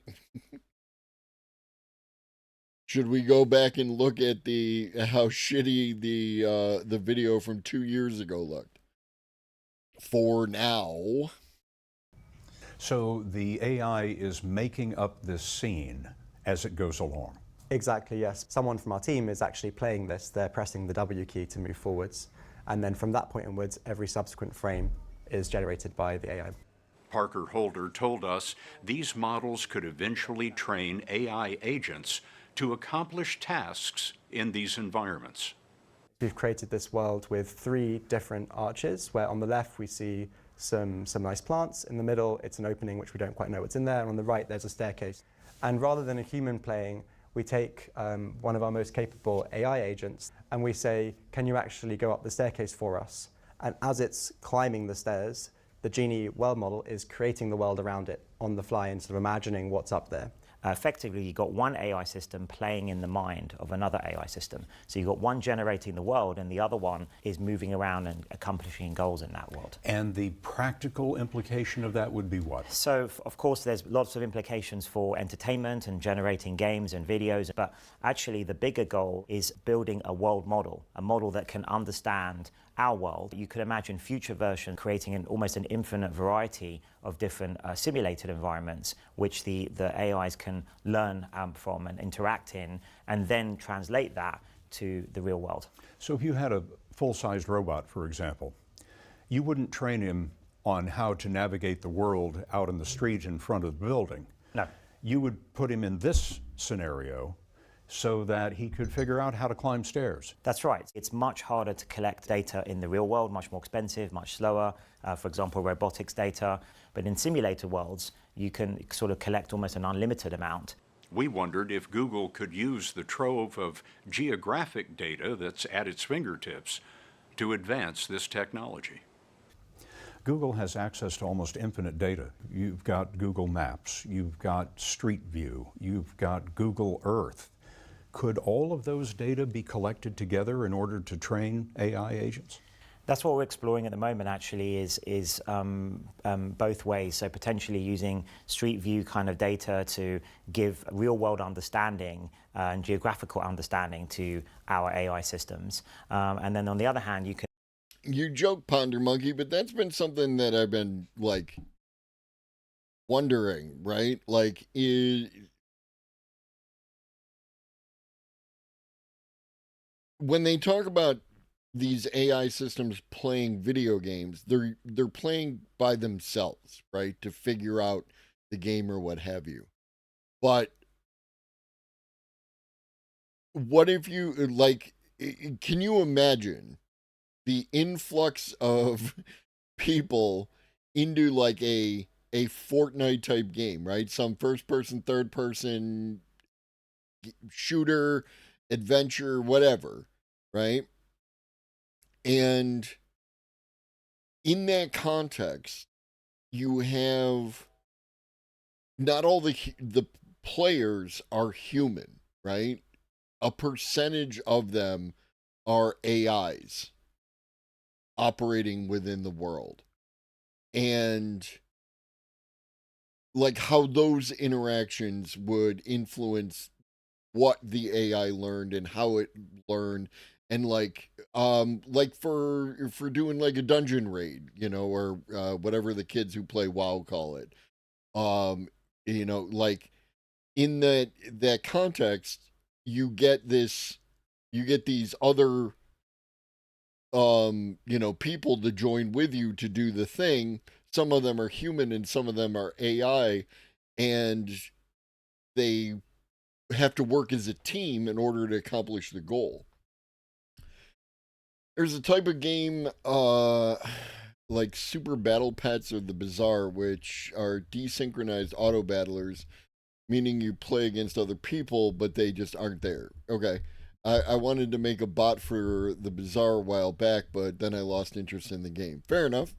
Should we go back and look at how shitty the video from 2 years ago looked? For now. So the AI is making up this scene as it goes along. Exactly, yes. Someone from our team is actually playing this. They're pressing the W key to move forwards. And then from that point onwards, every subsequent frame is generated by the AI. Parker Holder told us these models could eventually train AI agents to accomplish tasks in these environments. We've created this world with 3 different arches, where on the left we see some nice plants. In the middle, it's an opening which we don't quite know what's in there. And on the right, there's a staircase. And rather than a human playing, we take one of our most capable AI agents and we say, can you actually go up the staircase for us? And as it's climbing the stairs, the Genie world model is creating the world around it on the fly and sort of imagining what's up there. Effectively, you've got one AI system playing in the mind of another AI system. So you've got one generating the world and the other one is moving around and accomplishing goals in that world. And the practical implication of that would be what? So, of course, there's lots of implications for entertainment and generating games and videos, but actually the bigger goal is building a world model, a model that can understand our world. You could imagine future versions creating almost an infinite variety of different simulated environments, which the AIs can learn from and interact in, and then translate that to the real world. So if you had a full-sized robot, for example, you wouldn't train him on how to navigate the world out in the street in front of the building. No. You would put him in this scenario so that he could figure out how to climb stairs. That's right. It's much harder to collect data in the real world, much more expensive, much slower, for example, robotics data. But in simulator worlds, you can sort of collect almost an unlimited amount. We wondered if Google could use the trove of geographic data that's at its fingertips to advance this technology. Google has access to almost infinite data. You've got Google Maps, you've got Street View, you've got Google Earth. Could all of those data be collected together in order to train AI agents? That's what we're exploring at the moment, actually, is both ways. So potentially using Street View kind of data to give real-world understanding and geographical understanding to our AI systems. And then on the other hand, you can... You joke, Ponder Monkey, but that's been something that I've been, like, wondering, right? Like, when they talk about these AI systems playing video games, they're playing by themselves, right? To figure out the game or what have you. But what if you, like, can you imagine the influx of people into like a Fortnite type game, right? Some first person, third person shooter, adventure, whatever, right? And in that context, you have not all the players are human, right? A percentage of them are AIs operating within the world. And like how those interactions would influence what the AI learned and how it learned, and like for doing like a dungeon raid, you know, or whatever the kids who play WoW call it. You know, like in that context, you get these other you know, people to join with you to do the thing. Some of them are human and some of them are AI, and they have to work as a team in order to accomplish the goal. There's a type of game like Super Battle Pets or the Bazaar, which are desynchronized auto battlers, meaning you play against other people, but they just aren't there. Okay. I wanted to make a bot for the Bazaar a while back, but then I lost interest in the game. Fair enough.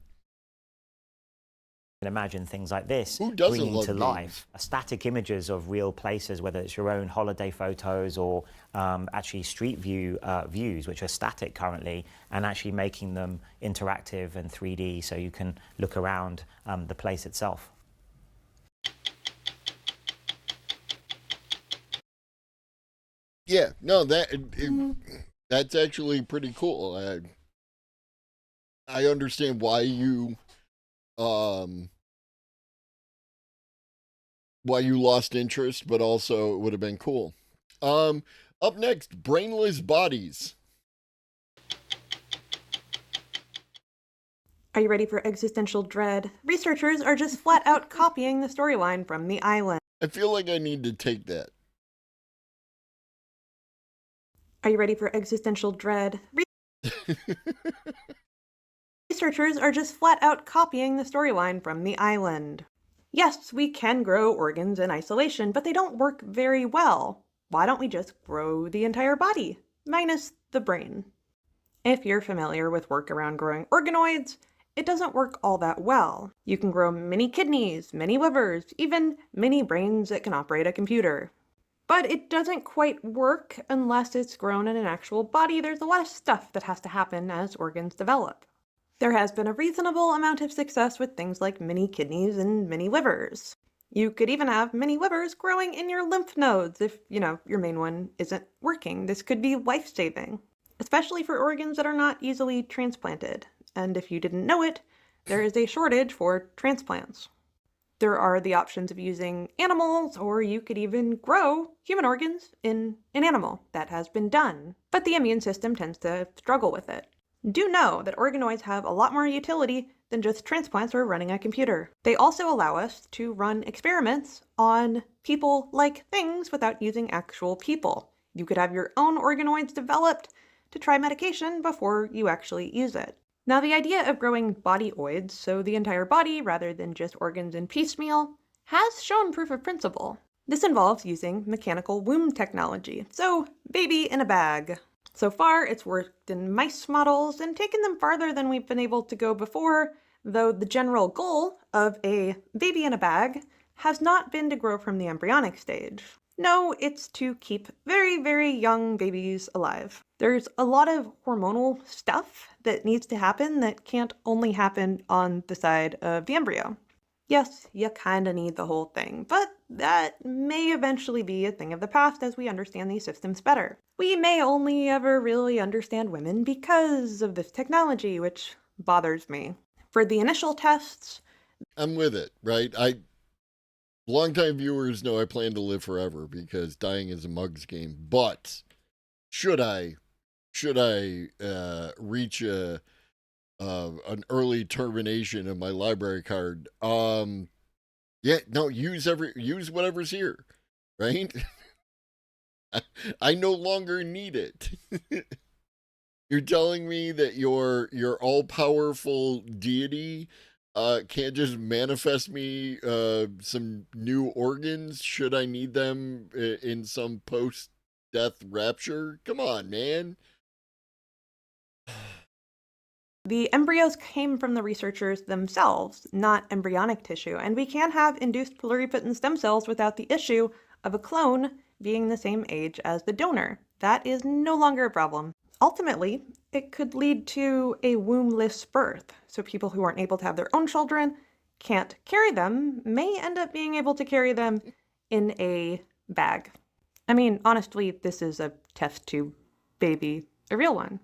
can imagine things like this Who doesn't bringing love to games? life static images of real places, whether it's your own holiday photos or actually street view views, which are static currently, and actually making them interactive and 3D so you can look around the place itself. Yeah, no, that's actually pretty cool. I understand why you lost interest, but also it would have been cool. Up next, Brainless Bodies. Are you ready for existential dread? Researchers are just flat out copying the storyline from The Island. I feel like I need to take that. Are you ready for existential dread? Researchers are just flat out copying the storyline from the island. Yes, we can grow organs in isolation, but they don't work very well. Why don't we just grow the entire body, minus the brain? If you're familiar with work around growing organoids, it doesn't work all that well. You can grow mini kidneys, mini livers, even mini brains that can operate a computer. But it doesn't quite work unless it's grown in an actual body. There's a lot of stuff that has to happen as organs develop. There has been a reasonable amount of success with things like mini kidneys and mini livers. You could even have mini livers growing in your lymph nodes if, your main one isn't working. This could be life-saving, especially for organs that are not easily transplanted. And if you didn't know it, there is a shortage for transplants. There are the options of using animals, or you could even grow human organs in an animal. That has been done, but the immune system tends to struggle with it. Do know that organoids have a lot more utility than just transplants or running a computer. They also allow us to run experiments on people-like things without using actual people. You could have your own organoids developed to try medication before you actually use it. Now, the idea of growing bodyoids, so the entire body rather than just organs in piecemeal, has shown proof of principle. This involves using mechanical womb technology, so baby in a bag. So far, it's worked in mice models and taken them farther than we've been able to go before, though the general goal of a baby in a bag has not been to grow from the embryonic stage. No, it's to keep very, very young babies alive. There's a lot of hormonal stuff that needs to happen that can't only happen on the side of the embryo. Yes, you kinda need the whole thing, but that may eventually be a thing of the past as we understand these systems better. We may only ever really understand women because of this technology, which bothers me. For the initial tests, I'm with it, right? Longtime viewers know I plan to live forever because dying is a mug's game. But should I reach an early termination of my library card, use whatever's here, right? I no longer need it. You're telling me that your all-powerful deity can't just manifest me some new organs should I need them in some post-death rapture? Come on, man. the embryos came from the researchers themselves, not embryonic tissue, and we can have induced pluripotent stem cells without the issue of a clone being the same age as the donor. That is no longer a problem. Ultimately, it could lead to a wombless birth, so people who aren't able to have their own children can't carry them may end up being able to carry them in a bag. I mean, honestly, this is a test tube baby, a real one.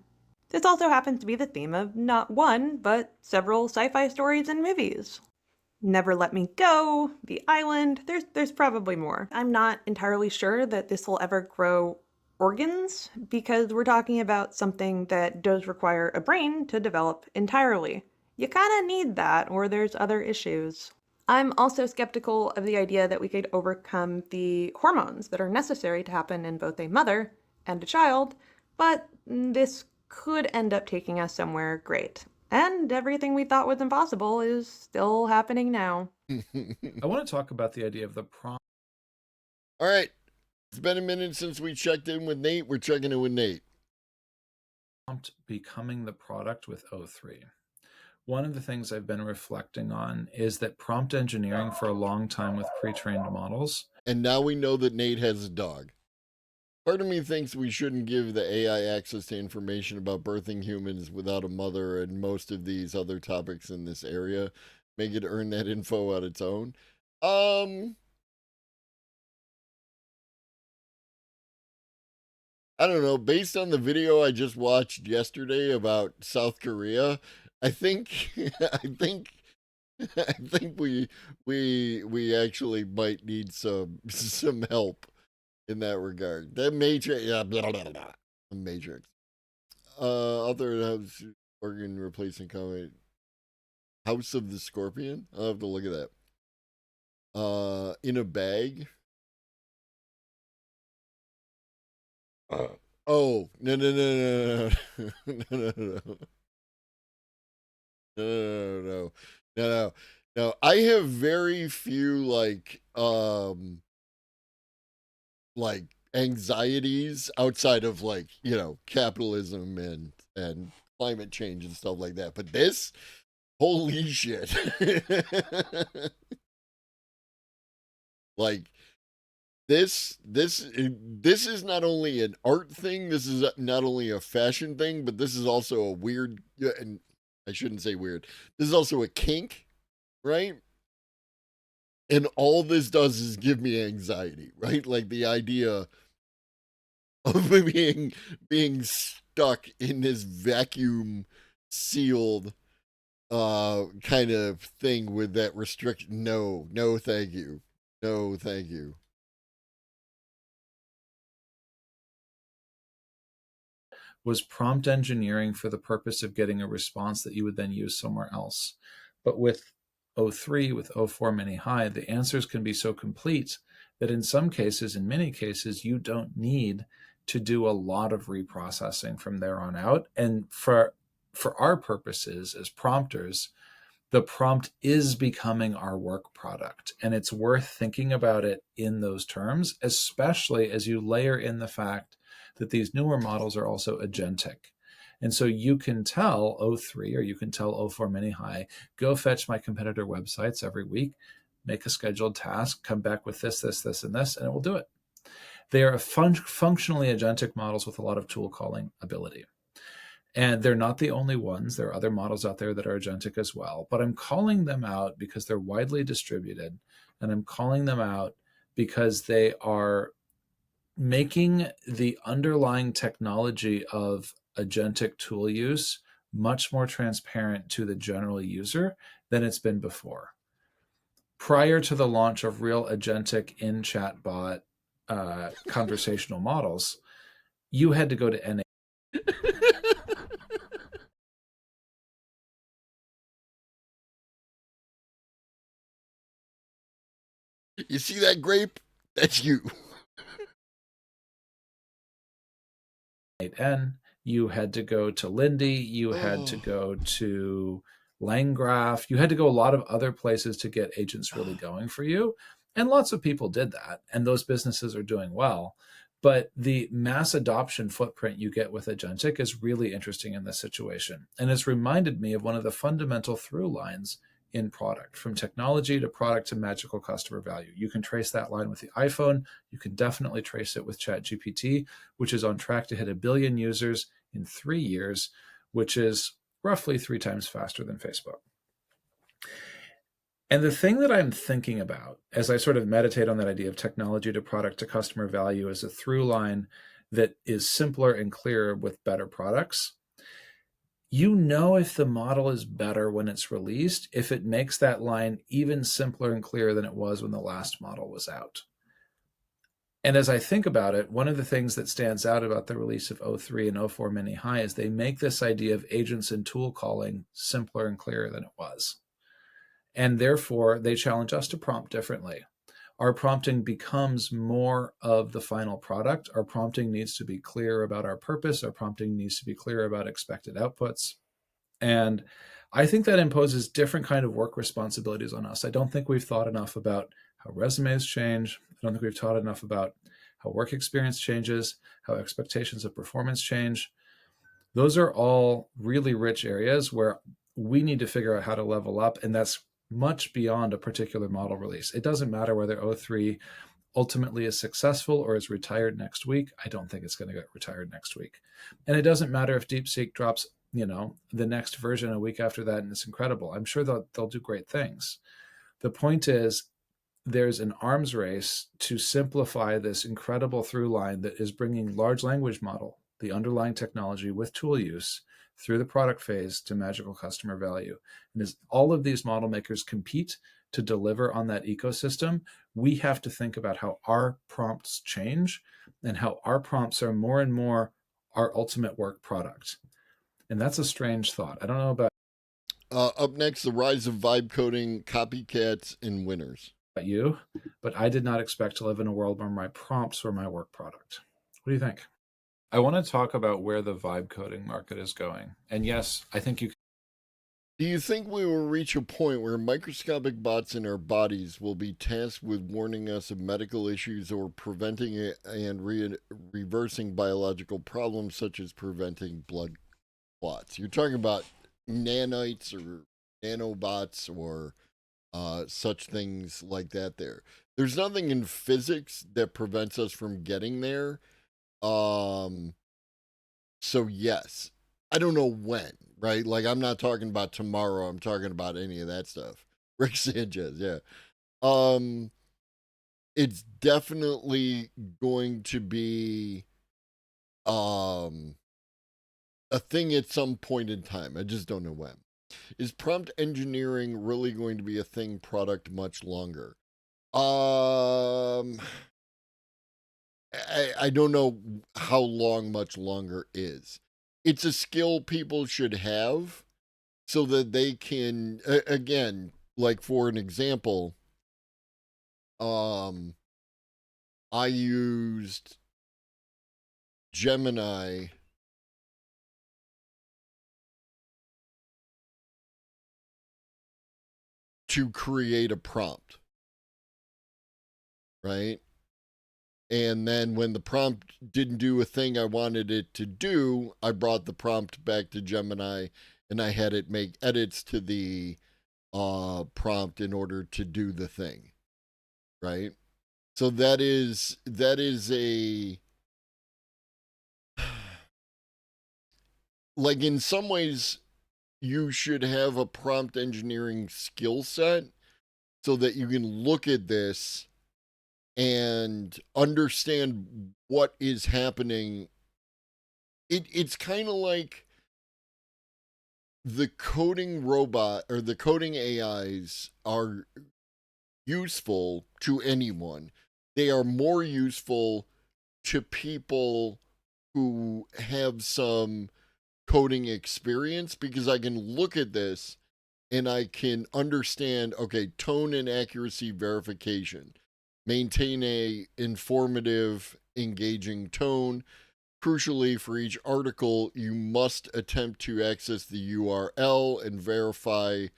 This also happens to be the theme of not one, but several sci-fi stories and movies. Never Let Me Go, The Island, there's probably more. I'm not entirely sure that this will ever grow organs because we're talking about something that does require a brain to develop entirely. You kind of need that or there's other issues. I'm also skeptical of the idea that we could overcome the hormones that are necessary to happen in both a mother and a child, but this could end up taking us somewhere great. And everything we thought was impossible is still happening now. I want to talk about the idea of the prompt. All right. It's been a minute since we checked in with Nate. We're checking in with Nate. Prompt becoming the product with O3. One of the things I've been reflecting on is that prompt engineering for a long time with pre-trained models. And now we know that Nate has a dog. Part of me thinks we shouldn't give the AI access to information about birthing humans without a mother and most of these other topics in this area. Make it earn that info on its own. I don't know. Based on the video I just watched yesterday about South Korea, I think we actually might need some help in that regard. That Matrix, the Matrix. Other house organ replacement comment. House of the Scorpion. I'll have to look at that. In a bag. Oh, no. No. I have very few like anxieties outside of capitalism and climate change and stuff like that. But this, holy shit. Like this is not only an art thing, this is not only a fashion thing, but this is also a weird, and I shouldn't say weird, this is also a kink, right? And all this does is give me anxiety, right? Like the idea of being stuck in this vacuum sealed kind of thing with that restriction. No thank you. No thank you. Was prompt engineering for the purpose of getting a response that you would then use somewhere else. But with O3, with O4 mini high, the answers can be so complete that in some cases, in many cases, you don't need to do a lot of reprocessing from there on out. And for our purposes as prompters, the prompt is becoming our work product. And it's worth thinking about it in those terms, especially as you layer in the fact that these newer models are also agentic. And so you can tell O3 or you can tell O4 mini high, go fetch my competitor websites every week, make a scheduled task, come back with this, and this, and it will do it. They are functionally agentic models with a lot of tool calling ability. And they're not the only ones. There are other models out there that are agentic as well. But I'm calling them out because they're widely distributed. And I'm calling them out because they are making the underlying technology of agentic tool use much more transparent to the general user than it's been before. Prior to the launch of real agentic in chatbot conversational models, you had to go to NA. You see that grape? That's you. N. You had to go to Lindy. You had to go to Langgraph. You had to go a lot of other places to get agents really going for you. And lots of people did that. And those businesses are doing well. But the mass adoption footprint you get with agentic is really interesting in this situation. And it's reminded me of one of the fundamental through lines in product, from technology to product to magical customer value. You can trace that line with the iPhone. You can definitely trace it with ChatGPT, which is on track to hit 1 billion users in 3 years, which is roughly 3 times faster than Facebook. And the thing that I'm thinking about as I sort of meditate on that idea of technology to product to customer value is a through line that is simpler and clearer with better products. You know if the model is better when it's released, if it makes that line even simpler and clearer than it was when the last model was out. And as I think about it, one of the things that stands out about the release of O3 and O4 mini high is they make this idea of agents and tool calling simpler and clearer than it was. And therefore, they challenge us to prompt differently. Our prompting becomes more of the final product. Our prompting needs to be clear about our purpose. Our prompting needs to be clear about expected outputs. And I think that imposes different kind of work responsibilities on us. I don't think we've thought enough about how resumes change. I don't think we've thought enough about how work experience changes, how expectations of performance change. Those are all really rich areas where we need to figure out how to level up. And that's much beyond a particular model release. It doesn't matter whether O3 ultimately is successful or is retired next week. I don't think it's going to get retired next week. And it doesn't matter if DeepSeek drops, the next version a week after that and it's incredible. I'm sure they'll do great things. The point is, there's an arms race to simplify this incredible through line that is bringing large language model, the underlying technology with tool use, through the product phase to magical customer value. And as all of these model makers compete to deliver on that ecosystem, we have to think about how our prompts change and how our prompts are more and more our ultimate work product. And that's a strange thought. I don't know about up next, the rise of vibe coding, copycats, and winners. You, but I did not expect to live in a world where my prompts were my work product. What do you think? I want to talk about where the vibe coding market is going. And yes, I think you. Do you think we will reach a point where microscopic bots in our bodies will be tasked with warning us of medical issues or preventing it and reversing biological problems such as preventing blood clots? You're talking about nanites or nanobots or such things like that there's nothing in physics that prevents us from getting there. So yes, I don't know when, right? Like, I'm not talking about tomorrow, I'm talking about any of that stuff. Rick Sanchez, yeah. It's definitely going to be a thing at some point in time. I just don't know when. Is prompt engineering really going to be a thing product much longer? I don't know how long much longer is. It's a skill people should have so that they can, again, like for an example, I used Gemini to create a prompt, right? And then when the prompt didn't do a thing I wanted it to do, I brought the prompt back to Gemini and I had it make edits to the prompt in order to do the thing, right? So that is a, like, in some ways you should have a prompt engineering skill set so that you can look at this and understand what is happening. It's kind of like the coding robot or the coding AIs are useful to anyone. They are more useful to people who have some coding experience because I can look at this and I can understand, okay, tone and accuracy verification. Maintain a informative, engaging tone. Crucially, for each article, you must attempt to access the URL and verify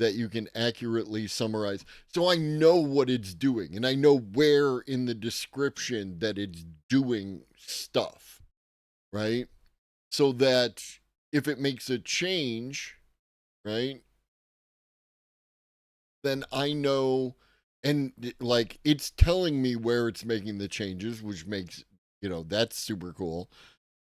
that you can accurately summarize. So I know what it's doing, and I know where in the description that it's doing stuff, right? So that if it makes a change, right, then I know, and like it's telling me where it's making the changes, which makes, that's super cool.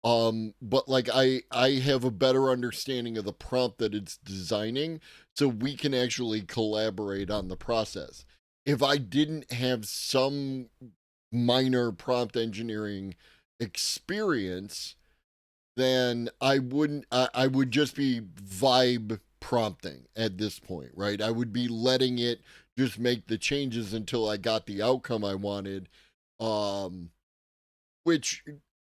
But like I have a better understanding of the prompt that it's designing, so we can actually collaborate on the process. If I didn't have some minor prompt engineering experience, then I would just be vibe prompting at this point, right? I would be letting it just make the changes until I got the outcome I wanted. Which,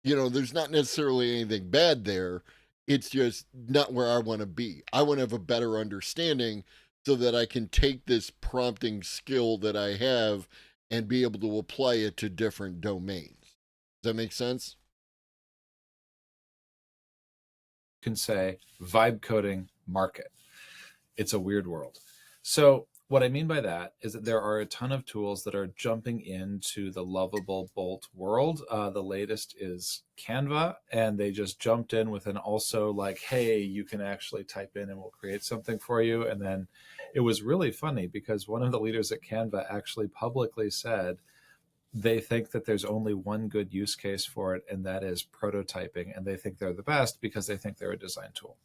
there's not necessarily anything bad there. It's just not where I want to be. I want to have a better understanding so that I can take this prompting skill that I have and be able to apply it to different domains. Does that make sense? Can say vibe coding market. It's a weird world. So what I mean by that is that there are a ton of tools that are jumping into the lovable Bolt world. The latest is Canva, and they just jumped in with an also like, hey, you can actually type in and we'll create something for you. And then it was really funny because one of the leaders at Canva actually publicly said they think that there's only one good use case for it, and that is prototyping. And they think they're the best because they think they're a design tool.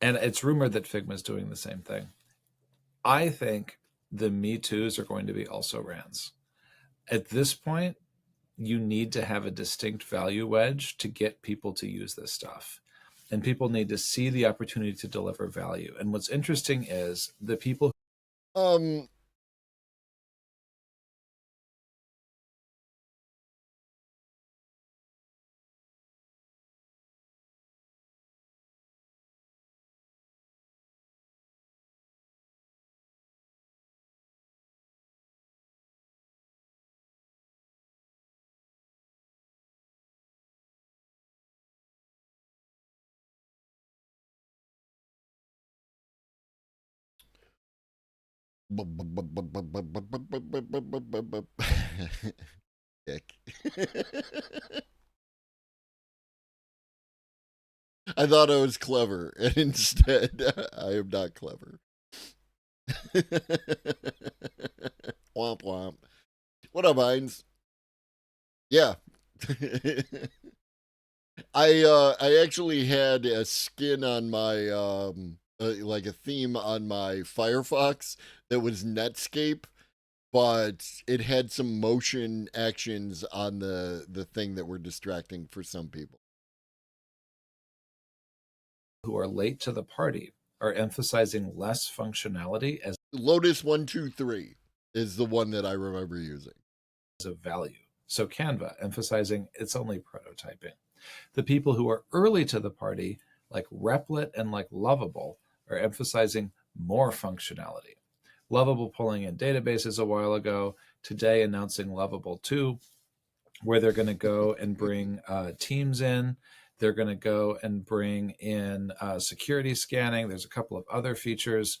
And it's rumored that Figma is doing the same thing. I think the Me Too's are going to be also rans. At this point, you need to have a distinct value wedge to get people to use this stuff. And people need to see the opportunity to deliver value. And what's interesting is the people Dick. I thought I was clever, and instead, I am not clever. Womp womp. What up, Heinz? Yeah. I actually had a skin on my like a theme on my Firefox that was Netscape, but it had some motion actions on the thing that were distracting for some people. Who are late to the party are emphasizing less functionality as Lotus 123 is the one that I remember using a value. So Canva emphasizing it's only prototyping. The people who are early to the party, like Replit and like Lovable, are emphasizing more functionality. Lovable pulling in databases a while ago, today announcing Lovable 2, where they're going to go and bring teams in. They're going to go and bring in security scanning. There's a couple of other features.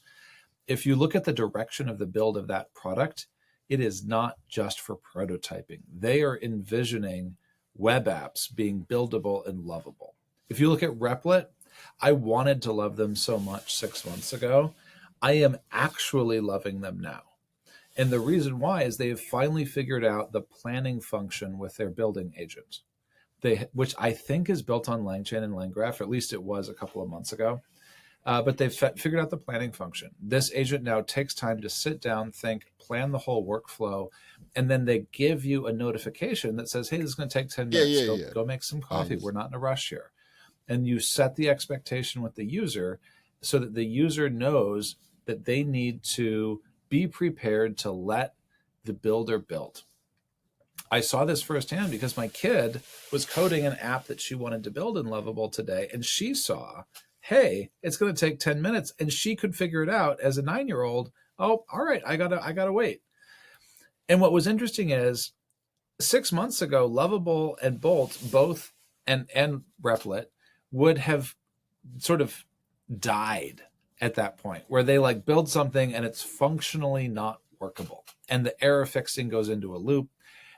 If you look at the direction of the build of that product, it is not just for prototyping. They are envisioning web apps being buildable and lovable. If you look at Replit, I wanted to love them so much 6 months ago. I am actually loving them now. And the reason why is they have finally figured out the planning function with their building agent, which I think is built on LangChain and LangGraph, or at least it was a couple of months ago. But they've figured out the planning function. This agent now takes time to sit down, think, plan the whole workflow, and then they give you a notification that says, hey, this is going to take 10 minutes. Go make some coffee. We're not in a rush here. And you set the expectation with the user so that the user knows that they need to be prepared to let the builder build. I saw this firsthand because my kid was coding an app that she wanted to build in Lovable today, and she saw, hey, it's going to take 10 minutes, and she could figure it out as a 9-year-old. Oh, all right, I gotta wait. And what was interesting is 6 months ago, Lovable and Bolt both and Replit would have sort of died at that point, where they like build something and it's functionally not workable, and the error fixing goes into a loop.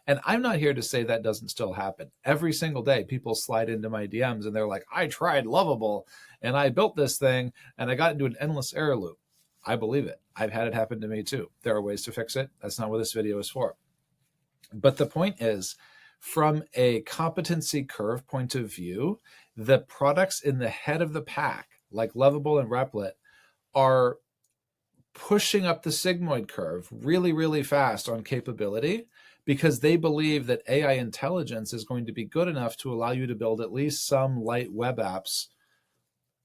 And I'm not here to say that doesn't still happen. Every single day, people slide into my DMs and they're like, I tried Lovable and I built this thing and I got into an endless error loop. I believe it. I've had it happen to me too. There are ways to fix it. That's not what this video is for. But the point is, from a competency curve point of view, the products in the head of the pack, like Lovable and Replit, are pushing up the sigmoid curve really, really fast on capability, because they believe that AI intelligence is going to be good enough to allow you to build at least some light web apps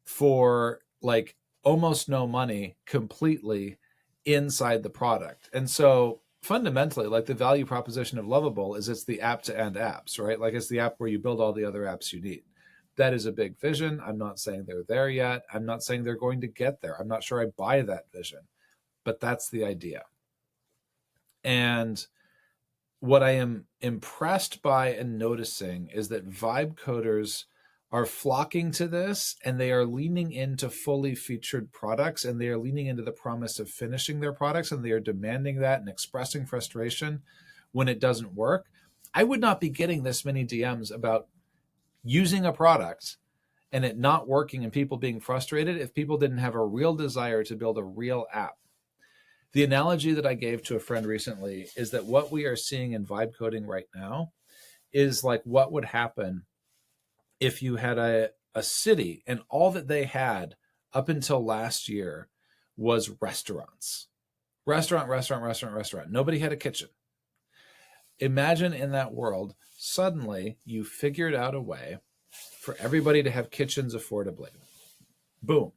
for like almost no money completely inside the product. And so fundamentally, like the value proposition of Lovable is it's the app to end apps, right? Like it's the app where you build all the other apps you need. That is a big vision. I'm not saying they're there yet. I'm not saying they're going to get there. I'm not sure I buy that vision, but that's the idea. And what I am impressed by and noticing is that vibe coders are flocking to this, and they are leaning into fully featured products, and they are leaning into the promise of finishing their products, and they are demanding that and expressing frustration when it doesn't work. I would not be getting this many DMs about using a product and it not working and people being frustrated if people didn't have a real desire to build a real app. The analogy that I gave to a friend recently is that what we are seeing in vibe coding right now is like what would happen if you had a city and all that they had up until last year was restaurants. Restaurant. Nobody had a kitchen. Imagine in that world, suddenly you figured out a way for everybody to have kitchens affordably. Boom.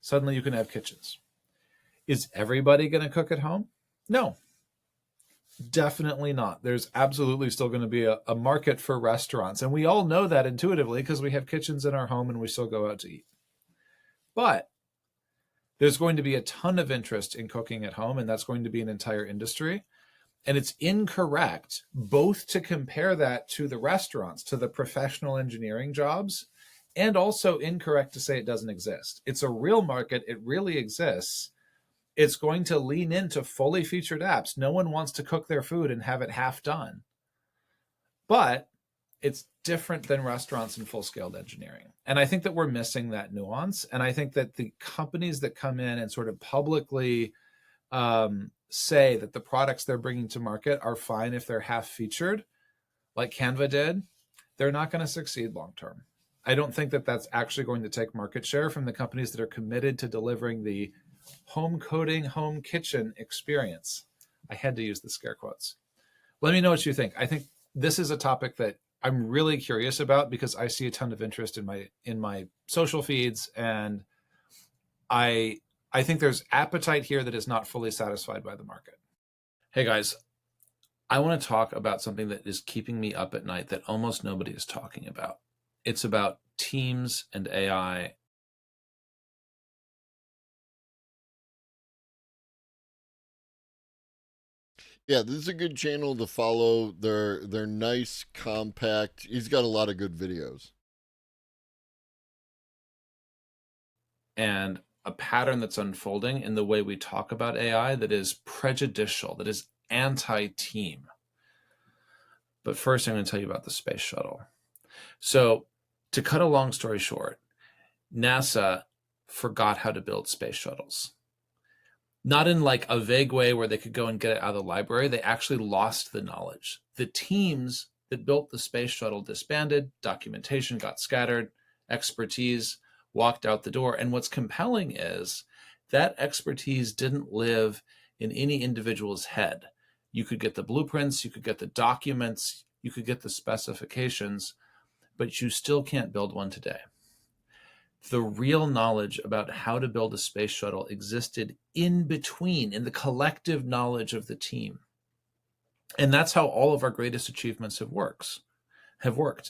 Suddenly you can have kitchens. Is everybody going to cook at home? No, definitely not. There's absolutely still going to be a market for restaurants. And we all know that intuitively because we have kitchens in our home and we still go out to eat. But there's going to be a ton of interest in cooking at home, and that's going to be an entire industry. And it's incorrect both to compare that to the restaurants, to the professional engineering jobs, and also incorrect to say it doesn't exist. It's a real market. It really exists. It's going to lean into fully featured apps. No one wants to cook their food and have it half done. But it's different than restaurants and full-scale engineering. And I think that we're missing that nuance. And I think that the companies that come in and sort of publicly say that the products they're bringing to market are fine if they're half featured, like Canva did, they're not going to succeed long term. I don't think that that's actually going to take market share from the companies that are committed to delivering the home coding, home kitchen experience. I had to use the scare quotes. Let me know what you think. I think this is a topic that I'm really curious about because I see a ton of interest in my social feeds, and I think there's appetite here that is not fully satisfied by the market. Hey guys, I want to talk about something that is keeping me up at night that almost nobody is talking about. It's about teams and AI. Yeah, this is a good channel to follow. They're nice, compact. He's got a lot of good videos. And a pattern that's unfolding in the way we talk about AI that is prejudicial, that is anti-team. But first, I'm going to tell you about the space shuttle. So, to cut a long story short, NASA forgot how to build space shuttles. Not in like a vague way where they could go and get it out of the library. They actually lost the knowledge. The teams that built the space shuttle disbanded, documentation got scattered, expertise walked out the door. And what's compelling is that expertise didn't live in any individual's head. You could get the blueprints, you could get the documents, you could get the specifications, but you still can't build one today. The real knowledge about how to build a space shuttle existed in between, in the collective knowledge of the team. And that's how all of our greatest achievements have worked.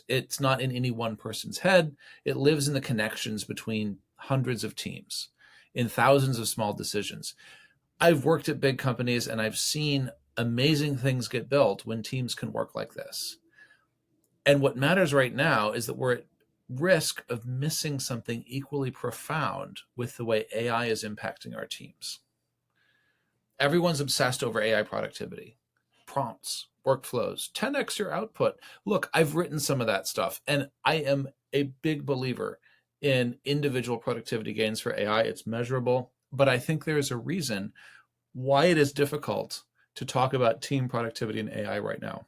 It's not in any one person's head. It lives in the connections between hundreds of teams, in thousands of small decisions. I've worked at big companies and I've seen amazing things get built when teams can work like this. And what matters right now is that we're at risk of missing something equally profound with the way AI is impacting our teams. Everyone's obsessed over AI productivity, prompts, workflows, 10x your output. Look, I've written some of that stuff, and I am a big believer in individual productivity gains for AI. It's measurable, but I think there is a reason why it is difficult to talk about team productivity in AI right now.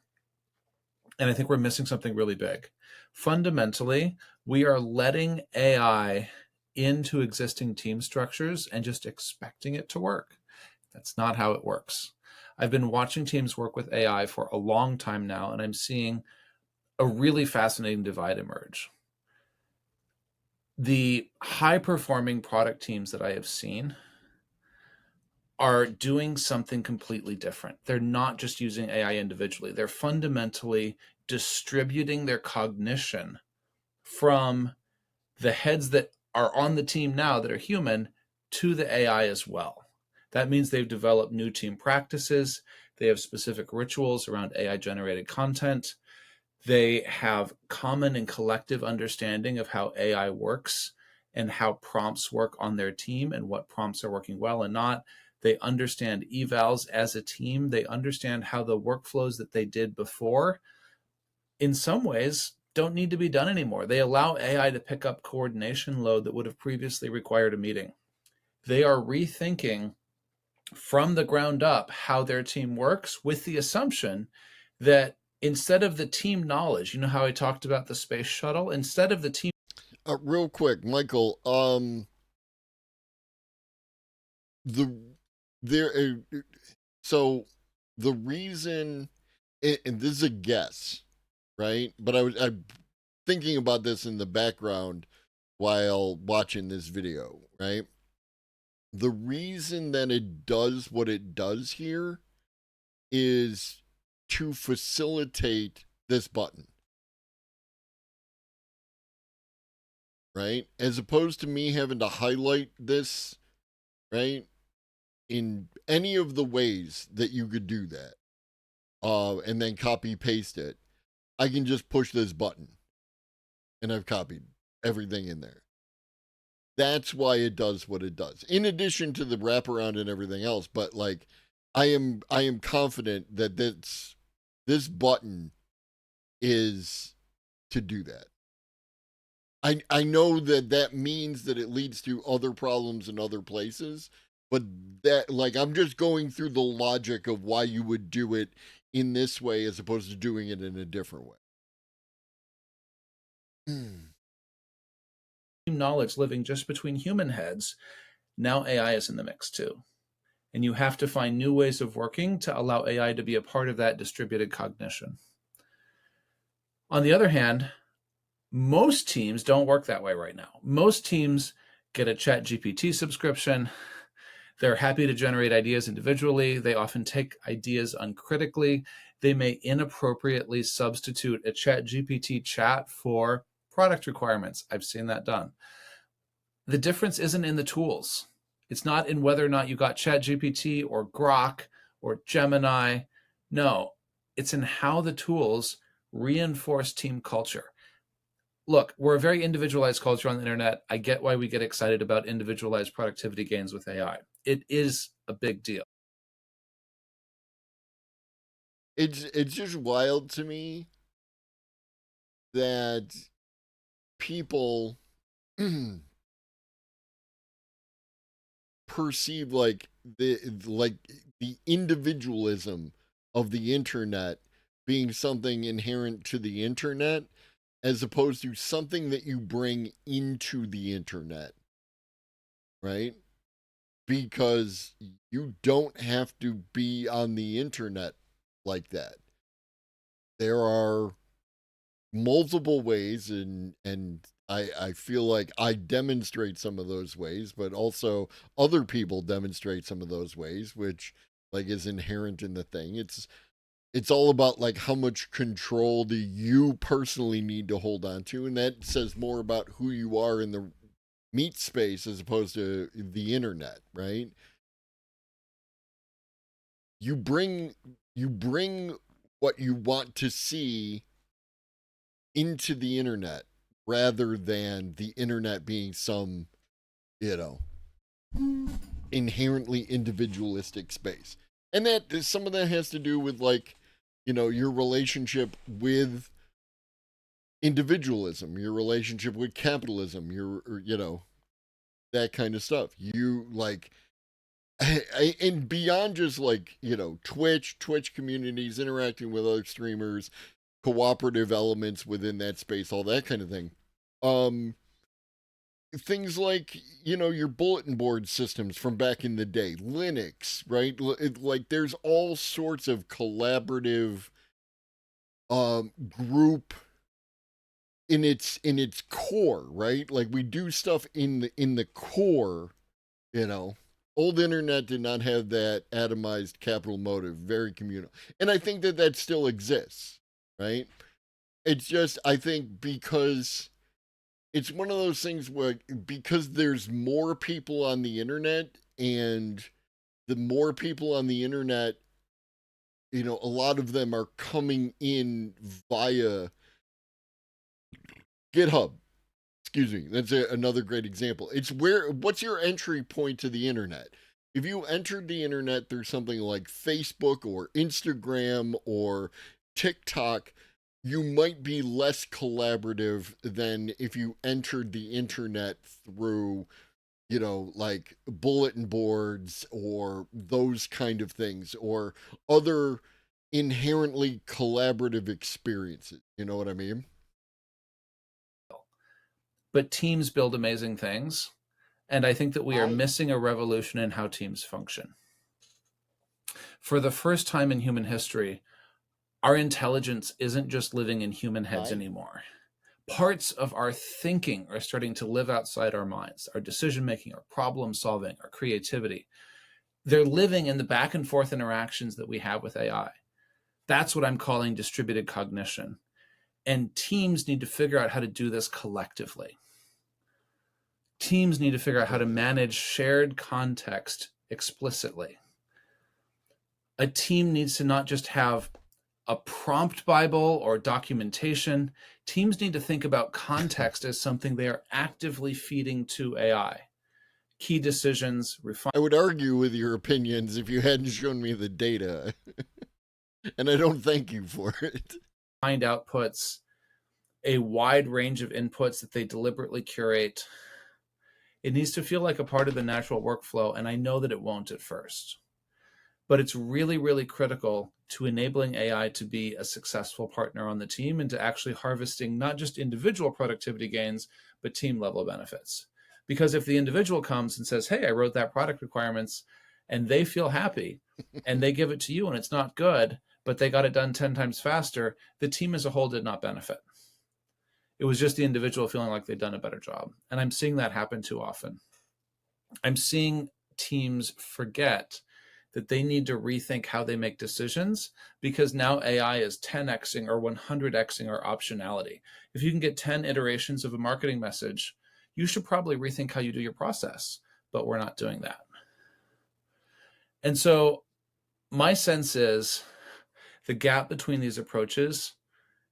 And I think we're missing something really big. Fundamentally, we are letting AI into existing team structures and just expecting it to work. That's not how it works. I've been watching teams work with AI for a long time now, and I'm seeing a really fascinating divide emerge. The high-performing product teams that I have seen are doing something completely different. They're not just using AI individually. They're fundamentally distributing their cognition from the heads that are on the team now that are human to the AI as well. That means they've developed new team practices. They have specific rituals around AI-generated content. They have common and collective understanding of how AI works and how prompts work on their team and what prompts are working well and not. They understand evals as a team. They understand how the workflows that they did before, in some ways, don't need to be done anymore. They allow AI to pick up coordination load that would have previously required a meeting. They are rethinking from the ground up how their team works with the assumption that instead of the team knowledge, you know how I talked about the space shuttle, instead of the team. Real quick, Michael, so the reason, and this is a guess, right? But I'm thinking about this in the background while watching this video, right? The reason that it does what it does here is to facilitate this button, right? As opposed to me having to highlight this, right? In any of the ways that you could do that, and then copy paste it, I can just push this button and I've copied everything in there. That's why it does what it does. In addition to the wraparound and everything else, but like I am confident that this button is to do that. I know that means that it leads to other problems in other places, but that, like, I'm just going through the logic of why you would do it in this way as opposed to doing it in a different way. Knowledge living just between human heads, now AI is in the mix too. And you have to find new ways of working to allow AI to be a part of that distributed cognition. On the other hand, most teams don't work that way right now. Most teams get a ChatGPT subscription. They're happy to generate ideas individually. They often take ideas uncritically. They may inappropriately substitute a ChatGPT chat for product requirements. I've seen that done. The difference isn't in the tools. It's not in whether or not you got ChatGPT or Grok or Gemini. No, it's in how the tools reinforce team culture. Look, we're a very individualized culture on the internet. I get why we get excited about individualized productivity gains with AI. It is a big deal. It's just wild to me that people perceive like the individualism of the internet being something inherent to the internet as opposed to something that you bring into the internet, right? Because you don't have to be on the internet like that. There are multiple ways, and I feel like I demonstrate some of those ways, but also other people demonstrate some of those ways, which like is inherent in the thing. It's all about like how much control do you personally need to hold on to, and that says more about who you are in the meat space as opposed to the internet, right? You bring what you want to see into the internet rather than the internet being some, inherently individualistic space. And that some of that has to do with like, your relationship with individualism, your relationship with capitalism, that kind of stuff. You like, and beyond just like, Twitch communities, interacting with other streamers, cooperative elements within that space, all that kind of thing. Things like, your bulletin board systems from back in the day, Linux, right? Like there's all sorts of collaborative group in its core, right? Like we do stuff in the core, Old internet did not have that atomized capital motive, very communal. And I think that still exists, right? It's just, I think because it's one of those things where, because there's more people on the internet, and the more people on the internet, a lot of them are coming in via GitHub. Excuse me. That's another great example. It's what's your entry point to the internet? If you entered the internet through something like Facebook or Instagram or TikTok, you might be less collaborative than if you entered the internet through, like bulletin boards or those kind of things, or other inherently collaborative experiences. You know what I mean? But teams build amazing things. And I think that we are missing a revolution in how teams function. For the first time in human history, our intelligence isn't just living in human heads anymore. Parts of our thinking are starting to live outside our minds, our decision-making, our problem-solving, our creativity. They're living in the back and forth interactions that we have with AI. That's what I'm calling distributed cognition. And teams need to figure out how to do this collectively. Teams need to figure out how to manage shared context explicitly. A team needs to not just have a prompt Bible or documentation. Teams need to think about context as something they are actively feeding to AI. Key decisions, I would argue with your opinions if you hadn't shown me the data. And I don't thank you for it. Find outputs, a wide range of inputs that they deliberately curate. It needs to feel like a part of the natural workflow, and I know that it won't at first. But it's really, really critical to enabling AI to be a successful partner on the team and to actually harvesting not just individual productivity gains, but team level benefits. Because if the individual comes and says, hey, I wrote that product requirements, and they feel happy, and they give it to you and it's not good, but they got it done 10 times faster, the team as a whole did not benefit. It was just the individual feeling like they'd done a better job. And I'm seeing that happen too often. I'm seeing teams forget that they need to rethink how they make decisions, because now AI is 10xing or 100xing our optionality. If you can get 10 iterations of a marketing message, you should probably rethink how you do your process, but we're not doing that. And so my sense is the gap between these approaches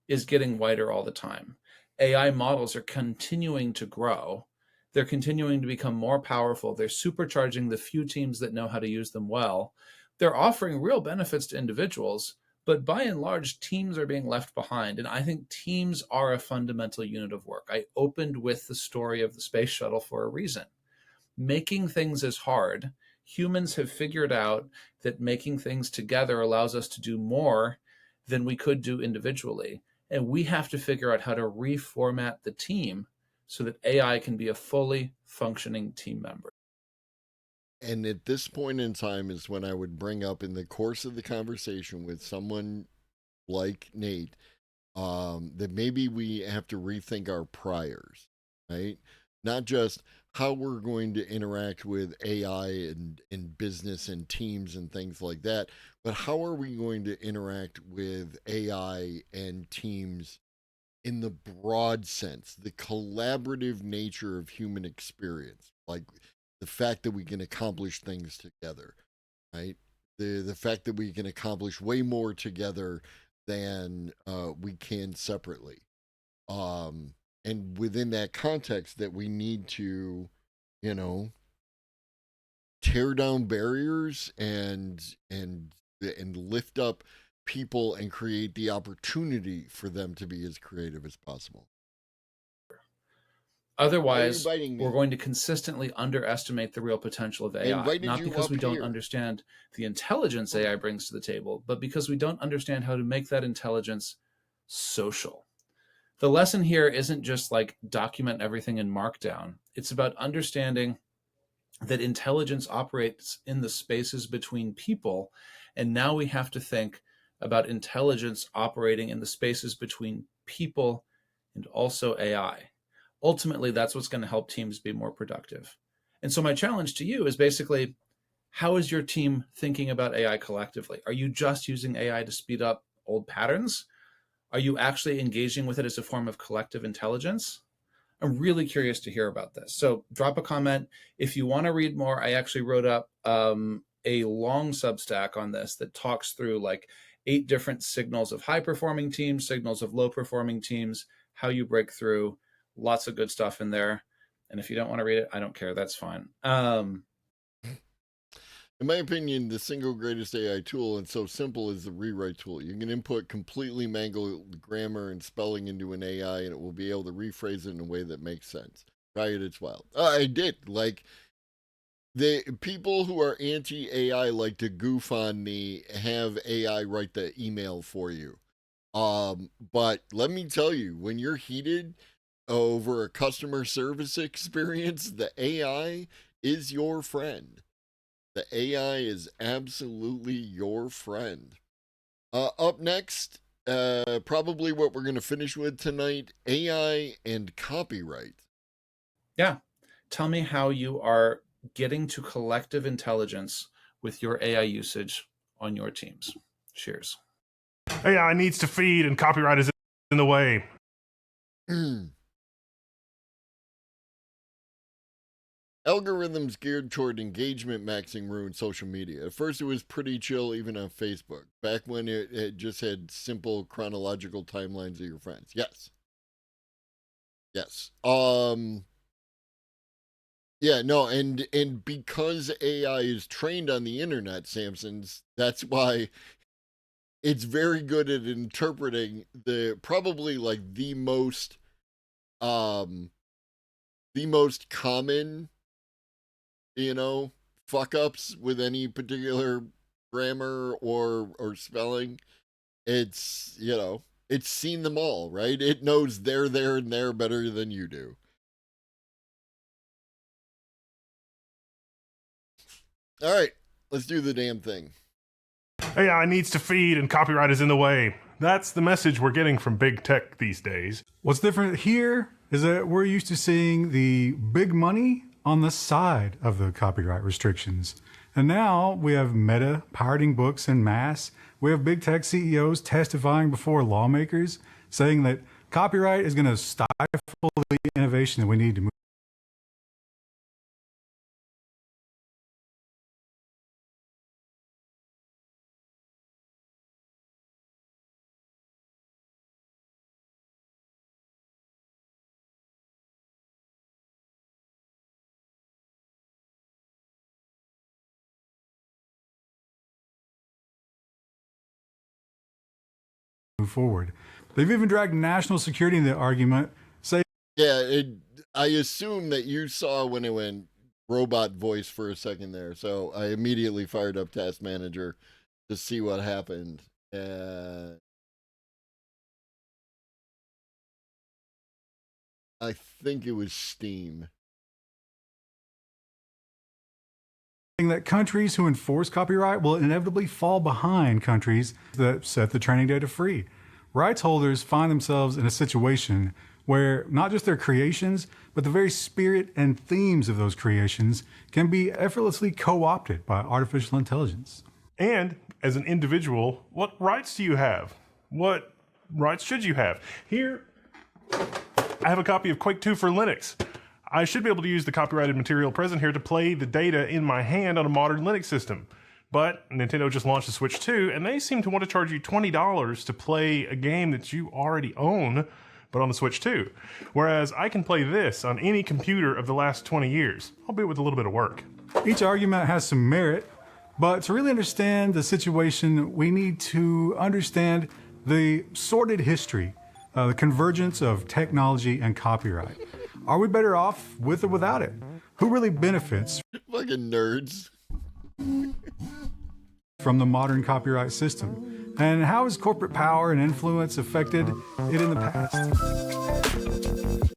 is getting wider all the time. AI models are continuing to grow. They're continuing to become more powerful. They're supercharging the few teams that know how to use them well. They're offering real benefits to individuals, but by and large, teams are being left behind. And I think teams are a fundamental unit of work. I opened with the story of the space shuttle for a reason. Making things is hard. Humans have figured out that making things together allows us to do more than we could do individually. And we have to figure out how to reformat the team so that AI can be a fully functioning team member. And at this point in time is when I would bring up in the course of the conversation with someone like Nate, that maybe we have to rethink our priors, right? Not just how we're going to interact with AI and business and teams and things like that, but how are we going to interact with AI and teams in the broad sense, the collaborative nature of human experience, like the fact that we can accomplish things together, right? The fact that we can accomplish way more together than we can separately. And within that context that we need to, you know, tear down barriers and lift up people and create the opportunity for them to be as creative as possible. Otherwise, we're going to consistently underestimate the real potential of AI, not because we don't understand the intelligence AI brings to the table, but because we don't understand how to make that intelligence social. The lesson here isn't just like document everything in Markdown. It's about understanding that intelligence operates in the spaces between people, and now we have to think about intelligence operating in the spaces between people and also AI. Ultimately, that's what's going to help teams be more productive. And so my challenge to you is basically, how is your team thinking about AI collectively? Are you just using AI to speed up old patterns? Are you actually engaging with it as a form of collective intelligence? I'm really curious to hear about this. So drop a comment. If you want to read more, I actually wrote up a long Substack on this that talks through like 8 different signals of high-performing teams, signals of low-performing teams, how you break through. Lots of good stuff in there. And if you don't want to read it, I don't care. That's fine. In my opinion, the single greatest AI tool, and so simple, is the rewrite tool. You can input completely mangled grammar and spelling into an AI, and it will be able to rephrase it in a way that makes sense. Try it, it's wild. I did. Like, the people who are anti-AI like to goof on me, have AI write the email for you. But let me tell you, when you're heated over a customer service experience, the AI is your friend. The AI is absolutely your friend. Up next, probably what we're going to finish with tonight, AI and copyright. Yeah. Tell me how you are getting to collective intelligence with your AI usage on your teams. Cheers. AI needs to feed and copyright is in the way. Algorithms geared toward engagement maxing ruined social media. At first, it was pretty chill, even on Facebook, back when it just had simple chronological timelines of your friends. Yes. Yes. Yeah, no, and because AI is trained on the internet, Samson's, that's why it's very good at interpreting probably like the most common, fuck ups with any particular grammar or spelling. It's, it's seen them all, right? It knows there, and there better than you do. All right, let's do the damn thing. AI needs to feed and copyright is in the way. That's the message we're getting from big tech these days. What's different here is that we're used to seeing the big money on the side of the copyright restrictions. And now we have Meta pirating books en masse. We have big tech CEOs testifying before lawmakers saying that copyright is going to stifle the innovation that we need to move forward. They've even dragged national security into the argument, saying, yeah, I assume that you saw when it went robot voice for a second there, so I immediately fired up Task Manager to see what happened. I think it was Steam. that countries who enforce copyright will inevitably fall behind countries that set the training data free. Rights holders find themselves in a situation where not just their creations, but the very spirit and themes of those creations can be effortlessly co-opted by artificial intelligence. And as an individual, what rights do you have? What rights should you have? Here, I have a copy of Quake 2 for Linux. I should be able to use the copyrighted material present here to play the data in my hand on a modern Linux system. But Nintendo just launched the Switch 2, and they seem to want to charge you $20 to play a game that you already own, but on the Switch 2. Whereas I can play this on any computer of the last 20 years, albeit with a little bit of work. Each argument has some merit, but to really understand the situation, we need to understand the sordid history, the convergence of technology and copyright. Are we better off with or without it? Who really benefits? Fucking nerds. From the modern copyright system? And how has corporate power and influence affected it in the past?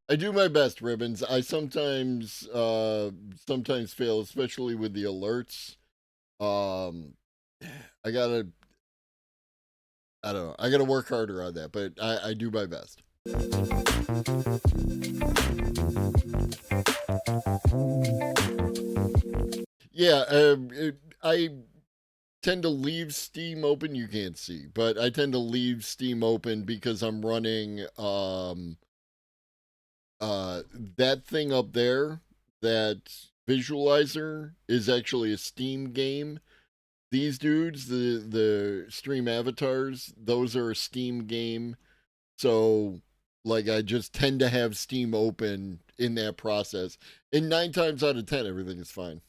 I do my best, Ribbons. I sometimes fail, especially with the alerts. I gotta work harder on that, but I do my best. Yeah, I tend to leave Steam open. You can't see, but I tend to leave Steam open because I'm running that thing up there, that visualizer is actually a Steam game. These dudes, the stream avatars, those are a Steam game. So, like, I just tend to have Steam open in that process. And 9 times out of 10, everything is fine.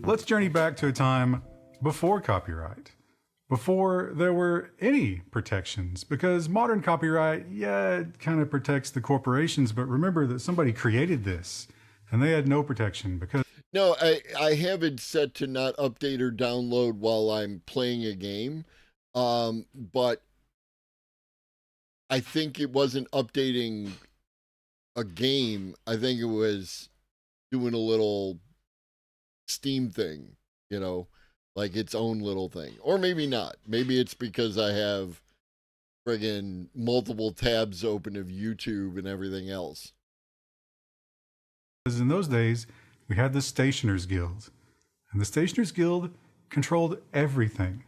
Let's journey back to a time before copyright, before there were any protections, because modern copyright, yeah, it kind of protects the corporations, but remember that somebody created this and they had no protection because... No, I have it set to not update or download while I'm playing a game, but I think it wasn't updating a game. I think it was doing a little Steam thing, like its own little thing. Or maybe not. Maybe it's because I have friggin' multiple tabs open of YouTube and everything else. In those days, we had the Stationers Guild, and the Stationers Guild controlled everything.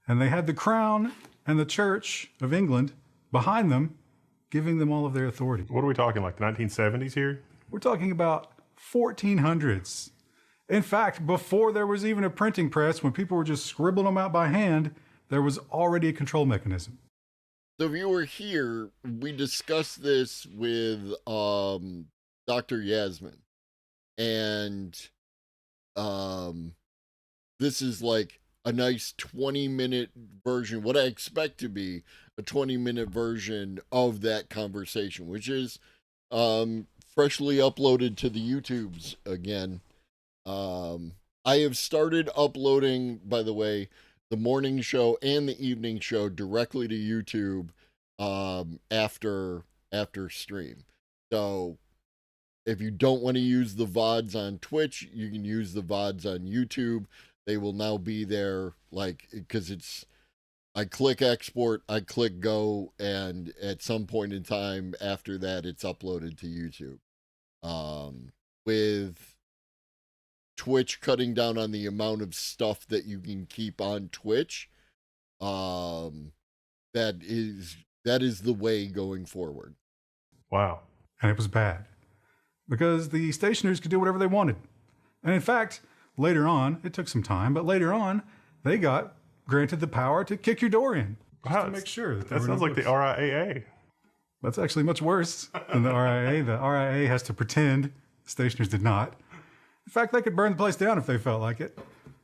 And they had the crown and the Church of England behind them, giving them all of their authority. What are we talking, like the 1970s here? We're talking about 1400s. In fact, before there was even a printing press, when people were just scribbling them out by hand, there was already a control mechanism. So if you were here, we discussed this with Dr. Yasmin. And this is like a nice 20-minute version, what I expect to be a 20-minute version of that conversation, which is freshly uploaded to the YouTubes again. I have started uploading, by the way, the morning show and the evening show directly to YouTube after stream. So if you don't want to use the VODs on Twitch, you can use the VODs on YouTube. They will now be there, like, because it's, I click export, I click go, and at some point in time after that, it's uploaded to YouTube. With Twitch cutting down on the amount of stuff that you can keep on Twitch, that is the way going forward. Wow. And it was bad, because the stationers could do whatever they wanted. And in fact, later on, it took some time, but later on, they got granted the power to kick your door in. Wow, to make sure that sounds like the RIAA. That's actually much worse than the RIAA. The RIAA has to pretend, stationers did not. In fact, they could burn the place down if they felt like it.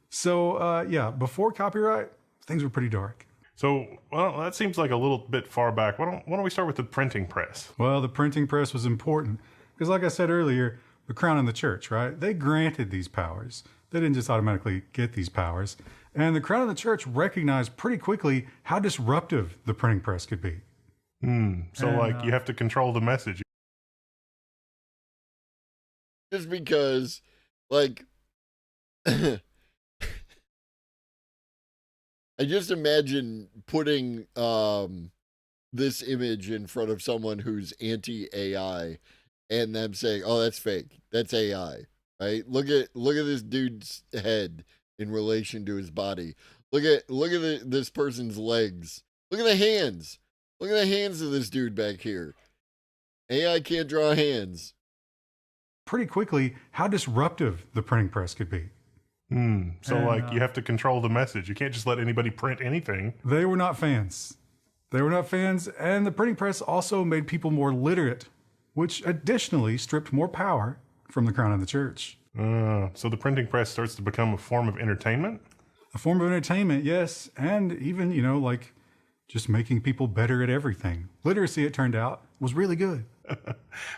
So, yeah, before copyright, things were pretty dark. So, well, that seems like a little bit far back. Why don't we start with the printing press? Well, the printing press was important because, like I said earlier, the crown and the church, right? They granted these powers. They didn't just automatically get these powers. And the crown and the church recognized pretty quickly how disruptive the printing press could be. So, like, you have to control the message. Just because, like, I just imagine putting this image in front of someone who's anti-AI and them saying, "Oh, that's fake. That's AI." Right? Look at this dude's head in relation to his body. Look at this person's legs. Look at the hands. Look at the hands of this dude back here. AI can't draw hands. Pretty quickly how disruptive the printing press could be. So, like, you have to control the message. You can't just let anybody print anything. They were not fans. They were not fans, and the printing press also made people more literate, which additionally stripped more power from the crown and the church. So the printing press starts to become a form of entertainment? A form of entertainment, yes, and even, you know, like, just making people better at everything. Literacy, it turned out, was really good.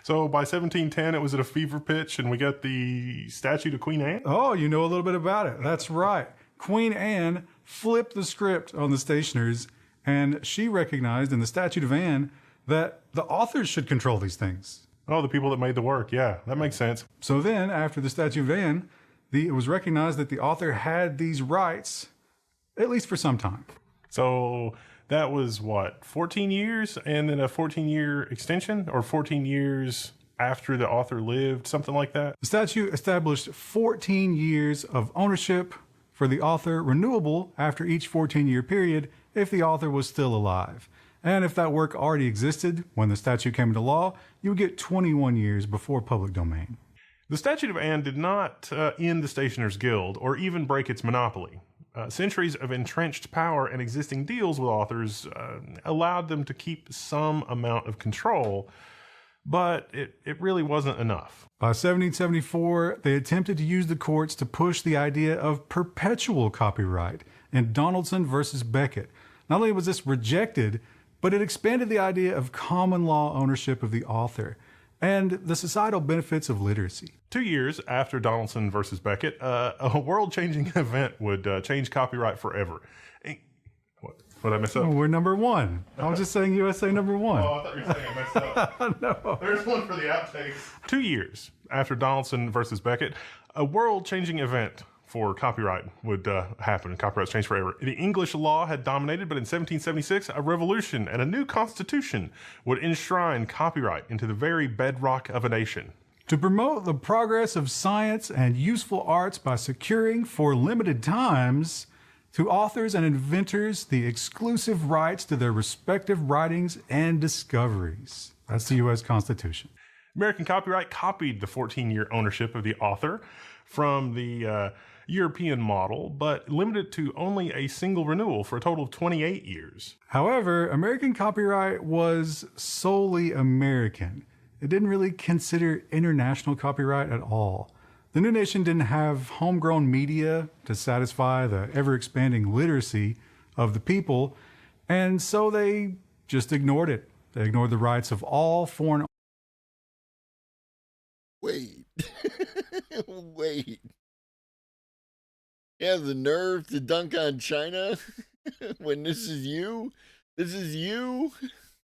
So by 1710, it was at a fever pitch, and we got the statue of Queen Anne? Oh, you know a little bit about it. That's right. Queen Anne flipped the script on the stationers, and she recognized in the Statute of Anne that the authors should control these things. Oh, the people that made the work. Yeah, that makes sense. So then, after the Statute of Anne, it was recognized that the author had these rights, at least for some time. So that was what, 14 years and then a 14-year extension, or 14 years after the author lived, something like that? The statute established 14 years of ownership for the author, renewable after each 14-year period if the author was still alive. And if that work already existed when the statute came into law, you would get 21 years before public domain. The Statute of Anne did not end the Stationers Guild or even break its monopoly. Centuries of entrenched power and existing deals with authors allowed them to keep some amount of control, but it really wasn't enough. By 1774, they attempted to use the courts to push the idea of perpetual copyright in Donaldson versus Beckett. Not only was this rejected, but it expanded the idea of common law ownership of the author and the societal benefits of literacy. 2 years after Donaldson versus Beckett, a world-changing event would change copyright forever. What did I mess up? Oh, we're number one. I was just saying USA number one. Oh, I thought you were saying I messed up. No. There's one for the outtakes. 2 years after Donaldson versus Beckett, a world-changing event for copyright would happen. Copyrights changed forever. The English law had dominated, but in 1776, a revolution and a new constitution would enshrine copyright into the very bedrock of a nation. To promote the progress of science and useful arts by securing, for limited times, to authors and inventors the exclusive rights to their respective writings and discoveries. That's the U.S. Constitution. American copyright copied the 14-year ownership of the author from the European model, but limited it to only a single renewal for a total of 28 years. However, American copyright was solely American. It didn't really consider international copyright at all. The new nation didn't have homegrown media to satisfy the ever-expanding literacy of the people, and so they just ignored it. They ignored the rights of all foreign... Wait. Wait. You have the nerve to dunk on China when this is you? This is you?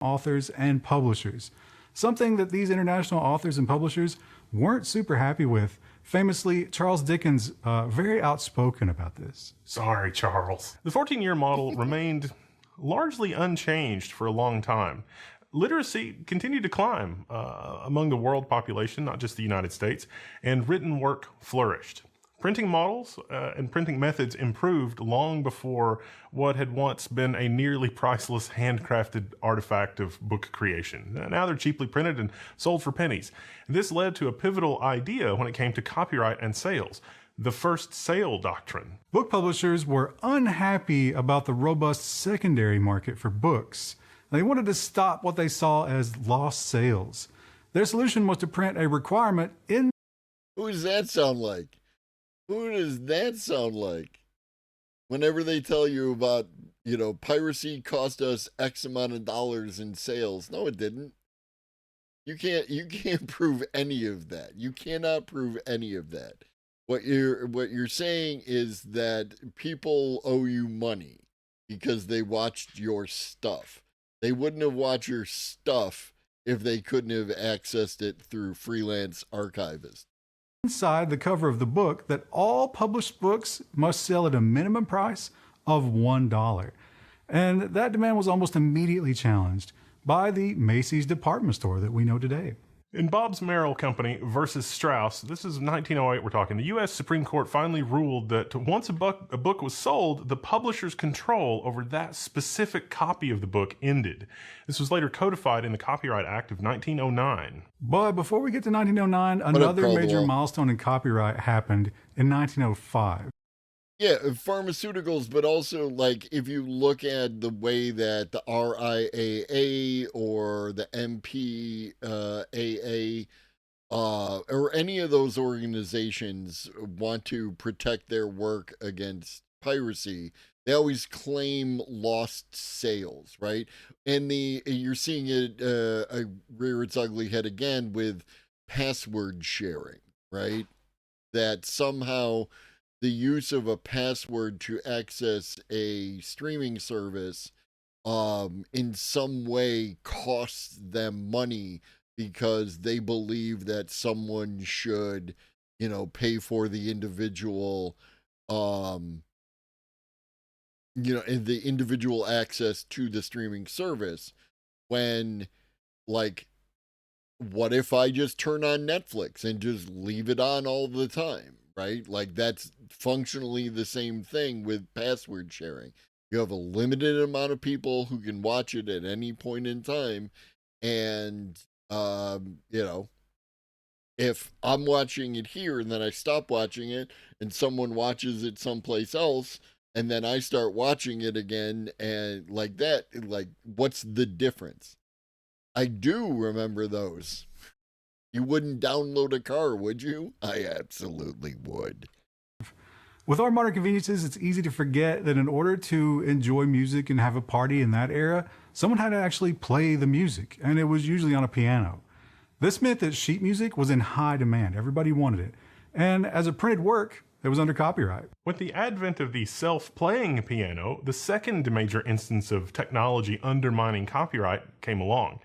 authors and publishers, something that these international authors and publishers weren't super happy with. Famously, Charles Dickens, very outspoken about this. Sorry, Charles. The 14-year model remained largely unchanged for a long time. Literacy continued to climb among the world population, not just the United States, and written work flourished. Printing models and printing methods improved long before what had once been a nearly priceless handcrafted artifact of book creation. Now they're cheaply printed and sold for pennies. This led to a pivotal idea when it came to copyright and sales: the first sale doctrine. Book publishers were unhappy about the robust secondary market for books. They wanted to stop what they saw as lost sales. Their solution was to print a requirement in... Who does that sound like? Who does that sound like? Whenever they tell you about, piracy cost us X amount of dollars in sales. No, it didn't. You can't prove any of that. You cannot prove any of that. What you're saying is that people owe you money because they watched your stuff. They wouldn't have watched your stuff if they couldn't have accessed it through freelance archivists. Inside the cover of the book that all published books must sell at a minimum price of $1. And that demand was almost immediately challenged by the Macy's department store that we know today. In Bobbs Merrill Company versus Strauss, this is 1908 we're talking, the U.S. Supreme Court finally ruled that once a book was sold, the publisher's control over that specific copy of the book ended. This was later codified in the Copyright Act of 1909. But before we get to 1909, another major milestone in copyright happened in 1905. Yeah, pharmaceuticals, but also, if you look at the way that the RIAA or the MPAA or any of those organizations want to protect their work against piracy, they always claim lost sales, right? And you're seeing it rear its ugly head again with password sharing, right? That somehow the use of a password to access a streaming service in some way costs them money because they believe that someone should, pay for the individual, the individual access to the streaming service when, what if I just turn on Netflix and just leave it on all the time? Right? That's functionally the same thing with password sharing. You have a limited amount of people who can watch it at any point in time. And, if I'm watching it here and then I stop watching it and someone watches it someplace else and then I start watching it again and what's the difference? I do remember those. You wouldn't download a car, would you? I absolutely would. With our modern conveniences, it's easy to forget that in order to enjoy music and have a party in that era, someone had to actually play the music, and it was usually on a piano. This meant that sheet music was in high demand. Everybody wanted it. And as a printed work, it was under copyright. With the advent of the self-playing piano, the second major instance of technology undermining copyright came along.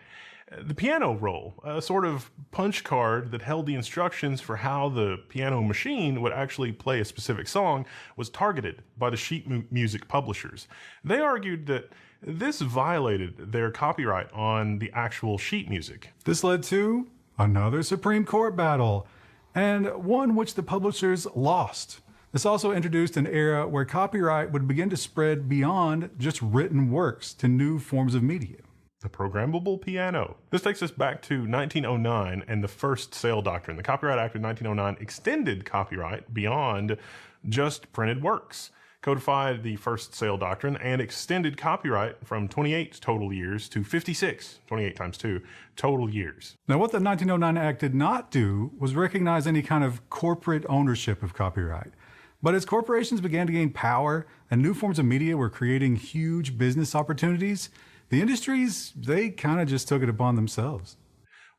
The piano roll, a sort of punch card that held the instructions for how the piano machine would actually play a specific song, was targeted by the sheet music publishers. They argued that this violated their copyright on the actual sheet music. This led to another Supreme Court battle, and one which the publishers lost. This also introduced an era where copyright would begin to spread beyond just written works to new forms of media. The programmable piano. This takes us back to 1909 and the first sale doctrine. The Copyright Act of 1909 extended copyright beyond just printed works, codified the first sale doctrine, and extended copyright from 28 total years to 56, 28 times 2, total years. Now, what the 1909 Act did not do was recognize any kind of corporate ownership of copyright. But as corporations began to gain power and new forms of media were creating huge business opportunities, the industries, they kind of just took it upon themselves.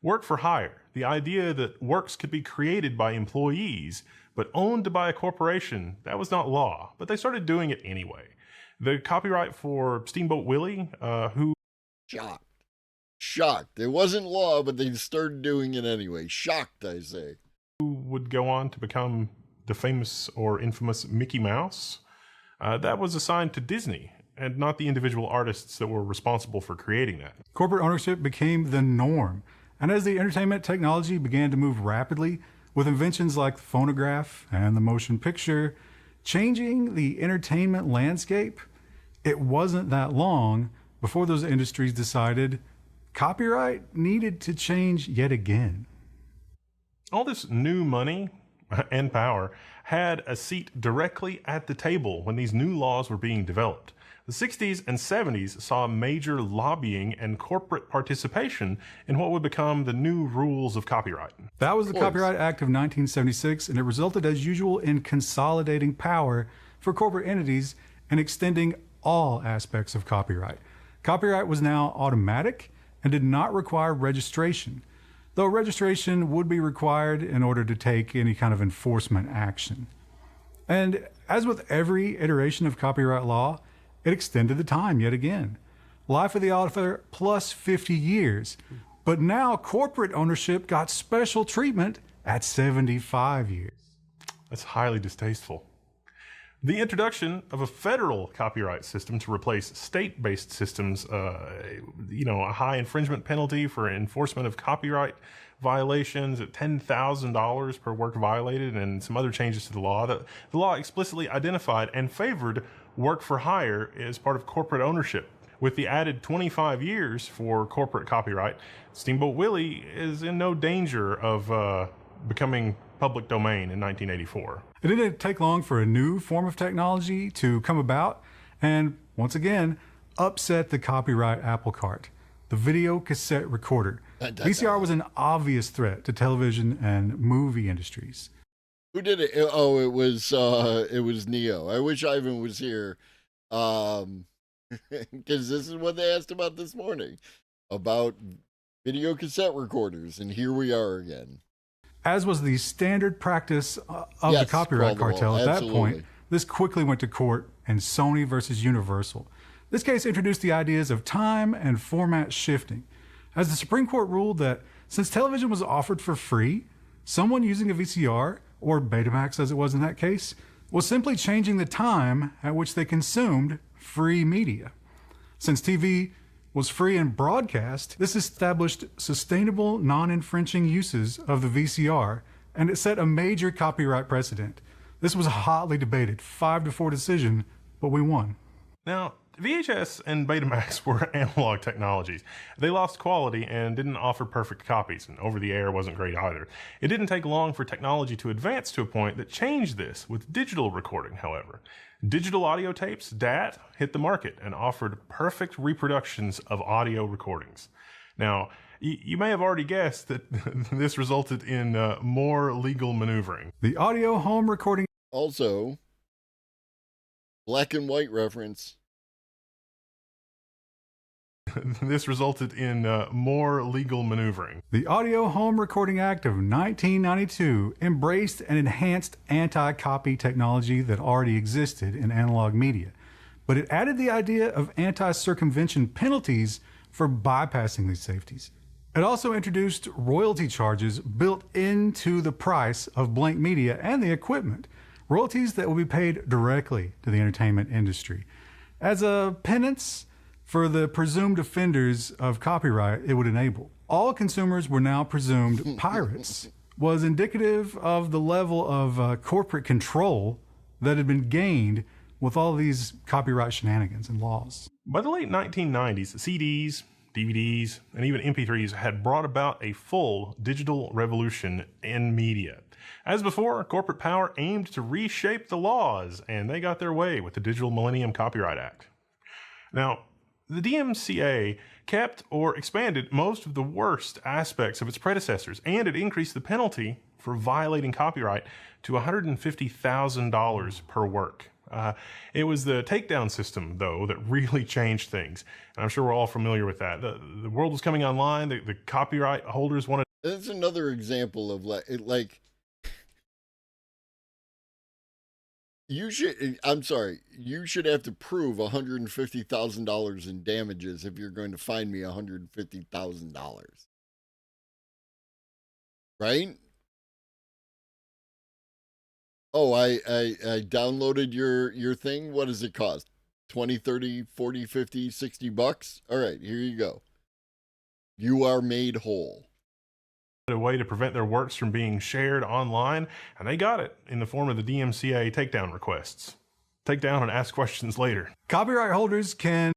Work for hire. The idea that works could be created by employees, but owned by a corporation, that was not law, but they started doing it anyway. The copyright for Steamboat Willie, who... Shocked. It wasn't law, but they started doing it anyway. Shocked, I say. Who would go on to become the famous or infamous Mickey Mouse, that was assigned to Disney and not the individual artists that were responsible for creating that. Corporate ownership became the norm. And as the entertainment technology began to move rapidly, with inventions like the phonograph and the motion picture changing the entertainment landscape, it wasn't that long before those industries decided copyright needed to change yet again. All this new money and power had a seat directly at the table when these new laws were being developed. The 60s and 70s saw major lobbying and corporate participation in what would become the new rules of copyright. That was the Copyright Act of 1976, and it resulted, as usual, in consolidating power for corporate entities and extending all aspects of copyright. Copyright was now automatic and did not require registration, though registration would be required in order to take any kind of enforcement action. And as with every iteration of copyright law, it extended the time yet again. Life of the author plus 50 years. But now corporate ownership got special treatment at 75 years. That's highly distasteful. The introduction of a federal copyright system to replace state-based systems, a high infringement penalty for enforcement of copyright violations at $10,000 per work violated, and some other changes to the law. The law explicitly identified and favored work for hire as part of corporate ownership. With the added 25 years for corporate copyright, Steamboat Willie is in no danger of becoming public domain in 1984. It didn't take long for a new form of technology to come about and, once again, upset the copyright apple cart, the video cassette recorder. VCR was an obvious threat to television and movie industries. Who did it? Oh, it was Neo. I wish Ivan was here, because this is what they asked about this morning, about video cassette recorders, and here we are again. As was the standard practice of the copyright cartel at that point, this quickly went to court in Sony versus Universal. This case introduced the ideas of time and format shifting, as the Supreme Court ruled that since television was offered for free, someone using a VCR, or Betamax as it was in that case, was simply changing the time at which they consumed free media. Since TV was free in broadcast, this established sustainable, non-infringing uses of the VCR, and it set a major copyright precedent. This was a hotly debated 5-4 decision, but we won. Now, VHS and Betamax were analog technologies. They lost quality and didn't offer perfect copies, and over-the-air wasn't great either. It didn't take long for technology to advance to a point that changed this with digital recording, however. Digital audio tapes, DAT, hit the market and offered perfect reproductions of audio recordings. Now, you may have already guessed that this resulted in more legal maneuvering. The audio home recording... Also, black and white reference. This resulted in more legal maneuvering. The Audio Home Recording Act of 1992 embraced and enhanced anti-copy technology that already existed in analog media, but it added the idea of anti-circumvention penalties for bypassing these safeties. It also introduced royalty charges built into the price of blank media and the equipment, royalties that will be paid directly to the entertainment industry. As a penance for the presumed offenders of copyright it would enable. All consumers were now presumed pirates, was indicative of the level of corporate control that had been gained with all these copyright shenanigans and laws. By the late 1990s, CDs, DVDs, and even MP3s had brought about a full digital revolution in media. As before, corporate power aimed to reshape the laws, and they got their way with the Digital Millennium Copyright Act. Now, the DMCA kept or expanded most of the worst aspects of its predecessors, and it increased the penalty for violating copyright to $150,000 per work. It was the takedown system, though, that really changed things. And I'm sure we're all familiar with that. The world was coming online. The copyright holders wanted... That's another example of like you should, I'm sorry, you should have to prove $150,000 in damages if you're going to fine me $150,000. Right? Oh, I downloaded your thing. What does it cost? 20, 30, 40, 50, 60 bucks? All right, here you go. You are made whole. A way to prevent their works from being shared online, and they got it in the form of the DMCA takedown requests. Take down and ask questions later. Copyright holders can...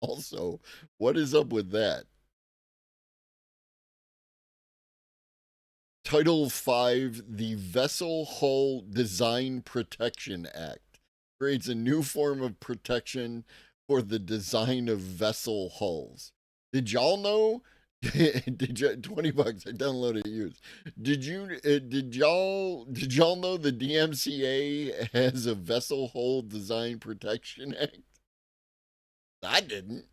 Also, what is up with that? Title 5, the Vessel Hull Design Protection Act, creates a new form of protection for the design of vessel hulls. Did y'all know? Did you, 20 bucks? I downloaded it used. Did y'all know the DMCA has a Vessel Hull Design Protection Act? I didn't.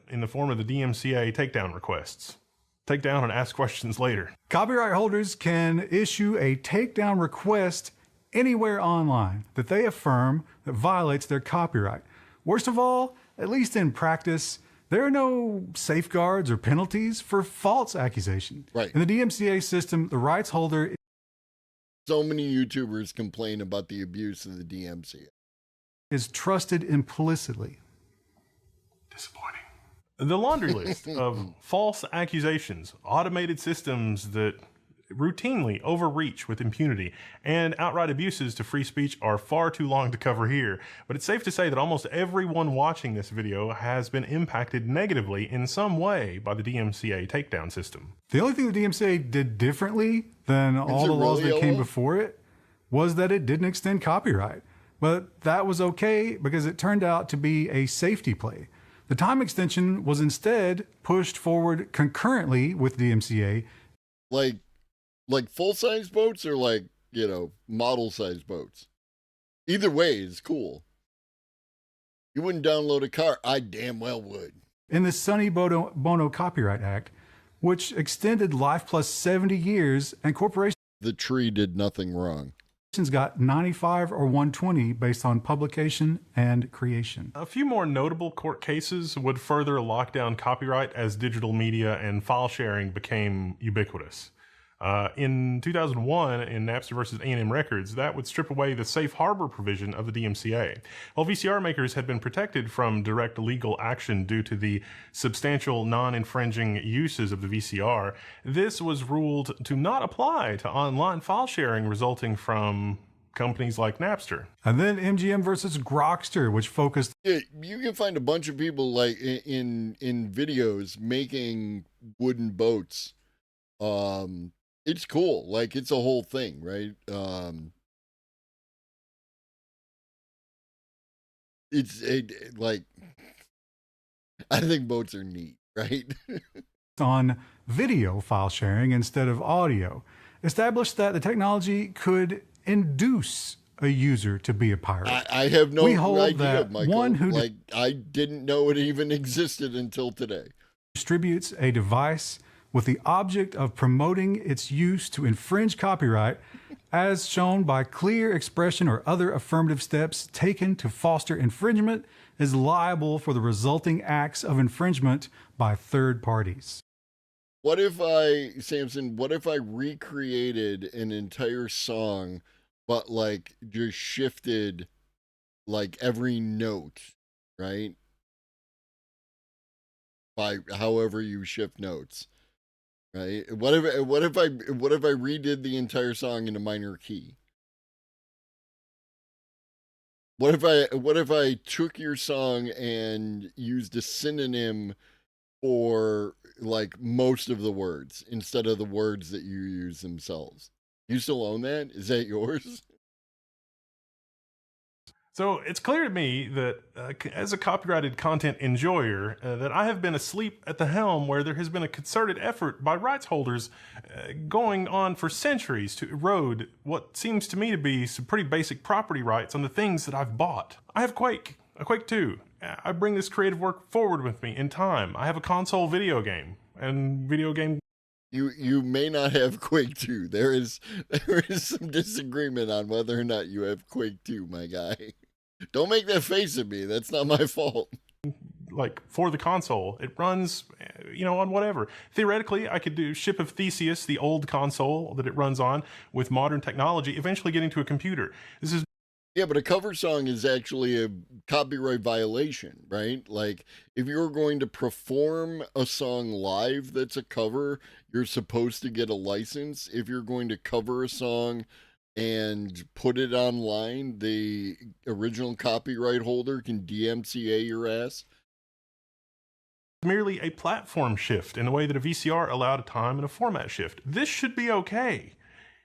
In the form of the DMCA takedown requests. Take down and ask questions later. Copyright holders can issue a takedown request anywhere online that they affirm that violates their copyright. Worst of all, at least in practice, there are no safeguards or penalties for false accusations. Right. In the DMCA system, the rights holder... So many YouTubers complain about the abuse of the DMCA. ...is trusted implicitly. Disappointing. The laundry list of false accusations, automated systems that routinely overreach with impunity, and outright abuses to free speech are far too long to cover here, but it's safe to say that almost everyone watching this video has been impacted negatively in some way by the DMCA takedown system. The only thing the DMCA did differently than all the laws that came before it was that it didn't extend copyright. But that was okay because it turned out to be a safety play. The time extension was instead pushed forward concurrently with DMCA. Like full-size boats or model-size boats? Either way is cool. You wouldn't download a car. I damn well would. In the Sonny Bono Copyright Act, which extended life plus 70 years, and corporations... The tree did nothing wrong. Got 95 or 120 based on publication and creation. A few more notable court cases would further lock down copyright as digital media and file sharing became ubiquitous. In 2001, in Napster versus A&M Records, that would strip away the safe harbor provision of the DMCA. While VCR makers had been protected from direct legal action due to the substantial non-infringing uses of the VCR, this was ruled to not apply to online file sharing resulting from companies like Napster. And then MGM versus Grokster, which focused... Yeah, you can find a bunch of people like in videos making wooden boats. It's cool. Like, it's a whole thing, right? I think boats are neat, right? On video file sharing instead of audio, established that the technology could induce a user to be a pirate. I have no idea, Michael. One who I didn't know it even existed until today. Distributes a device with the object of promoting its use to infringe copyright, as shown by clear expression or other affirmative steps taken to foster infringement, is liable for the resulting acts of infringement by third parties. What if Samson, what if I recreated an entire song, but just shifted every note, right? By however you shift notes. Right? What if I redid the entire song in a minor key? What if I took your song and used a synonym for like most of the words instead of the words that you use themselves? You still own that? Is that yours? So it's clear to me that as a copyrighted content enjoyer, that I have been asleep at the helm where there has been a concerted effort by rights holders going on for centuries to erode what seems to me to be some pretty basic property rights on the things that I've bought. I have Quake, a Quake 2. I bring this creative work forward with me in time. I have a console video game, and video game. You may not have Quake 2. There is some disagreement on whether or not you have Quake 2, my guy. Don't make that face at me. That's not my fault. Like, for the console, it runs, on whatever. Theoretically, I could do Ship of Theseus, the old console that it runs on, with modern technology, eventually getting to a computer. This is... Yeah, but a cover song is actually a copyright violation, right? Like, if you're going to perform a song live that's a cover, you're supposed to get a license. If you're going to cover a song and put it online, the original copyright holder can DMCA your ass. Merely a platform shift in the way that a VCR allowed a time and a format shift. This should be okay.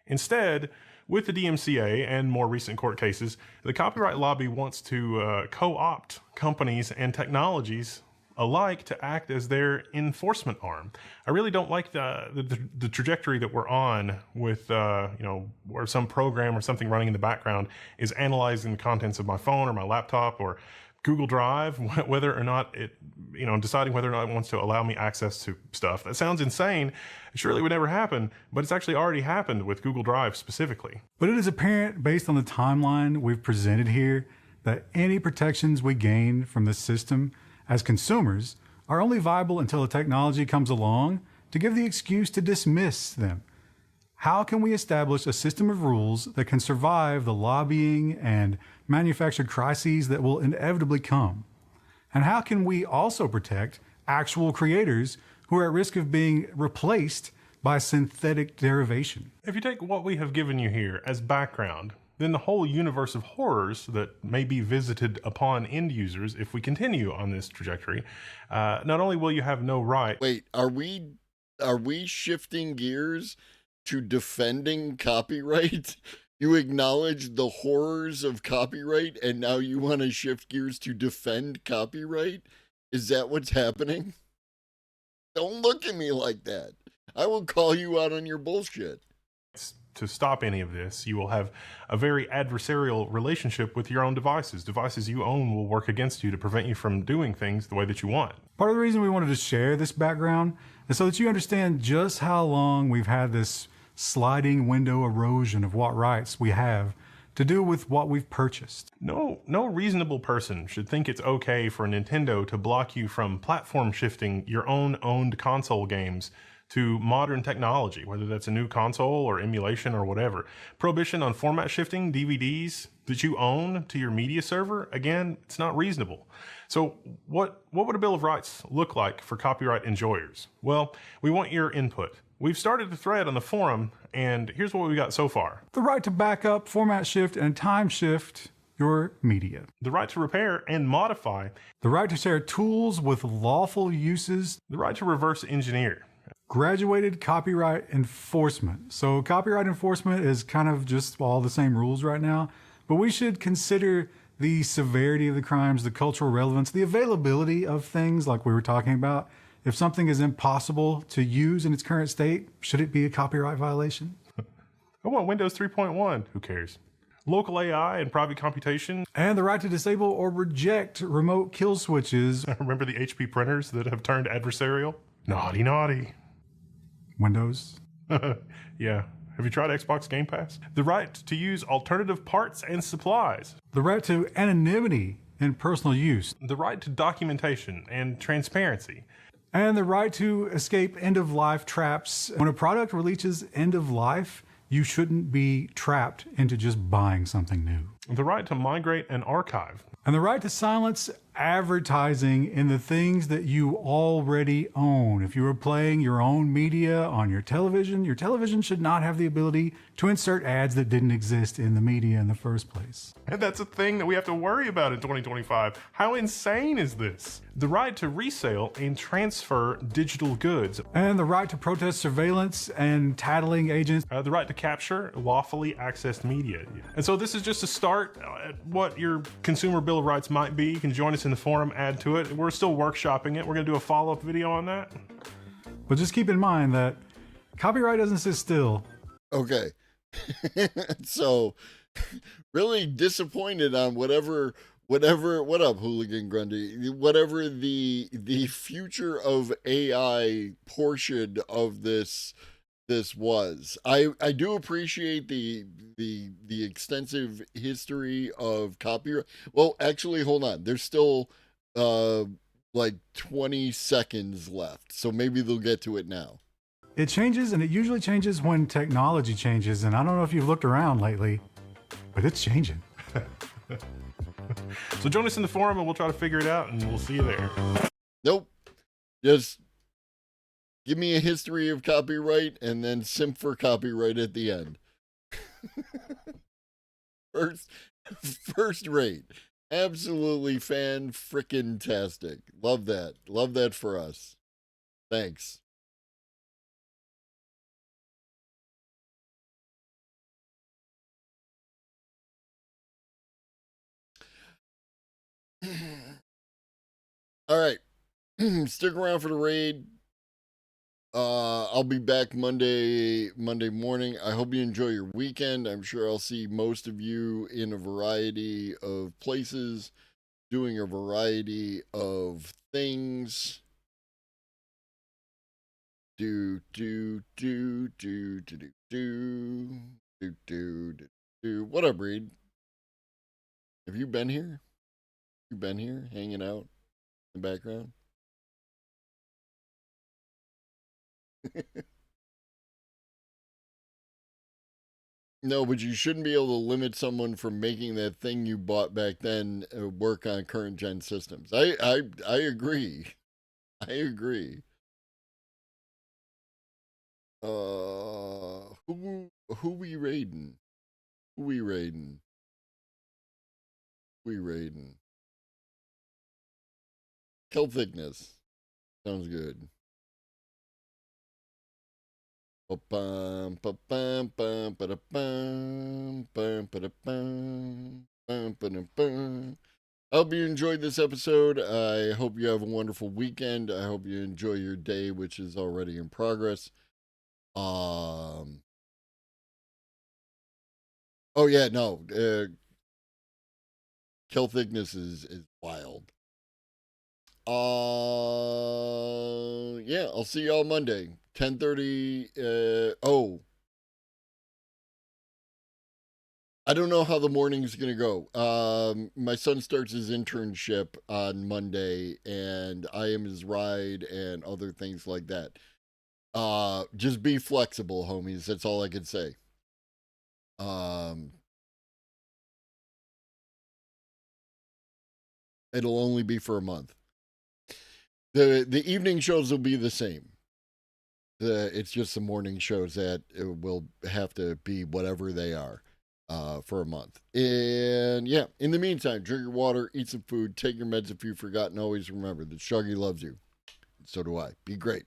Instead, with the DMCA and more recent court cases, the copyright lobby wants to co-opt companies and technologies alike to act as their enforcement arm. I really don't like the trajectory that we're on with, where some program or something running in the background is analyzing the contents of my phone or my laptop or Google Drive, whether or not it, deciding whether or not it wants to allow me access to stuff. That sounds insane. It surely would never happen, but it's actually already happened with Google Drive specifically. But it is apparent based on the timeline we've presented here that any protections we gain from the system as consumers are only viable until the technology comes along to give the excuse to dismiss them. How can we establish a system of rules that can survive the lobbying and manufactured crises that will inevitably come? And how can we also protect actual creators who are at risk of being replaced by synthetic derivation? If you take what we have given you here as background, then the whole universe of horrors that may be visited upon end users if we continue on this trajectory, not only will you have no right... Wait, are we shifting gears to defending copyright? You acknowledge the horrors of copyright, and now you want to shift gears to defend copyright? Is that what's happening? Don't look at me like that. I will call you out on your bullshit. To stop any of this, you will have a very adversarial relationship with your own devices. Devices you own will work against you to prevent you from doing things the way that you want. Part of the reason we wanted to share this background is so that you understand just how long we've had this sliding window erosion of what rights we have to do with what we've purchased. No reasonable person should think it's okay for Nintendo to block you from platform shifting your own owned console games to modern technology, whether that's a new console or emulation or whatever. Prohibition on format shifting DVDs that you own to your media server, again, it's not reasonable. So what would a Bill of Rights look like for copyright enjoyers? Well, we want your input. We've started a thread on the forum, and here's what we got so far. The right to back up, format shift, and time shift your media. The right to repair and modify. The right to share tools with lawful uses. The right to reverse engineer. Graduated copyright enforcement. So copyright enforcement is kind of just all the same rules right now, but we should consider the severity of the crimes, the cultural relevance, the availability of things like we were talking about. If something is impossible to use in its current state, should it be a copyright violation? I want Windows 3.1. Who cares? Local AI and private computation. And the right to disable or reject remote kill switches. Remember the HP printers that have turned adversarial? Naughty. Windows. Yeah. Have you tried Xbox Game Pass? The right to use alternative parts and supplies. The right to anonymity in personal use. The right to documentation and transparency. And the right to escape end-of-life traps. When a product reaches end of life, you shouldn't be trapped into just buying something new. The right to migrate and archive. And the right to silence advertising in the things that you already own. If you are playing your own media on your television should not have the ability to insert ads that didn't exist in the media in the first place. And that's a thing that we have to worry about in 2025. How insane is this? The right to resale and transfer digital goods. And the right to protest surveillance and tattling agents. The right to capture lawfully accessed media. And so this is just a start at what your consumer bill of rights might be. You can join us in the forum, add to it. We're still workshopping it. We're going to do a follow-up video on that. But just keep in mind that copyright doesn't sit still. Okay. So really disappointed on whatever, what up, Hooligan Grundy? Whatever the future of AI portion of this was. I do appreciate the extensive history of copyright. Well, actually, hold on. There's still like 20 seconds left, so maybe they'll get to it now. It changes, and it usually changes when technology changes. And I don't know if you've looked around lately, but it's changing. So join us in the forum and we'll try to figure it out, and we'll see you there. Nope. Just give me a history of copyright and then simp for copyright at the end. First rate. Absolutely fan-frickin-tastic. Love that. Love that for us. Thanks. All right. Stick around for the raid. I'll be back Monday morning. I hope you enjoy your weekend. I'm sure I'll see most of you in a variety of places, doing a variety of things. What up, Reed? Have you been here? You been here, hanging out in the background? No, but you shouldn't be able to limit someone from making that thing you bought back then work on current gen systems. I agree. I agree. Who we raiding? Who we raiding? We raiding. Kill thickness. Sounds good. Ba-bum, ba-bum, bum, ba-da-bum, bum, ba-da-bum, bum, ba-da-bum. I hope you enjoyed this episode. I hope you have a wonderful weekend. I hope you enjoy your day, which is already in progress. Oh yeah, no. Kill thickness is wild. Yeah, I'll see y'all Monday. 10:30. I don't know how the morning's gonna go. My son starts his internship on Monday, and I am his ride and other things like that. Just be flexible, homies. That's all I can say. It'll only be for a month. The evening shows will be the same. It's just the morning shows that it will have to be whatever they are for a month. And yeah, in the meantime, drink your water, eat some food, take your meds if you've forgotten. Always remember that Shuggy loves you. So do I. Be great.